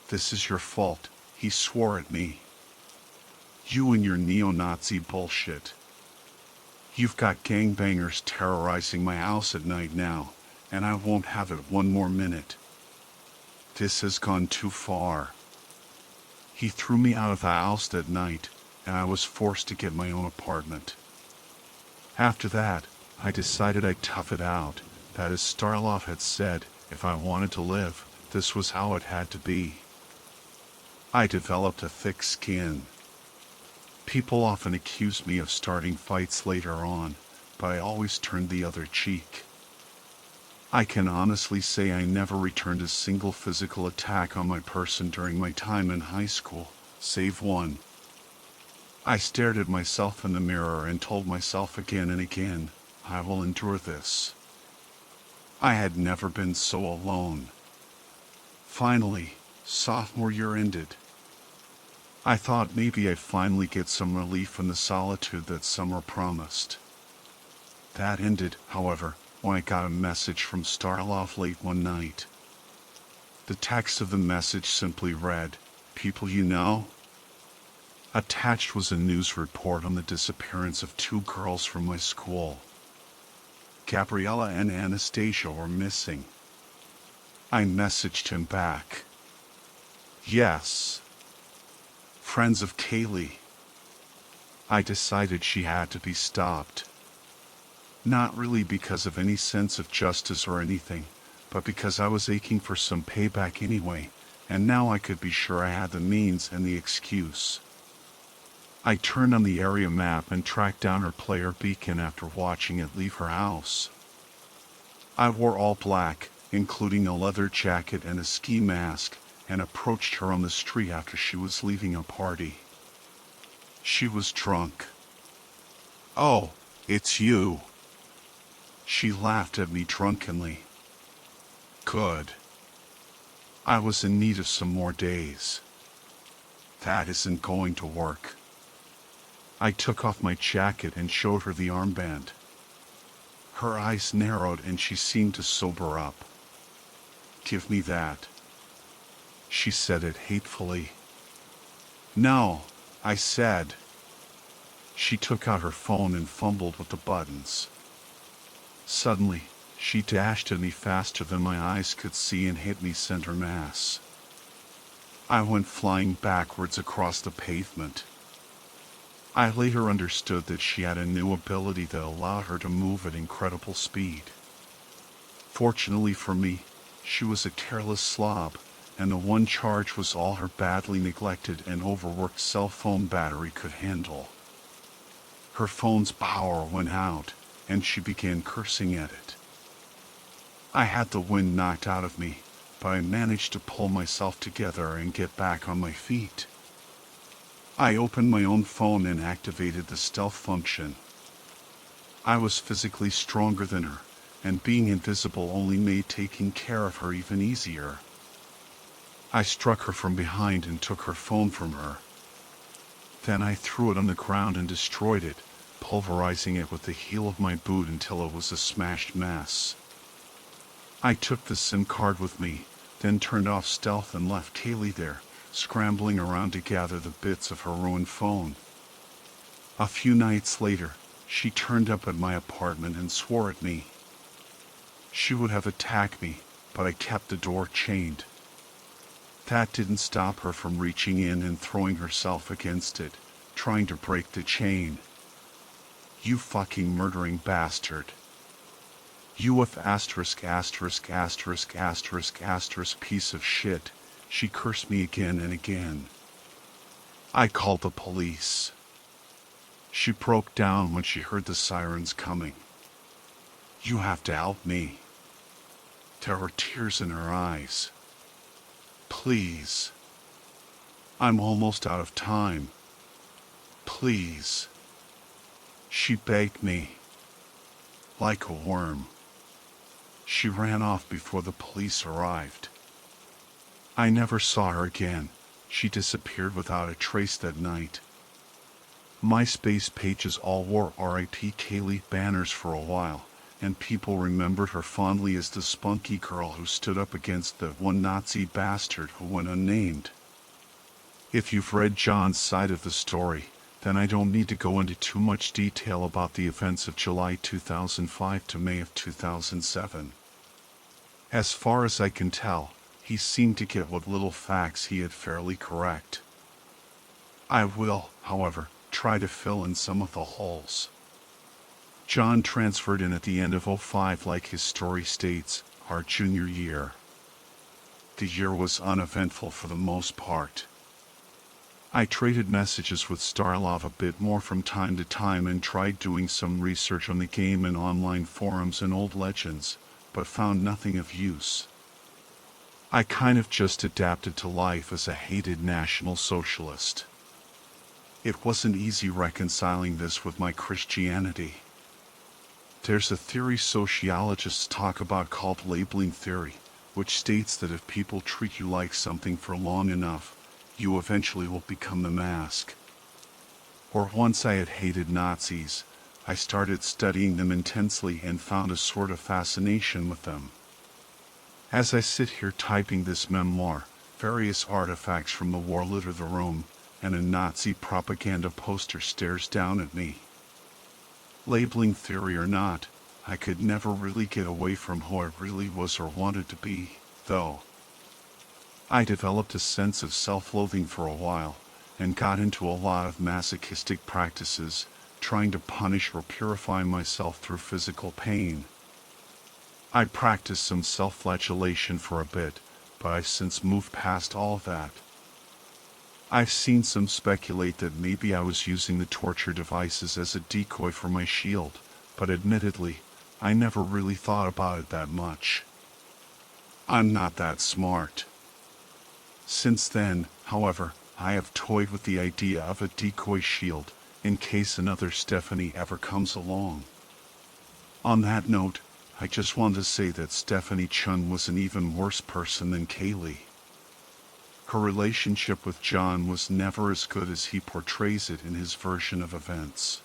This is your fault," he swore at me. "You and your neo-Nazi bullshit. You've got gangbangers terrorizing my house at night now, and I won't have it one more minute. This has gone too far." He threw me out of the house that night, and I was forced to get my own apartment. After that, I decided I'd tough it out, that as Starlov had said, if I wanted to live, this was how it had to be. I developed a thick skin. People often accused me of starting fights later on, but I always turned the other cheek. I can honestly say I never returned a single physical attack on my person during my time in high school, save one. I stared at myself in the mirror and told myself again and again, I will endure this. I had never been so alone. Finally, sophomore year ended. I thought maybe I'd finally get some relief from the solitude that summer promised. That ended, however, when I got a message from Starlov late one night. The text of the message simply read, "People you know?" Attached was a news report on the disappearance of two girls from my school. Gabriella and Anastasia were missing. I messaged him back. Yes. Friends of Kaylee. I decided she had to be stopped. Not really because of any sense of justice or anything, but because I was aching for some payback anyway, and now I could be sure I had the means and the excuse. I turned on the area map and tracked down her player beacon after watching it leave her house. I wore all black, including a leather jacket and a ski mask, and approached her on the street after she was leaving a party. She was drunk. "Oh, it's you." She laughed at me drunkenly. Good. I was in need of some more days. That isn't going to work. I took off my jacket and showed her the armband. Her eyes narrowed and she seemed to sober up. "Give me that." She said it hatefully. "No," I said. She took out her phone and fumbled with the buttons. Suddenly, she dashed at me faster than my eyes could see and hit me center mass. I went flying backwards across the pavement. I later understood that she had a new ability that allowed her to move at incredible speed. Fortunately for me, she was a careless slob, and the one charge was all her badly neglected and overworked cell phone battery could handle. Her phone's power went out, and she began cursing at it. I had the wind knocked out of me, but I managed to pull myself together and get back on my feet. I opened my own phone and activated the stealth function. I was physically stronger than her, and being invisible only made taking care of her even easier. I struck her from behind and took her phone from her. Then I threw it on the ground and destroyed it, pulverizing it with the heel of my boot until it was a smashed mess. I took the SIM card with me, then turned off stealth and left Kaylee there, scrambling around to gather the bits of her ruined phone. A few nights later, she turned up at my apartment and swore at me. She would have attacked me, but I kept the door chained. That didn't stop her from reaching in and throwing herself against it, trying to break the chain. You fucking murdering bastard. You piece of shit, she cursed me again and again. I called the police. She broke down when she heard the sirens coming. You have to help me. There were tears in her eyes. Please. I'm almost out of time. Please. She begged me. Like a worm. She ran off before the police arrived. I never saw her again. She disappeared without a trace that night. MySpace pages all wore R.I.P. Kaylee banners for a while, and people remembered her fondly as the spunky girl who stood up against the one Nazi bastard who went unnamed. If you've read John's side of the story, then I don't need to go into too much detail about the events of July 2005 to May of 2007. As far as I can tell, he seemed to get what little facts he had fairly correct. I will, however, try to fill in some of the holes. John transferred in at the end of '05 like his story states, our junior year. The year was uneventful for the most part. I traded messages with Starlov a bit more from time to time and tried doing some research on the game in online forums and old legends, but found nothing of use. I kind of just adapted to life as a hated National Socialist. It wasn't easy reconciling this with my Christianity. There's a theory sociologists talk about called labeling theory, which states that if people treat you like something for long enough, you eventually will become the mask. Or once I had hated Nazis, I started studying them intensely and found a sort of fascination with them. As I sit here typing this memoir, various artifacts from the war litter the room, and a Nazi propaganda poster stares down at me. Labeling theory or not, I could never really get away from who I really was or wanted to be, though. I developed a sense of self-loathing for a while, and got into a lot of masochistic practices, trying to punish or purify myself through physical pain. I practiced some self-flagellation for a bit, but I've since moved past all that. I've seen some speculate that maybe I was using the torture devices as a decoy for my shield, but admittedly, I never really thought about it that much. I'm not that smart. Since then, however, I have toyed with the idea of a decoy shield, in case another Stephanie ever comes along. On that note, I just want to say that Stephanie Chun was an even worse person than Kaylee. Her relationship with John was never as good as he portrays it in his version of events.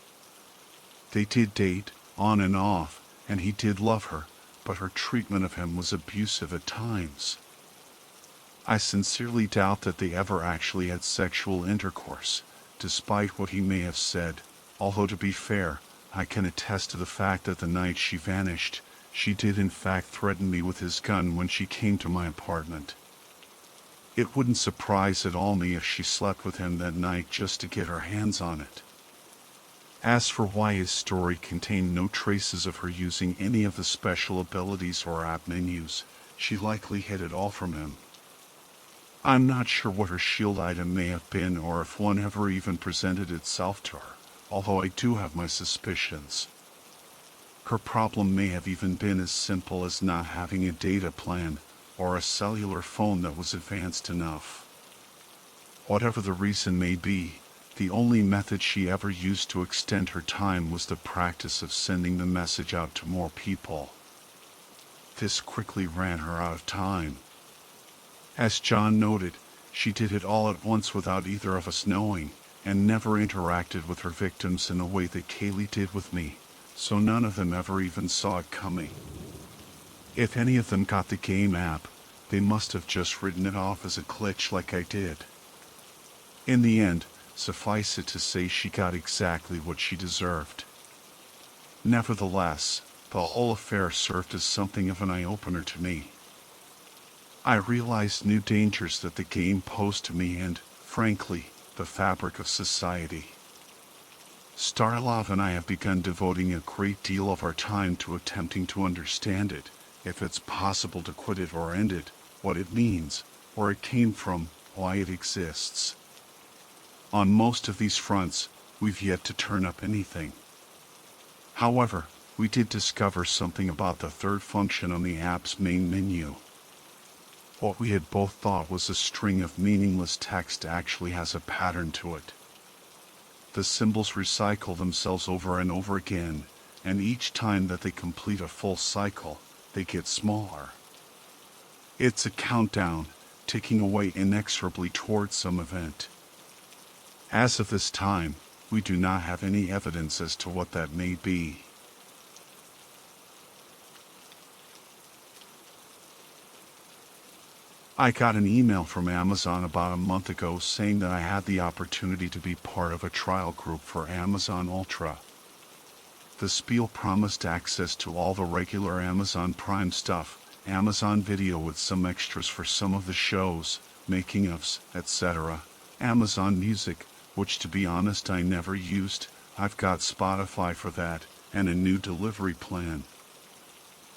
They did date, on and off, and he did love her, but her treatment of him was abusive at times. I sincerely doubt that they ever actually had sexual intercourse, despite what he may have said, although to be fair, I can attest to the fact that the night she vanished, she did in fact threaten me with his gun when she came to my apartment. It wouldn't surprise at all me if she slept with him that night just to get her hands on it. As for why his story contained no traces of her using any of the special abilities or app menus, she likely hid it all from him. I'm not sure what her shield item may have been or if one ever even presented itself to her, although I do have my suspicions. Her problem may have even been as simple as not having a data plan, or a cellular phone that was advanced enough. Whatever the reason may be, the only method she ever used to extend her time was the practice of sending the message out to more people. This quickly ran her out of time. As John noted, she did it all at once without either of us knowing, and never interacted with her victims in the way that Kaylee did with me, so none of them ever even saw it coming. If any of them got the game app, they must have just written it off as a glitch like I did. In the end, suffice it to say she got exactly what she deserved. Nevertheless, the whole affair served as something of an eye-opener to me. I realized new dangers that the game posed to me and, frankly, the fabric of society. Starlov and I have begun devoting a great deal of our time to attempting to understand it, if it's possible to quit it or end it, what it means, where it came from, why it exists. On most of these fronts, we've yet to turn up anything. However, we did discover something about the third function on the app's main menu. What we had both thought was a string of meaningless text actually has a pattern to it. The symbols recycle themselves over and over again, and each time that they complete a full cycle, they get smaller. It's a countdown, ticking away inexorably towards some event. As of this time, we do not have any evidence as to what that may be. I got an email from Amazon about a month ago saying that I had the opportunity to be part of a trial group for Amazon Ultra. The spiel promised access to all the regular Amazon Prime stuff, Amazon Video with some extras for some of the shows, making-ofs, etc., Amazon Music, which to be honest I never used, I've got Spotify for that, and a new delivery plan.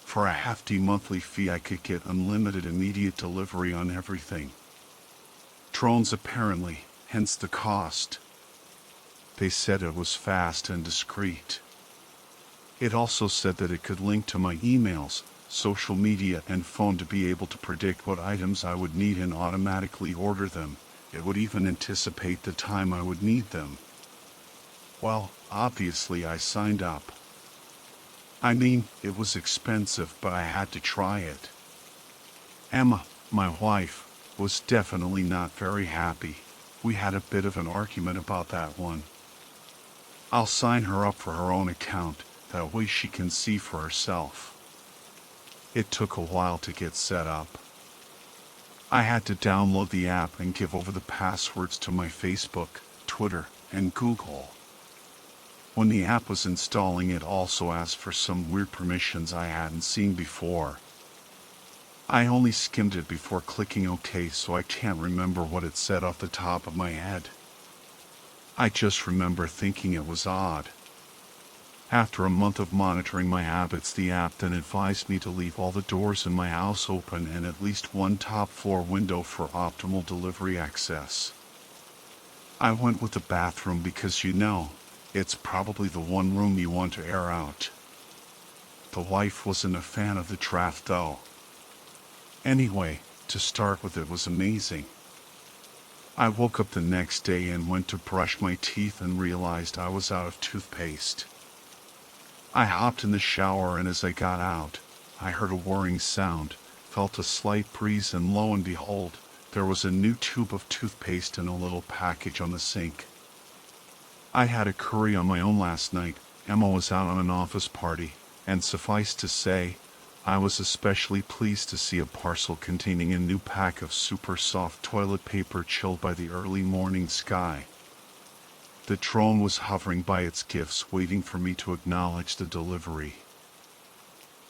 For a hefty monthly fee I could get unlimited immediate delivery on everything. Drones apparently, hence the cost. They said it was fast and discreet. It also said that it could link to my emails, social media and phone to be able to predict what items I would need and automatically order them. It would even anticipate the time I would need them. Well, obviously I signed up. I mean, it was expensive, but I had to try it. Emma, my wife, was definitely not very happy. We had a bit of an argument about that one. I'll sign her up for her own account, that way she can see for herself. It took a while to get set up. I had to download the app and give over the passwords to my Facebook, Twitter, and Google. When the app was installing, it also asked for some weird permissions I hadn't seen before. I only skimmed it before clicking OK, so I can't remember what it said off the top of my head. I just remember thinking it was odd. After a month of monitoring my habits, the app then advised me to leave all the doors in my house open and at least one top floor window for optimal delivery access. I went with the bathroom because it's probably the one room you want to air out. The wife wasn't a fan of the draft though. Anyway, to start with, it was amazing. I woke up the next day and went to brush my teeth and realized I was out of toothpaste. I hopped in the shower, and as I got out, I heard a whirring sound, felt a slight breeze, and lo and behold, there was a new tube of toothpaste in a little package on the sink. I had a curry on my own last night. Emma was out on an office party, and suffice to say, I was especially pleased to see a parcel containing a new pack of super soft toilet paper chilled by the early morning sky. The drone was hovering by its gifts, waiting for me to acknowledge the delivery.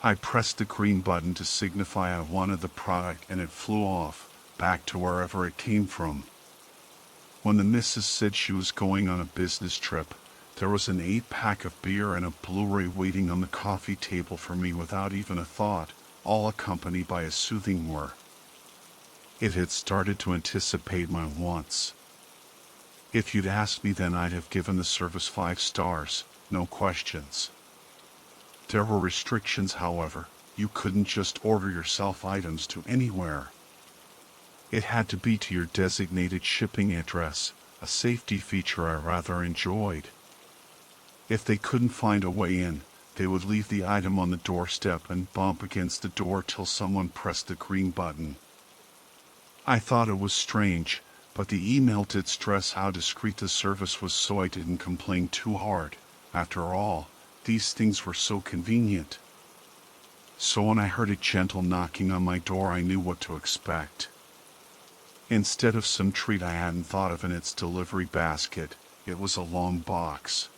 I pressed the green button to signify I wanted the product, and it flew off, back to wherever it came from. When the missus said she was going on a business trip, there was an 8-pack of beer and a Blu-ray waiting on the coffee table for me without even a thought, all accompanied by a soothing whir. It had started to anticipate my wants. If you'd asked me then, I'd have given the service 5 stars, no questions. There were restrictions, however. You couldn't just order yourself items to anywhere. It had to be to your designated shipping address, a safety feature I rather enjoyed. If they couldn't find a way in, they would leave the item on the doorstep and bump against the door till someone pressed the green button. I thought it was strange, But the email did stress how discreet the service was, so I didn't complain too hard. After all, these things were so convenient. So when I heard a gentle knocking on my door, I knew what to expect. Instead of some treat I hadn't thought of in its delivery basket, it was a long box.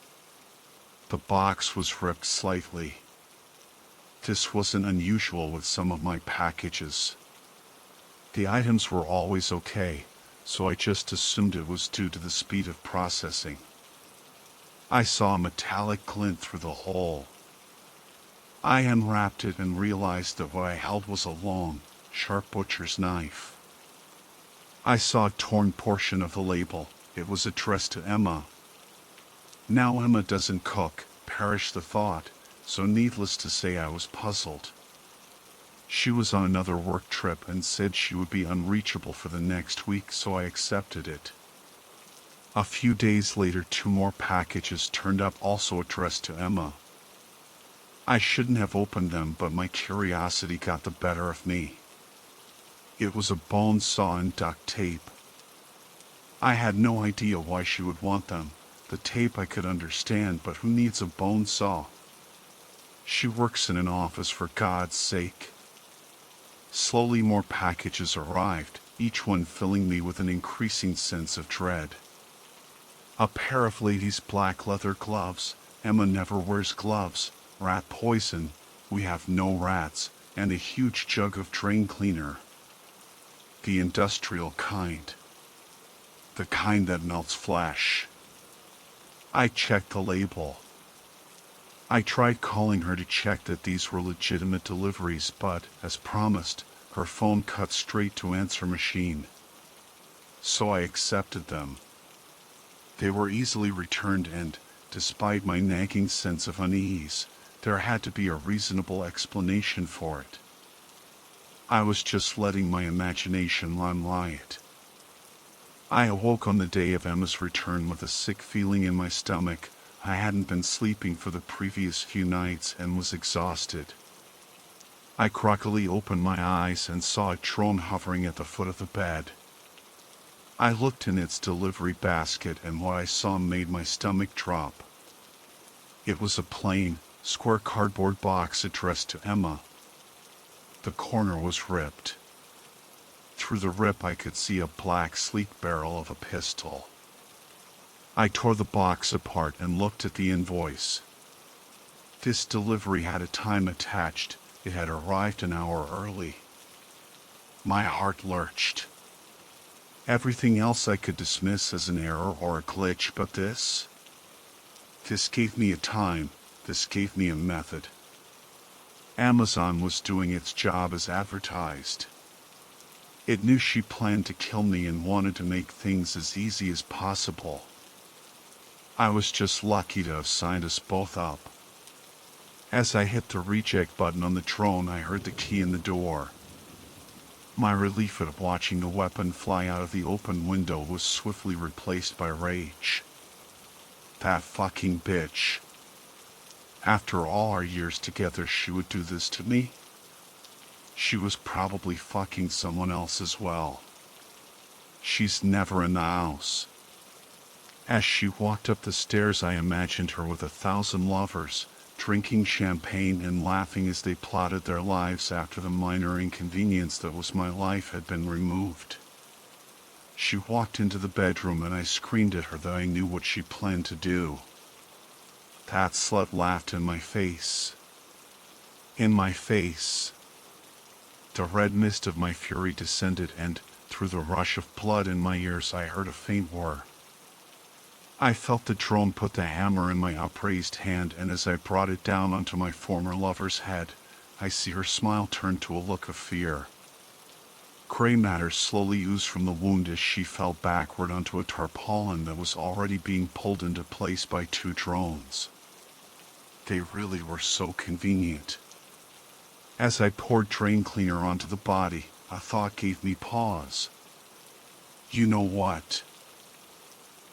The box was ripped slightly. This wasn't unusual with some of my packages. The items were always okay, so I just assumed it was due to the speed of processing. I saw a metallic glint through the hole. I unwrapped it and realized that what I held was a long, sharp butcher's knife. I saw a torn portion of the label. It was addressed to Emma. Now Emma doesn't cook, perish the thought, so needless to say I was puzzled. She was on another work trip and said she would be unreachable for the next week, so I accepted it. A few days later, 2 more packages turned up, also addressed to Emma. I shouldn't have opened them, but my curiosity got the better of me. It was a bone saw and duct tape. I had no idea why she would want them. The tape I could understand, but who needs a bone saw? She works in an office, for God's sake. Slowly more packages arrived, each one filling me with an increasing sense of dread. A pair of ladies' black leather gloves. Emma never wears gloves. Rat poison. We have no rats. And a huge jug of drain cleaner. The industrial kind. The kind that melts flesh. I checked the label. I tried calling her to check that these were legitimate deliveries, but, as promised, her phone cut straight to answer machine. So I accepted them. They were easily returned and, despite my nagging sense of unease, there had to be a reasonable explanation for it. I was just letting my imagination run riot. I awoke on the day of Emma's return with a sick feeling in my stomach. I hadn't been sleeping for the previous few nights and was exhausted. I crockily opened my eyes and saw a drone hovering at the foot of the bed. I looked in its delivery basket, and what I saw made my stomach drop. It was a plain, square cardboard box addressed to Emma. The corner was ripped. Through the rip I could see a black, sleek barrel of a pistol. I tore the box apart and looked at the invoice. This delivery had a time attached. It had arrived an hour early. My heart lurched. Everything else I could dismiss as an error or a glitch, but this? This gave me a time. This gave me a method. Amazon was doing its job as advertised. It knew she planned to kill me and wanted to make things as easy as possible. I was just lucky to have signed us both up. As I hit the reject button on the drone, I heard the key in the door. My relief at watching the weapon fly out of the open window was swiftly replaced by rage. That fucking bitch. After all our years together, she would do this to me? She was probably fucking someone else as well. She's never in the house. As she walked up the stairs, I imagined her with 1,000 lovers, drinking champagne and laughing as they plotted their lives after the minor inconvenience that was my life had been removed. She walked into the bedroom and I screamed at her that I knew what she planned to do. That slut laughed in my face. In my face. The red mist of my fury descended, and, through the rush of blood in my ears, I heard a faint whir. I felt the drone put the hammer in my upraised hand, and as I brought it down onto my former lover's head, I see her smile turn to a look of fear. Gray matter slowly oozed from the wound as she fell backward onto a tarpaulin that was already being pulled into place by 2 drones. They really were so convenient. As I poured drain cleaner onto the body, a thought gave me pause. You know what?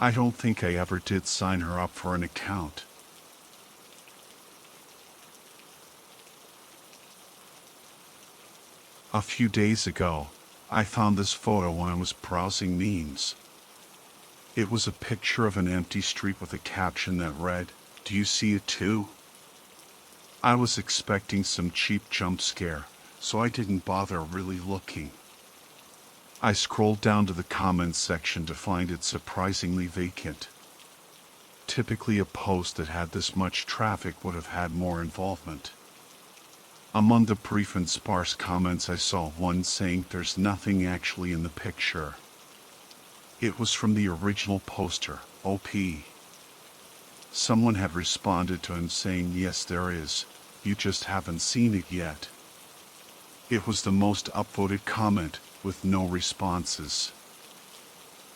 I don't think I ever did sign her up for an account. A few days ago, I found this photo when I was browsing memes. It was a picture of an empty street with a caption that read, "Do you see it too?" I was expecting some cheap jump scare, so I didn't bother really looking. I scrolled down to the comments section to find it surprisingly vacant. Typically a post that had this much traffic would have had more involvement. Among the brief and sparse comments I saw one saying there's nothing actually in the picture. It was from the original poster, OP. Someone had responded to him saying, "Yes there is, you just haven't seen it yet." It was the most upvoted comment, with no responses.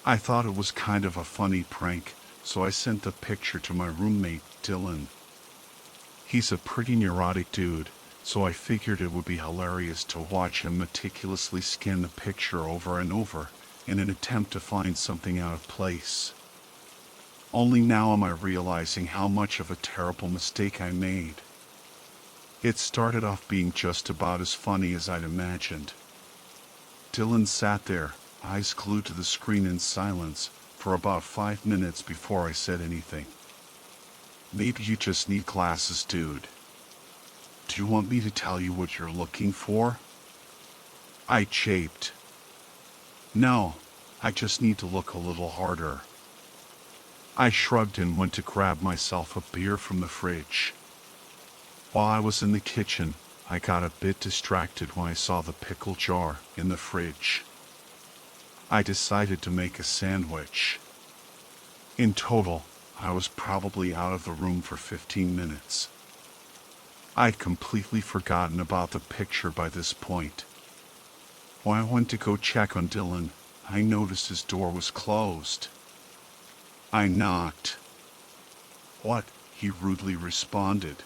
I thought it was kind of a funny prank, so I sent the picture to my roommate, Dylan. He's a pretty neurotic dude, so I figured it would be hilarious to watch him meticulously scan the picture over and over in an attempt to find something out of place. Only now am I realizing how much of a terrible mistake I made. It started off being just about as funny as I'd imagined. Dylan sat there, eyes glued to the screen in silence, for about 5 minutes before I said anything. "Maybe you just need glasses, dude. Do you want me to tell you what you're looking for?" I chafed. "No, I just need to look a little harder." I shrugged and went to grab myself a beer from the fridge. While I was in the kitchen, I got a bit distracted when I saw the pickle jar in the fridge. I decided to make a sandwich. In total, I was probably out of the room for 15 minutes. I'd completely forgotten about the picture by this point. When I went to go check on Dylan, I noticed his door was closed. I knocked. "What?" he rudely responded.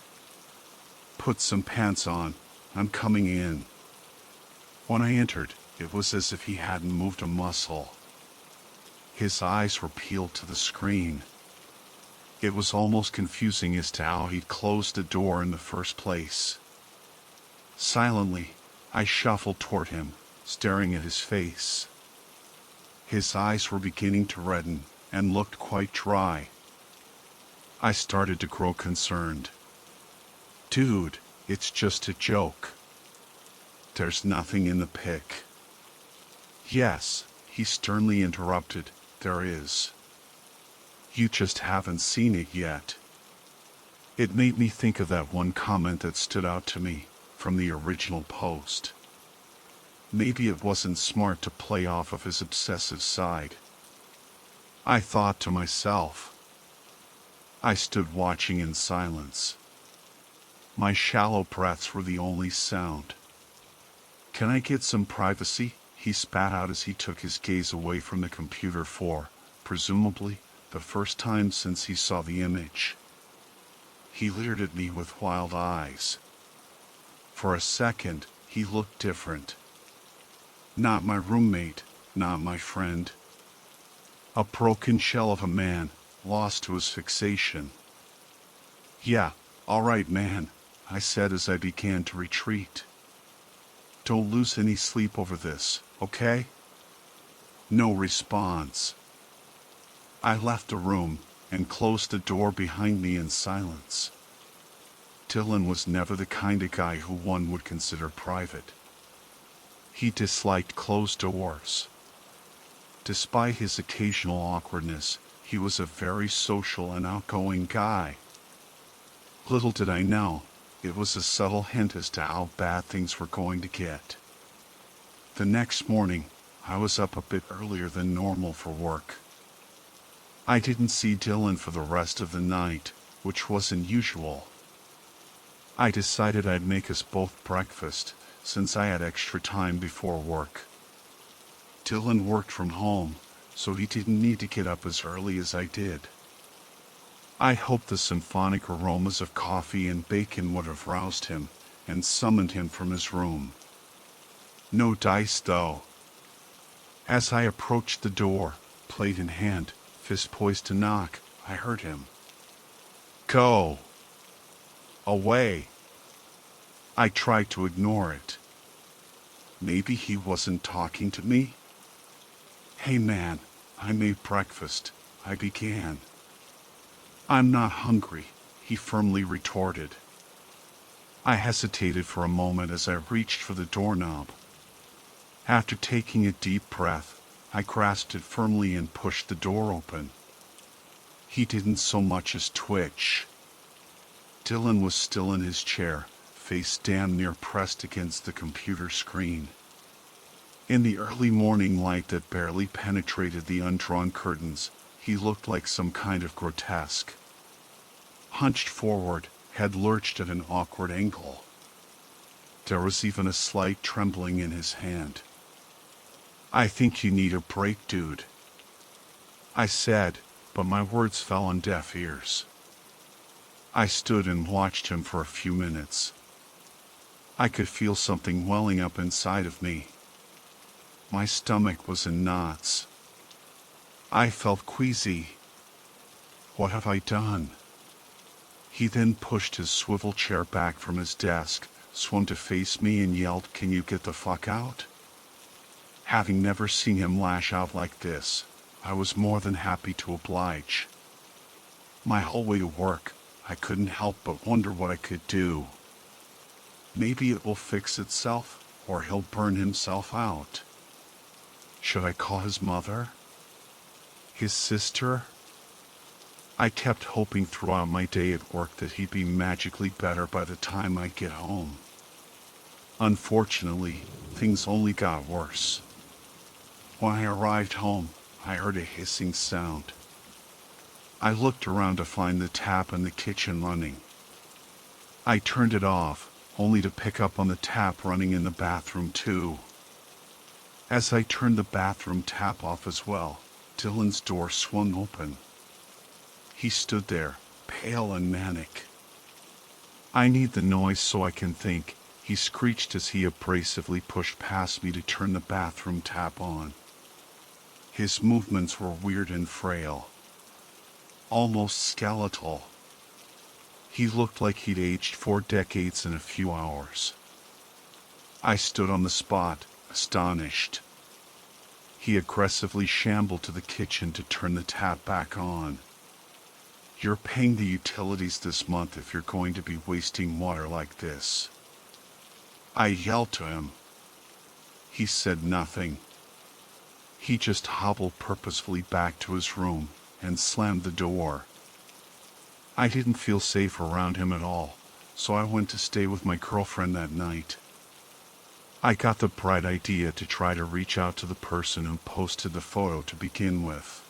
"Put some pants on, I'm coming in." When I entered, it was as if he hadn't moved a muscle. His eyes were peeled to the screen. It was almost confusing as to how he'd closed the door in the first place. Silently, I shuffled toward him, staring at his face. His eyes were beginning to redden and looked quite dry. I started to grow concerned. "Dude, it's just a joke. There's nothing in the pic." "Yes," he sternly interrupted, "there is. You just haven't seen it yet." It made me think of that one comment that stood out to me from the original post. Maybe it wasn't smart to play off of his obsessive side. I thought to myself. I stood watching in silence. My shallow breaths were the only sound. "Can I get some privacy?" he spat out as he took his gaze away from the computer for, presumably, the first time since he saw the image. He leered at me with wild eyes. For a second, he looked different. Not my roommate, not my friend. A broken shell of a man, lost to his fixation. "Yeah, all right, man," I said as I began to retreat. "Don't lose any sleep over this, okay?" No response. I left the room and closed the door behind me in silence. Dylan was never the kind of guy who one would consider private. He disliked closed doors. Despite his occasional awkwardness, he was a very social and outgoing guy. Little did I know, it was a subtle hint as to how bad things were going to get. The next morning, I was up a bit earlier than normal for work. I didn't see Dylan for the rest of the night, which wasn't usual. I decided I'd make us both breakfast, since I had extra time before work. Dylan worked from home, so he didn't need to get up as early as I did. I hoped the symphonic aromas of coffee and bacon would have roused him and summoned him from his room. No dice, though. As I approached the door, plate in hand, fist poised to knock, I heard him. "Go away." I tried to ignore it. Maybe he wasn't talking to me? "Hey man, I made breakfast," I began. "I'm not hungry," he firmly retorted. I hesitated for a moment as I reached for the doorknob. After taking a deep breath, I grasped it firmly and pushed the door open. He didn't so much as twitch. Dylan was still in his chair, face damn near pressed against the computer screen. In the early morning light that barely penetrated the undrawn curtains, he looked like some kind of grotesque. Hunched forward, head lurched at an awkward angle. There was even a slight trembling in his hand. "I think you need a break, dude," I said, but my words fell on deaf ears. I stood and watched him for a few minutes. I could feel something welling up inside of me. My stomach was in knots. I felt queasy. What have I done? He then pushed his swivel chair back from his desk, swung to face me and yelled, "Can you get the fuck out?" Having never seen him lash out like this, I was more than happy to oblige. My whole way to work, I couldn't help but wonder what I could do. Maybe it will fix itself, or he'll burn himself out. Should I call his mother? His sister? I kept hoping throughout my day at work that he'd be magically better by the time I get home. Unfortunately, things only got worse. When I arrived home, I heard a hissing sound. I looked around to find the tap in the kitchen running. I turned it off, only to pick up on the tap running in the bathroom too. As I turned the bathroom tap off as well, Dylan's door swung open. He stood there, pale and manic. "I need the noise so I can think," he screeched as he abrasively pushed past me to turn the bathroom tap on. His movements were weird and frail, almost skeletal. He looked like he'd aged 4 decades in a few hours. I stood on the spot, astonished. He aggressively shambled to the kitchen to turn the tap back on. "You're paying the utilities this month if you're going to be wasting water like this," I yelled to him. He said nothing. He just hobbled purposefully back to his room and slammed the door. I didn't feel safe around him at all, so I went to stay with my girlfriend that night. I got the bright idea to try to reach out to the person who posted the photo to begin with.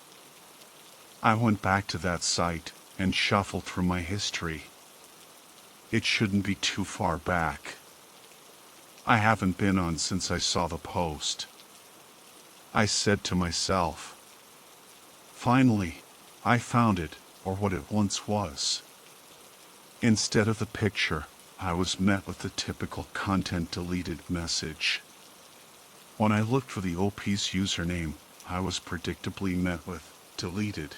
I went back to that site and shuffled through my history. It shouldn't be too far back. I haven't been on since I saw the post. I said to myself. Finally, I found it, or what it once was. Instead of the picture, I was met with the typical content deleted message. When I looked for the OP's username, I was predictably met with deleted.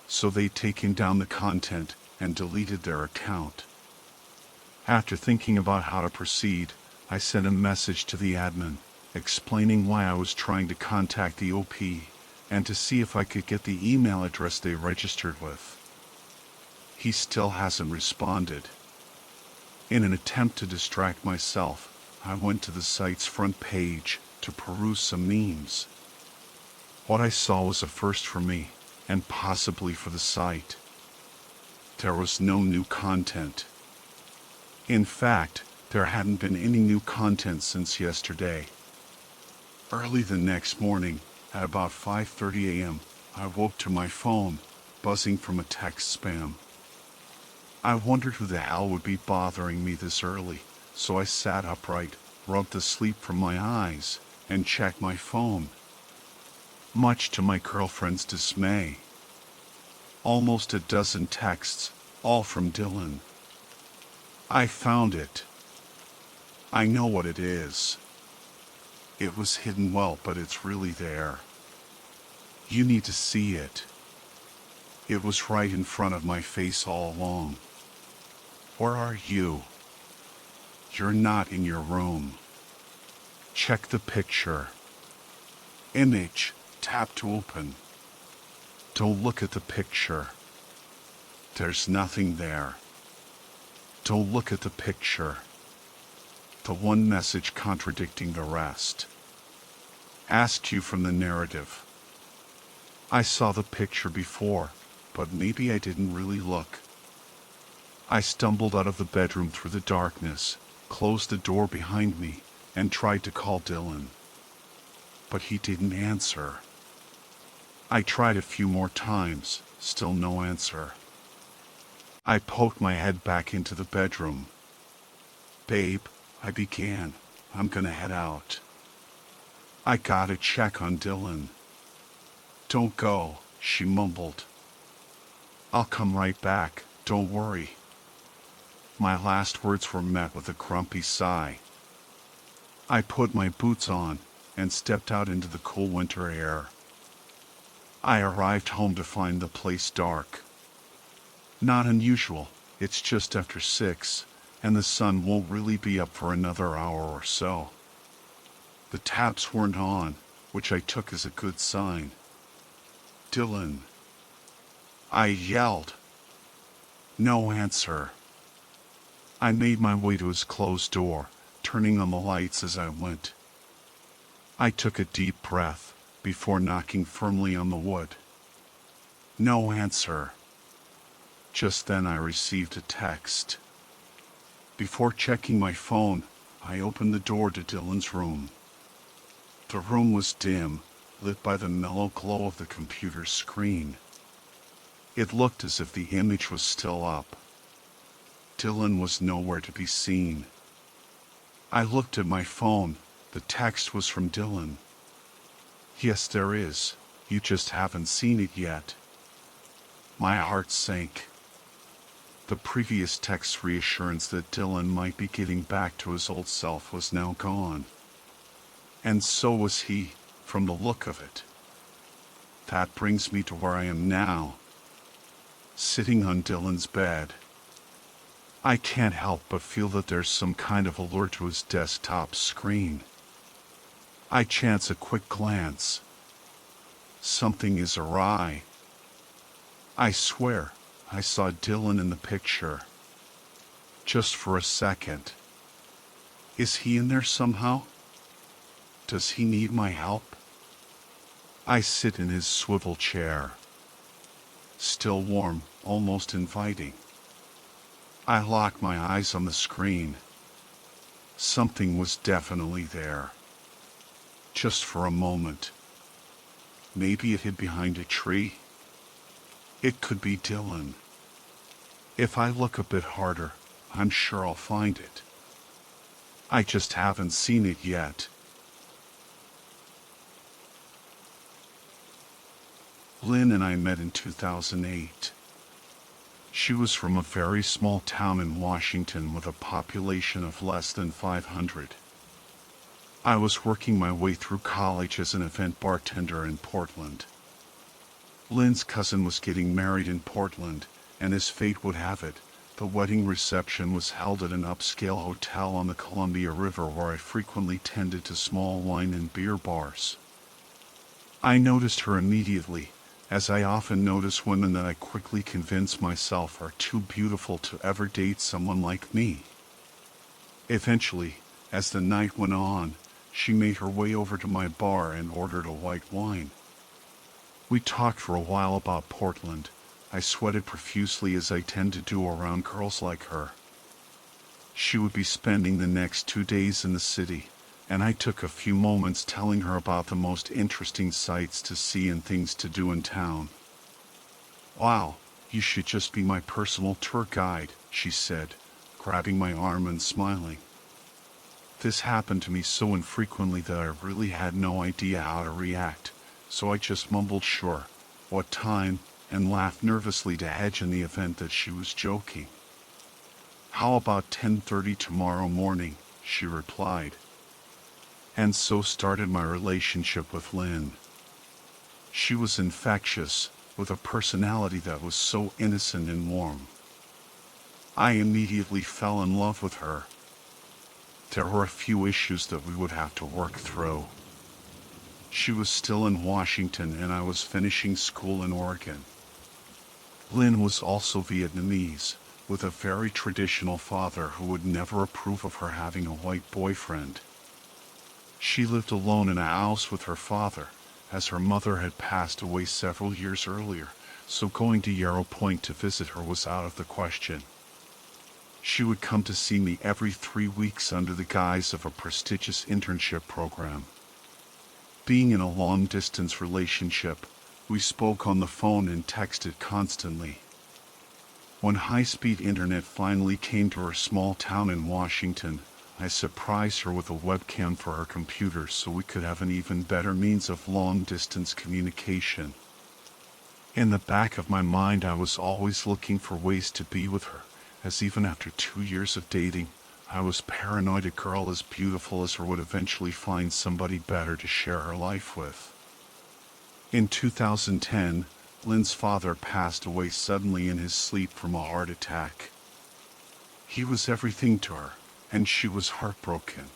So they'd taken down the content and deleted their account. After thinking about how to proceed, I sent a message to the admin, explaining why I was trying to contact the OP and to see if I could get the email address they registered with. He still hasn't responded. In an attempt to distract myself, I went to the site's front page to peruse some memes. What I saw was a first for me, and possibly for the site. There was no new content. In fact, there hadn't been any new content since yesterday. Early the next morning, at about 5:30 a.m., I woke to my phone, buzzing from a text spam. I wondered who the hell would be bothering me this early, so I sat upright, rubbed the sleep from my eyes, and checked my phone. Much to my girlfriend's dismay. Almost a dozen texts, all from Dylan. I found it. I know what it is. It was hidden well, but it's really there. You need to see it. It was right in front of my face all along. Where are you? You're not in your room. Check the picture. Image. Tap to open. Don't look at the picture. There's nothing there. Don't look at the picture. The one message contradicting the rest. Asked you from the narrative. I saw the picture before, but maybe I didn't really look. I stumbled out of the bedroom through the darkness, closed the door behind me, and tried to call Dylan. But he didn't answer. I tried a few more times, still no answer. I poked my head back into the bedroom. Babe, I began. I'm gonna head out. I gotta check on Dylan. Don't go, she mumbled. I'll come right back, don't worry. My last words were met with a grumpy sigh. I put my boots on and stepped out into the cool winter air. I arrived home to find the place dark. Not unusual, it's just after 6, and the sun won't really be up for another hour or so. The taps weren't on, which I took as a good sign. Dylan. I yelled. No answer. I made my way to his closed door, turning on the lights as I went. I took a deep breath before knocking firmly on the wood. No answer. Just then I received a text. Before checking my phone, I opened the door to Dylan's room. The room was dim, lit by the mellow glow of the computer's screen. It looked as if the image was still up. Dylan was nowhere to be seen. I looked at my phone. The text was from Dylan. Yes, there is. You just haven't seen it yet. My heart sank. The previous text's reassurance that Dylan might be getting back to his old self was now gone. And so was he, from the look of it. That brings me to where I am now. Sitting on Dylan's bed. I can't help but feel that there's some kind of allure to his desktop screen. I chance a quick glance. Something is awry. I swear, I saw Dylan in the picture. Just for a second. Is he in there somehow? Does he need my help? I sit in his swivel chair. Still warm, almost inviting. I lock my eyes on the screen. Something was definitely there. Just for a moment. Maybe it hid behind a tree. It could be Dylan. If I look a bit harder, I'm sure I'll find it. I just haven't seen it yet. Lynn and I met in 2008. She was from a very small town in Washington with a population of less than 500. I was working my way through college as an event bartender in Portland. Lynn's cousin was getting married in Portland, and as fate would have it, the wedding reception was held at an upscale hotel on the Columbia River where I frequently tended to small wine and beer bars. I noticed her immediately, as I often notice women that I quickly convince myself are too beautiful to ever date someone like me. Eventually, as the night went on, she made her way over to my bar and ordered a white wine. We talked for a while about Portland. I sweated profusely as I tend to do around girls like her. She would be spending the next 2 days in the city, and I took a few moments telling her about the most interesting sights to see and things to do in town. Wow, you should just be my personal tour guide, she said, grabbing my arm and smiling. This happened to me so infrequently that I really had no idea how to react, so I just mumbled sure, what time, and laughed nervously to hedge in the event that she was joking. How about 10:30 tomorrow morning, she replied. And so started my relationship with Lynn. She was infectious, with a personality that was so innocent and warm. I immediately fell in love with her. There were a few issues that we would have to work through. She was still in Washington and I was finishing school in Oregon. Lynn was also Vietnamese, with a very traditional father who would never approve of her having a white boyfriend. She lived alone in a house with her father, as her mother had passed away several years earlier, so going to Yarrow Point to visit her was out of the question. She would come to see me every 3 weeks under the guise of a prestigious internship program. Being in a long-distance relationship, we spoke on the phone and texted constantly. When high-speed internet finally came to her small town in Washington, I surprised her with a webcam for her computer so we could have an even better means of long-distance communication. In the back of my mind, I was always looking for ways to be with her, as even after 2 years of dating, I was paranoid a girl as beautiful as her would eventually find somebody better to share her life with. In 2010, Lynn's father passed away suddenly in his sleep from a heart attack. He was everything to her, and she was heartbroken.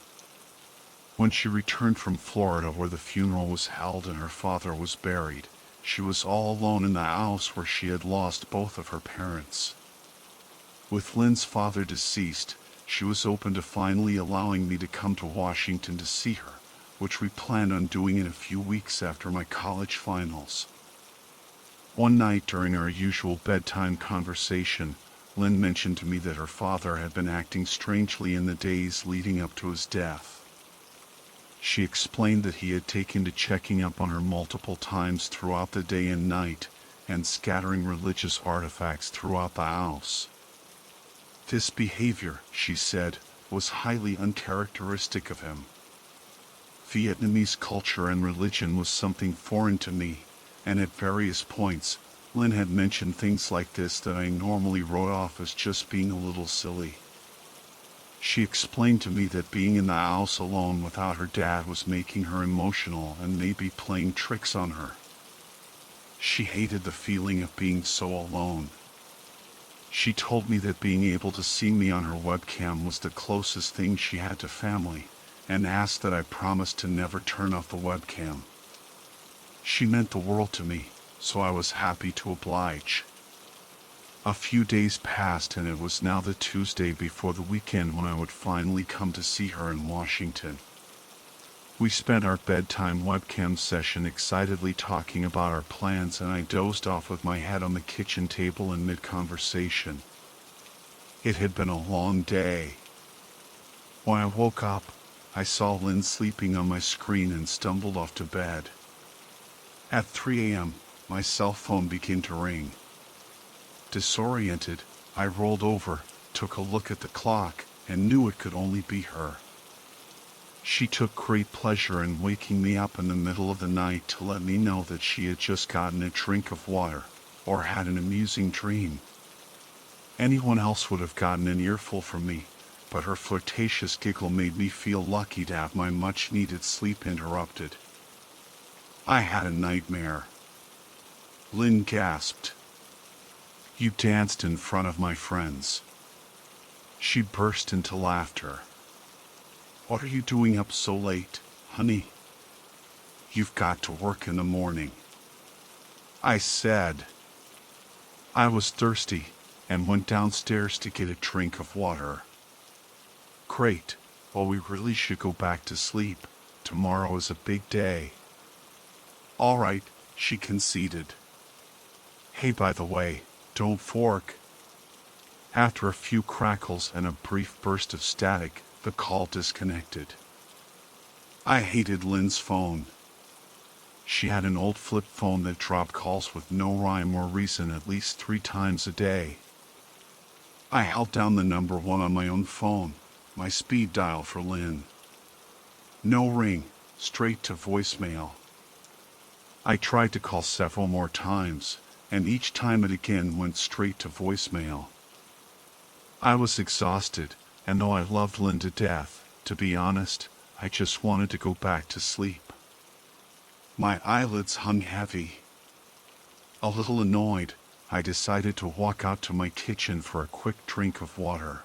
When she returned from Florida where the funeral was held and her father was buried, she was all alone in the house where she had lost both of her parents. With Lynn's father deceased, she was open to finally allowing me to come to Washington to see her, which we planned on doing in a few weeks after my college finals. One night during our usual bedtime conversation, Lynn mentioned to me that her father had been acting strangely in the days leading up to his death. She explained that he had taken to checking up on her multiple times throughout the day and night, and scattering religious artifacts throughout the house. This behavior, she said, was highly uncharacteristic of him. Vietnamese culture and religion was something foreign to me, and at various points, Lynn had mentioned things like this that I normally wrote off as just being a little silly. She explained to me that being in the house alone without her dad was making her emotional and maybe playing tricks on her. She hated the feeling of being so alone. She told me that being able to see me on her webcam was the closest thing she had to family, and asked that I promise to never turn off the webcam. She meant the world to me, so I was happy to oblige. A few days passed and it was now the Tuesday before the weekend when I would finally come to see her in Washington. We spent our bedtime webcam session excitedly talking about our plans, and I dozed off with my head on the kitchen table in mid-conversation. It had been a long day. When I woke up, I saw Lynn sleeping on my screen and stumbled off to bed. At 3 a.m., my cell phone began to ring. Disoriented, I rolled over, took a look at the clock, and knew it could only be her. She took great pleasure in waking me up in the middle of the night to let me know that she had just gotten a drink of water, or had an amusing dream. Anyone else would have gotten an earful from me, but her flirtatious giggle made me feel lucky to have my much-needed sleep interrupted. I had a nightmare. Lynn gasped. "You danced in front of my friends." She burst into laughter. "What are you doing up so late, honey? You've got to work in the morning." I said. I was thirsty, and went downstairs to get a drink of water. "Great, well, we really should go back to sleep. Tomorrow is a big day." "All right," she conceded. "Hey, by the way, don't fork." After a few crackles and a brief burst of static, the call disconnected. I hated Lynn's phone. She had an old flip phone that dropped calls with no rhyme or reason at least 3 times a day. I held down the number 1 on my own phone, my speed dial for Lynn. No ring, straight to voicemail. I tried to call several more times, and each time it again went straight to voicemail. I was exhausted, and though I loved Lynn to death, to be honest, I just wanted to go back to sleep. My eyelids hung heavy. A little annoyed, I decided to walk out to my kitchen for a quick drink of water.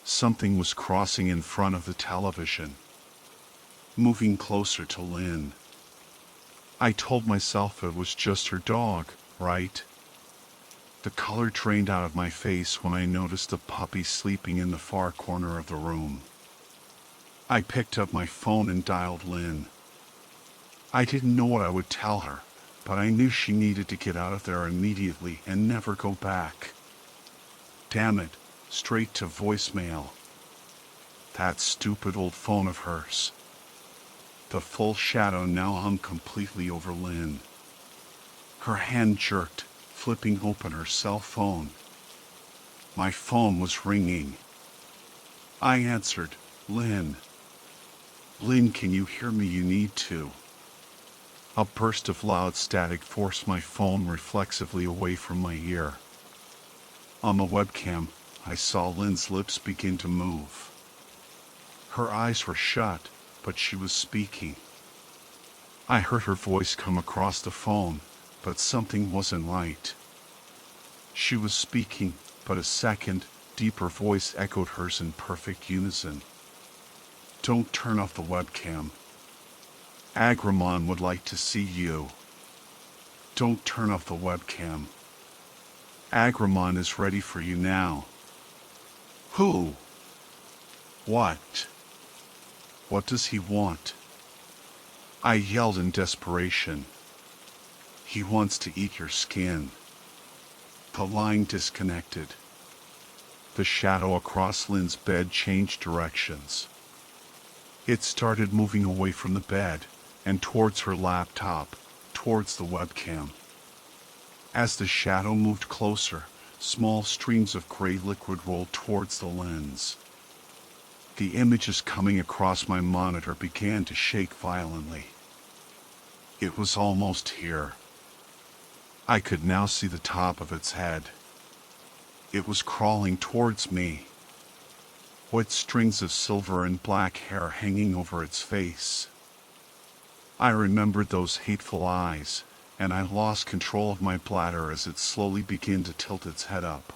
Something was crossing in front of the television, moving closer to Lynn. I told myself it was just her dog, right? The color drained out of my face when I noticed the puppy sleeping in the far corner of the room. I picked up my phone and dialed Lynn. I didn't know what I would tell her, but I knew she needed to get out of there immediately and never go back. Damn it, straight to voicemail. That stupid old phone of hers. The full shadow now hung completely over Lynn. Her hand jerked, flipping open her cell phone. My phone was ringing. I answered, Lynn. Lynn, can you hear me? You need to. A burst of loud static forced my phone reflexively away from my ear. On the webcam, I saw Lynn's lips begin to move. Her eyes were shut, but she was speaking. I heard her voice come across the phone, but something wasn't right. She was speaking, but a second, deeper voice echoed hers in perfect unison. Don't turn off the webcam. Agramon would like to see you. Don't turn off the webcam. Agramon is ready for you now. Who? What? What does he want? I yelled in desperation. He wants to eat your skin. The line disconnected. The shadow across Lynn's bed changed directions. It started moving away from the bed and towards her laptop, towards the webcam. As the shadow moved closer, small streams of gray liquid rolled towards the lens. The images coming across my monitor began to shake violently. It was almost here. I could now see the top of its head. It was crawling towards me, with strings of silver and black hair hanging over its face. I remembered those hateful eyes, and I lost control of my bladder as it slowly began to tilt its head up.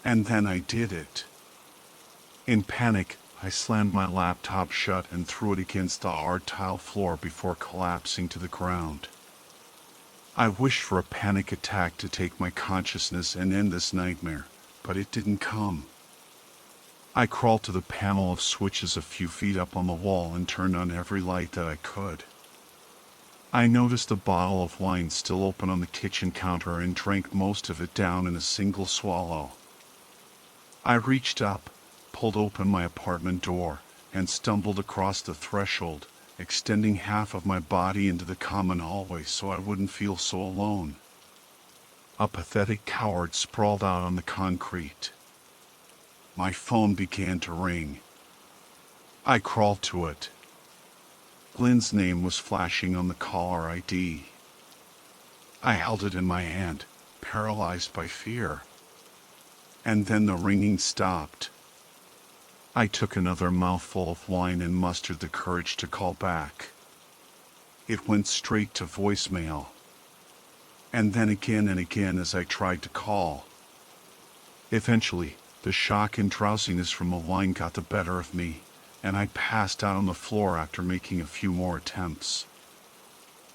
And then I did it. In panic, I slammed my laptop shut and threw it against the hard tile floor before collapsing to the ground. I wished for a panic attack to take my consciousness and end this nightmare, but it didn't come. I crawled to the panel of switches a few feet up on the wall and turned on every light that I could. I noticed a bottle of wine still open on the kitchen counter and drank most of it down in a single swallow. I reached up, pulled open my apartment door, and stumbled across the threshold, extending half of my body into the common hallway so I wouldn't feel so alone. A pathetic coward sprawled out on the concrete. My phone began to ring. I crawled to it. Lynn's name was flashing on the caller ID. I held it in my hand, paralyzed by fear. And then the ringing stopped. I took another mouthful of wine and mustered the courage to call back. It went straight to voicemail. And then again and again as I tried to call. Eventually, the shock and drowsiness from the wine got the better of me, and I passed out on the floor after making a few more attempts.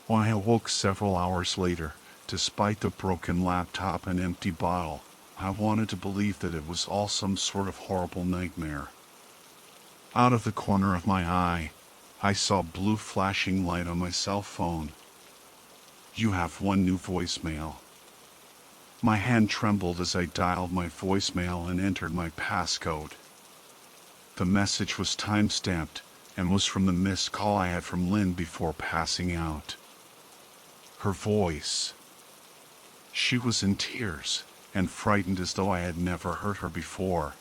When I awoke several hours later, despite the broken laptop and empty bottle, I wanted to believe that it was all some sort of horrible nightmare. Out of the corner of my eye, I saw blue flashing light on my cell phone. You have one new voicemail. My hand trembled as I dialed my voicemail and entered my passcode. The message was time-stamped and was from the missed call I had from Lynn before passing out. Her voice. She was in tears and frightened as though I had never heard her before.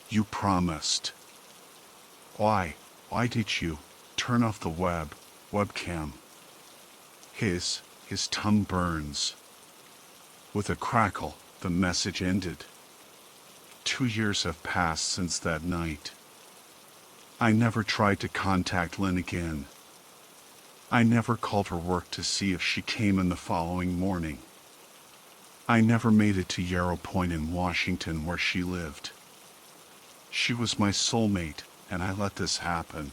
You promised. Why did you turn off the webcam? His tongue burns. With a crackle, the message ended. 2 years have passed since that night. I never tried to contact Lynn again. I never called her work to see if she came in the following morning. I never made it to Yarrow Point in Washington where she lived. She was my soulmate, and I let this happen.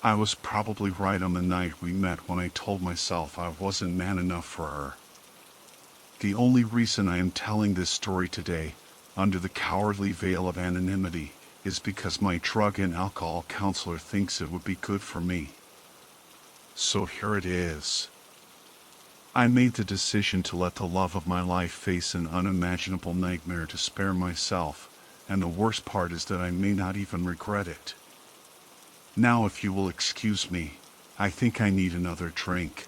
I was probably right on the night we met when I told myself I wasn't man enough for her. The only reason I am telling this story today, under the cowardly veil of anonymity, is because my drug and alcohol counselor thinks it would be good for me. So here it is. I made the decision to let the love of my life face an unimaginable nightmare to spare myself, and the worst part is that I may not even regret it. Now, if you will excuse me, I think I need another drink.